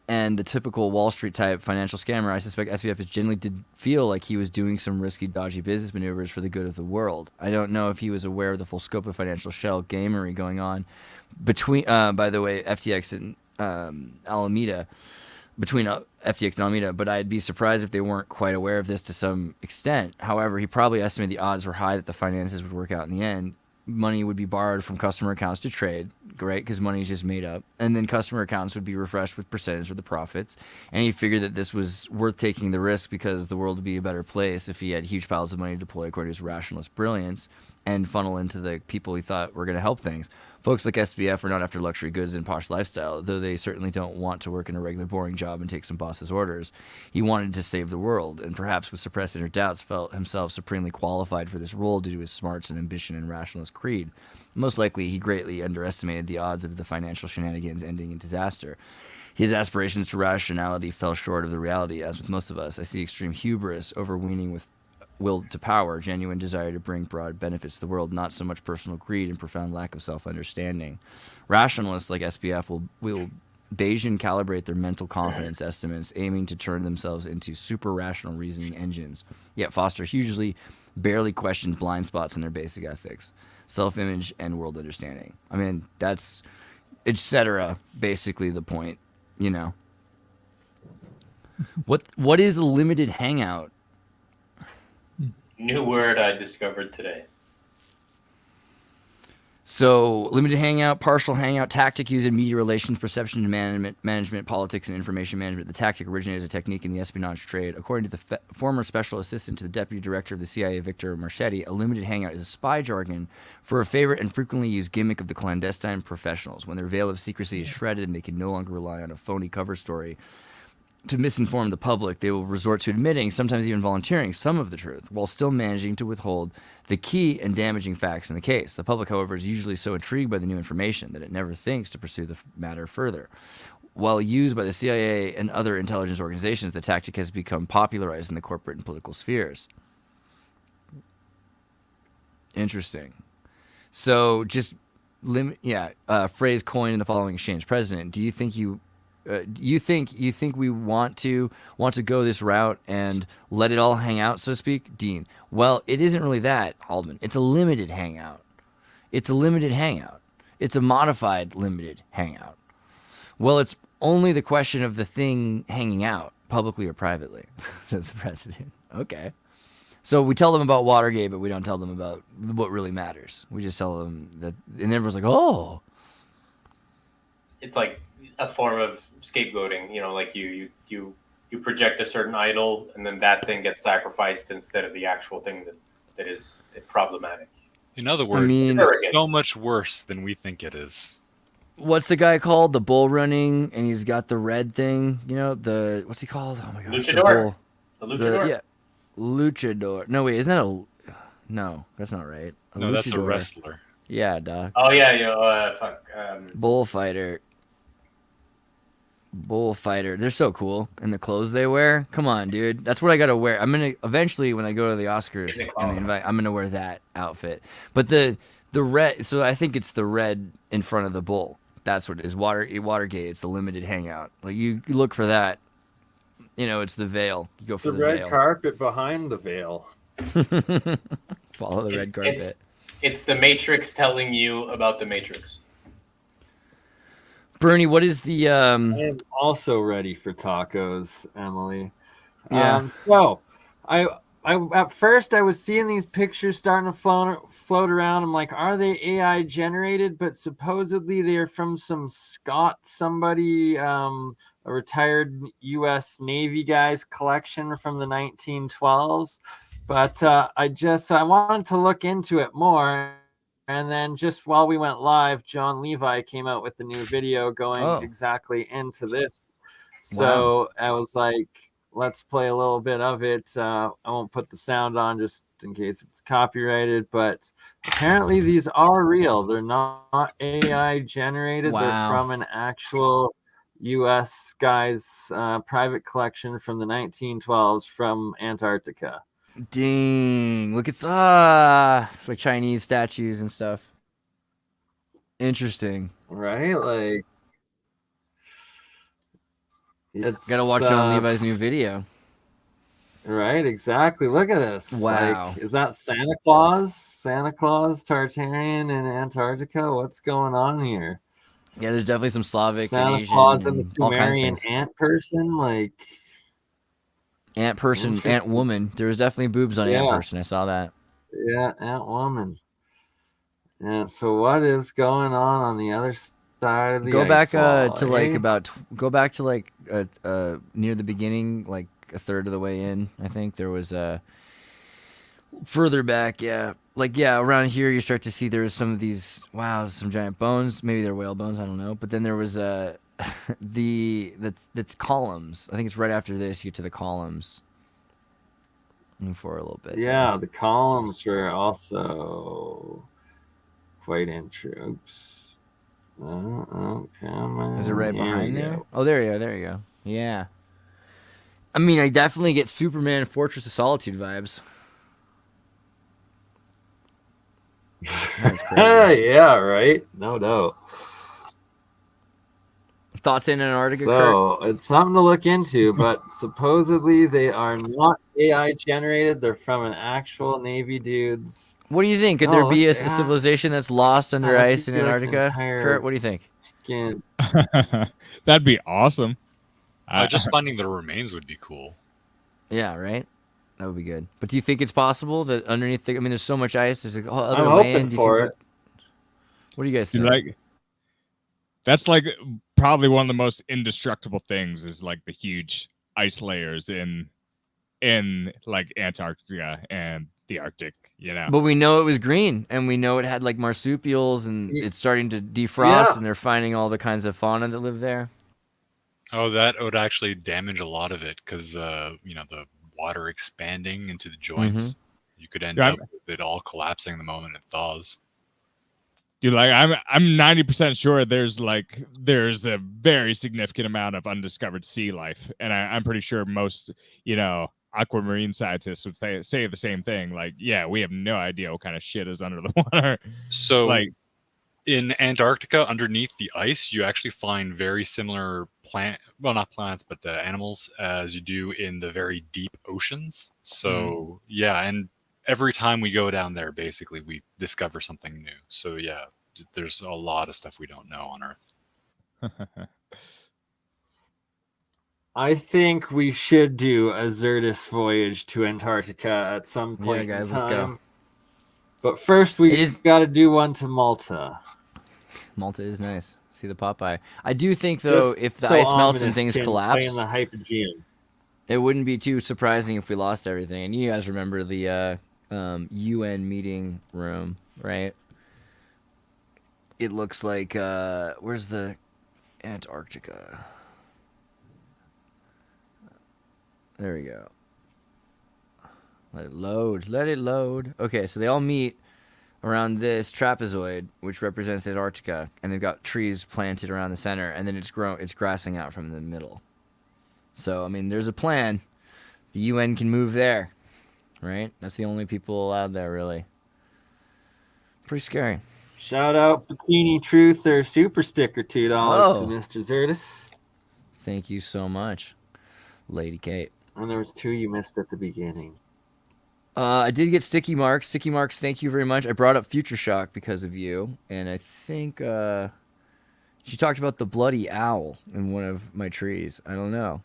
and the typical Wall Street type financial scammer, I suspect SBF generally did feel like he was doing some risky, dodgy business maneuvers for the good of the world. I don't know if he was aware of the full scope of financial shell gamery going on between, by the way, FTX and Alameda, between FTX and Alameda, but I'd be surprised if they weren't quite aware of this to some extent. However, he probably estimated the odds were high that the finances would work out in the end. Money would be borrowed from customer accounts to trade, right? Because money is just made up. And then customer accounts would be refreshed with percentage of the profits. And he figured that this was worth taking the risk because the world would be a better place if he had huge piles of money to deploy according to his rationalist brilliance and funnel into the people he thought were going to help things. Folks like SBF are not after luxury goods and posh lifestyle, though they certainly don't want to work in a regular boring job and take some boss's orders. He wanted to save the world, and perhaps with suppressed inner doubts felt himself supremely qualified for this role due to his smarts and ambition and rationalist creed. Most likely, he greatly underestimated the odds of the financial shenanigans ending in disaster. His aspirations to rationality fell short of the reality, as with most of us. I see extreme hubris, overweening with will to power, genuine desire to bring broad benefits to the world, not so much personal greed and profound lack of self-understanding. Rationalists like SBF will Bayesian calibrate their mental confidence estimates, aiming to turn themselves into super-rational reasoning engines, yet foster hugely barely questioned blind spots in their basic ethics, self-image, and world understanding. I mean, that's, etc., basically the point, What is a limited hangout? New word I discovered today. So, limited hangout, partial hangout, tactic used in media relations, perception and management, politics, and information management. The tactic originated as a technique in the espionage trade. According to the former special assistant to the deputy director of the CIA, Victor Marchetti, a limited hangout is a spy jargon for a favorite and frequently used gimmick of the clandestine professionals. When their veil of secrecy is shredded and they can no longer rely on a phony cover story to misinform the public, they will resort to admitting, sometimes even volunteering, some of the truth, while still managing to withhold the key and damaging facts in the case. The public, however, is usually so intrigued by the new information that it never thinks to pursue the matter further. While used by the CIA and other intelligence organizations, the tactic has become popularized in the corporate and political spheres. Interesting. So, just phrase coined in the following exchange. President, do you think you think we want to go this route and let it all hang out, so to speak? Dean, well, it isn't really that, Haldeman. It's a limited hangout. It's a modified limited hangout. Well, it's only the question of the thing hanging out, publicly or privately, says the president. Okay. So we tell them about Watergate, but we don't tell them about what really matters. We just tell them that, and everyone's like, oh. It's like a form of scapegoating, like you project a certain idol and then that thing gets sacrificed instead of the actual thing that is problematic. In other words, it's so much worse than we think it is. What's the guy called? The bull running, and he's got the red thing, what's he called? Oh my gosh. Luchador. The luchador? Luchador. No, wait, isn't that no, that's not right. No, that's a wrestler. Yeah, dog. Oh yeah, fuck. Bullfighter. Bullfighter. They're so cool. And the clothes they wear. Come on, dude. That's what I gotta wear. I'm gonna eventually when I go to the Oscars Is it and they called? invite, I'm gonna wear that outfit. But the red. So I think it's the red in front of the bull. That's what it is. Watergate. It's the limited hangout. Like you look for that. You know, it's the veil. You go for The the red veil. carpet behind the veil. Follow the red carpet. It's the Matrix telling you about the Matrix. Bernie, what is the I am also ready for tacos, Emily. Yeah. So I at first I was seeing these pictures starting to float around. I'm like, are they AI generated? But supposedly they're from somebody, a retired U.S. Navy guy's collection from the 1912s. But I wanted to look into it more. And then just while we went live, John Levi came out with the new video going exactly into this. So I was like, let's play a little bit of it. I won't put the sound on just in case it's copyrighted, but apparently these are real. They're not AI generated. Wow. They're from an actual U.S. guy's private collection from the 1912s from Antarctica. Dang. Look, it's like Chinese statues and stuff. Interesting. Right? Like, it's Gotta watch John Levi's new video. Right, exactly. Look at this. Wow. Like, is that Santa Claus? Santa Claus, Tartarian in Antarctica? What's going on here? Yeah, there's definitely some Slavic Santa and Asian Claus and the and all kinds of Sumerian things. ant person? Like, Ant person, ant interesting. woman. There was definitely boobs on ant Yeah. person. I saw that. Yeah, ant woman. Yeah, so what is going on the other side of the Go ice back wall, to like eh? go back to like near the beginning, like a third of the way in. I think there was further back, yeah. Like around here you start to see there's some of these some giant bones. Maybe they're whale bones, I don't know. But then there was that's columns. I think it's right after this you get to the columns. Move forward a little bit. Yeah, the columns were also quite interesting. Oh, come on. Is it right Here behind we there? go. Oh, there you go. There you go. Yeah. I mean, I definitely get Superman Fortress of Solitude vibes. That's crazy. Yeah, right. No doubt. Thoughts in Antarctica, Kurt? So it's something to look into, but supposedly they are not AI generated. They're from an actual Navy dudes. What do you think? Could No, there be a look, yeah. civilization that's lost under That'd ice in be like an Antarctica? entire- Kurt, what do you think? Skin. That'd be awesome. Just finding the remains would be cool. Yeah, right? That would be good. But do you think it's possible that underneath I mean, there's so much ice. There's like other I'm land. hoping Do you for think it. what do you guys Dude, think? like, that's like probably one of the most indestructible things is like the huge ice layers in like Antarctica and the Arctic, you know. But we know it was green, and we know it had like marsupials, and it's starting to defrost, Yeah. and they're finding all the kinds of fauna that live there. Oh, that would actually damage a lot of it because the water expanding into the joints. You could end Yeah, up with it all collapsing the moment it thaws. Dude, like I'm 90% sure there's a very significant amount of undiscovered sea life, and I'm pretty sure most aquamarine scientists would say the same thing. Like, yeah, we have no idea what kind of shit is under the water. So, like, in Antarctica, underneath the ice, you actually find very similar not plants, but animals as you do in the very deep oceans. So, yeah, and every time we go down there, basically, we discover something new. So, yeah, there's a lot of stuff we don't know on Earth. I think we should do a Zertis voyage to Antarctica at some point guys, in let's time. go. But first, we got to do one to Malta. Malta is nice. See the Popeye. I do think, though, if the ice melts and things collapse, the Hypogean. it wouldn't be too surprising if we lost everything. And you guys remember the UN meeting room, right? It looks like where's the Antarctica? There we go. Let it load. Let it load. Okay, so they all meet around this trapezoid, which represents Antarctica, and they've got trees planted around the center, and then it's grassing out from the middle. So, I mean, there's a plan. The UN can move there, right? That's the only people allowed there, really. Pretty scary. Shout out Bikini Truther super sticker $2 Oh. to Mr. Zertis. Thank you so much, Lady Kate. And there was 2 you missed at the beginning. I did get Sticky Marks. Sticky Marks, thank you very much. I brought up Future Shock because of you, and I think she talked about the bloody owl in one of my trees. I don't know.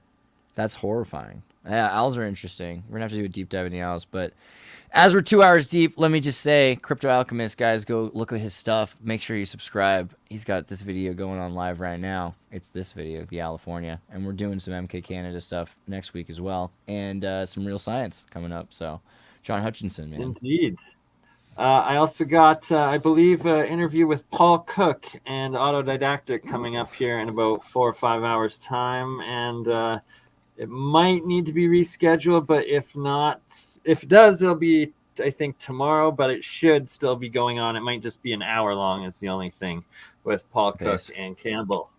That's horrifying. Yeah, owls are interesting. We're going to have to do a deep dive in the owls, but as we're 2 hours deep, let me just say, Crypto Alchemist, guys, go look at his stuff. Make sure you subscribe. He's got this video going on live right now. It's this video, the Owlifornia, and we're doing some MKCANADA stuff next week as well, and some real science coming up, so... John Hutchinson, man. Indeed. I also got, I believe, an interview with Paul Cook and Autodidactic coming up here in about 4 or 5 hours' time. And it might need to be rescheduled, but if not, if it does, it'll be, I think, tomorrow, but it should still be going on. It might just be an hour long is the only thing with Paul Cook and Campbell.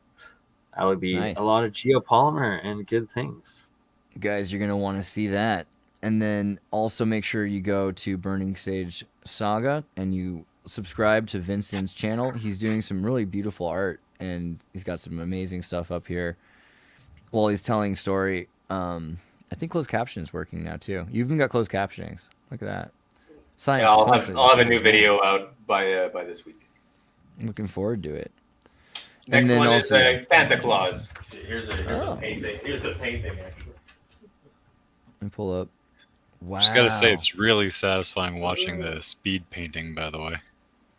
That would be a lot of geopolymer and good things. Guys, you're going to want to see that. And then also make sure you go to Burning Sage Saga and you subscribe to Vincent's channel. He's doing some really beautiful art, and he's got some amazing stuff up here while he's telling story. I think closed caption is working now too. You even got closed captionings. Look at that. Science. Yeah, I'll have a new video out by this week. I'm looking forward to it. Next one is Santa Claus. Here's the painting. Here's the painting, actually. Let me pull up. Wow. Just gotta say, it's really satisfying watching the speed painting, by the way.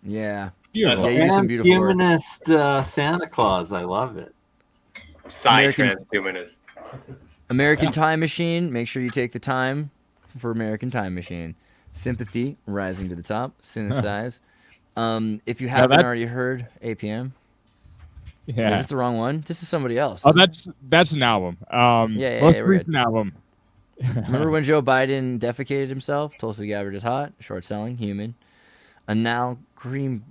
Yeah. Beautiful. Yeah, you do some beautiful work. Transhumanist Santa Claus. I love it. Transhumanist. American Time Machine. Make sure you take the time for American Time Machine. Sympathy, rising to the top. Synthesize. If you haven't already heard APM. Yeah. Is this the wrong one? This is somebody else. Oh, that's an album. Most recent album. Remember when Joe Biden defecated himself? Tulsi Gabbard is hot, short selling, human. Anal creme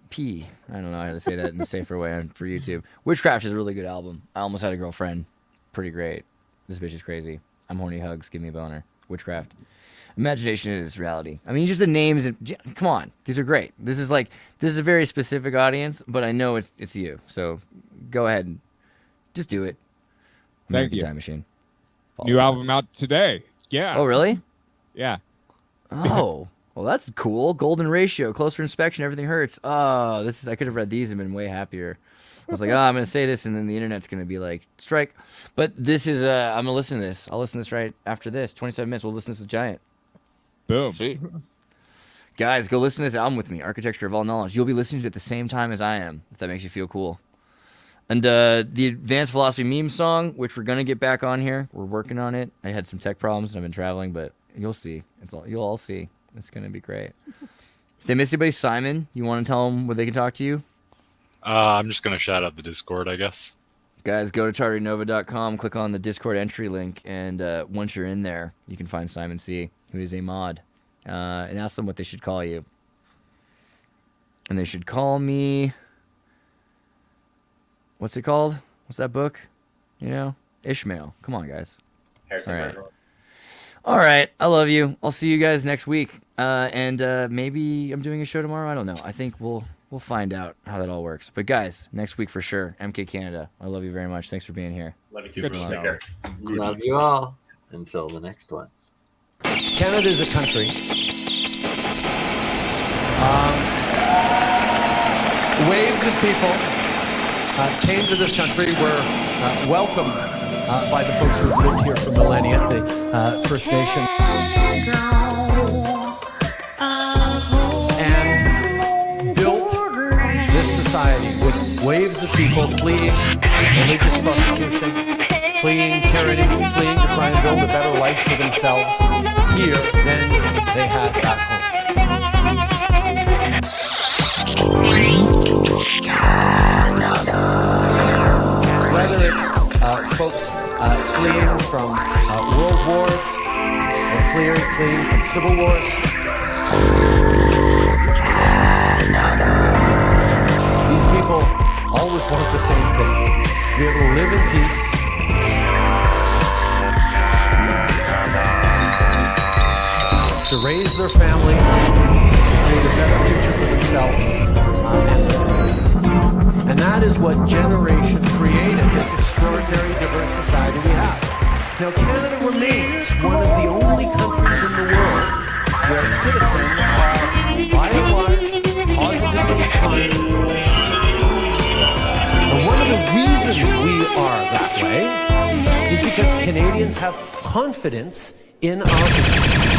pea. I don't know how to say that in a safer way for YouTube. Witchcraft is a really good album. I almost had a girlfriend. Pretty great. This bitch is crazy. I'm horny hugs. Give me a boner. Witchcraft. Imagination is reality. I mean, just the names. Come on. These are great. This is a very specific audience, but I know it's you. So go ahead and just do it. American Time Machine. New album out today. Yeah. Oh, really? Yeah. Oh, well, that's cool. Golden ratio, closer inspection, everything hurts. Oh, I could have read these and been way happier. I was like, I'm going to say this, and then the internet's going to be like, strike. But this is, I'm going to listen to this. I'll listen to this right after this. 27 minutes, we'll listen to the Giant. Boom. Sweet. Guys, go listen to this album with me, Architecture of All Knowledge. You'll be listening to it at the same time as I am, if that makes you feel cool. And the Advanced Philosophy meme song, which we're going to get back on here. We're working on it. I had some tech problems and I've been traveling, but you'll see. You'll all see. It's going to be great. Did I miss anybody? Simon, you want to tell them where they can talk to you? I'm just going to shout out the Discord, I guess. Guys, go to targetnova.com, click on the Discord entry link, and once you're in there, you can find Simon C., who is a mod, and ask them what they should call you. And they should call me... What's it called? What's that book? Ishmael. Come on, guys. Harrison All right. Bergeron. All right. I love you. I'll see you guys next week. And maybe I'm doing a show tomorrow. I don't know. I think we'll find out how that all works. But guys, next week for sure. MKCANADA. I love you very much. Thanks for being here. Love you too. Good Take stuff. care. Love you all. Until the next one. Canada is a country. Waves of people came to this country, were welcomed by the folks who have lived here for millennia, the First Nation. And built this society with waves of people fleeing religious persecution, fleeing tyranny, fleeing to try and build a better life for themselves here than they had back home. Whether it's folks fleeing from world wars or fleeing from civil wars, their families, create a better future for themselves and their communities. And that is what generations created, this extraordinary diverse society we have. Now, Canada remains one of the only countries in the world where citizens are, by and large, positively inclined. And one of the reasons we are that way is because Canadians have confidence in our government.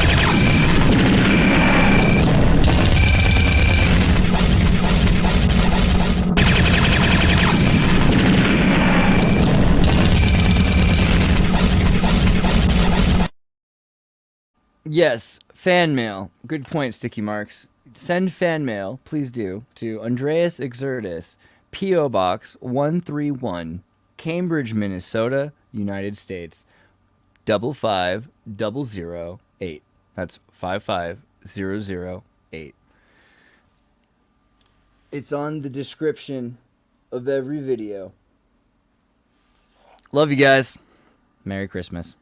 Yes, fan mail. Good point, Sticky Marks. Send fan mail, please do, to Andreas Exertus, P.O. Box 131, Cambridge, Minnesota, United States. 55008. That's 55008. It's on the description of every video. Love you guys. Merry Christmas.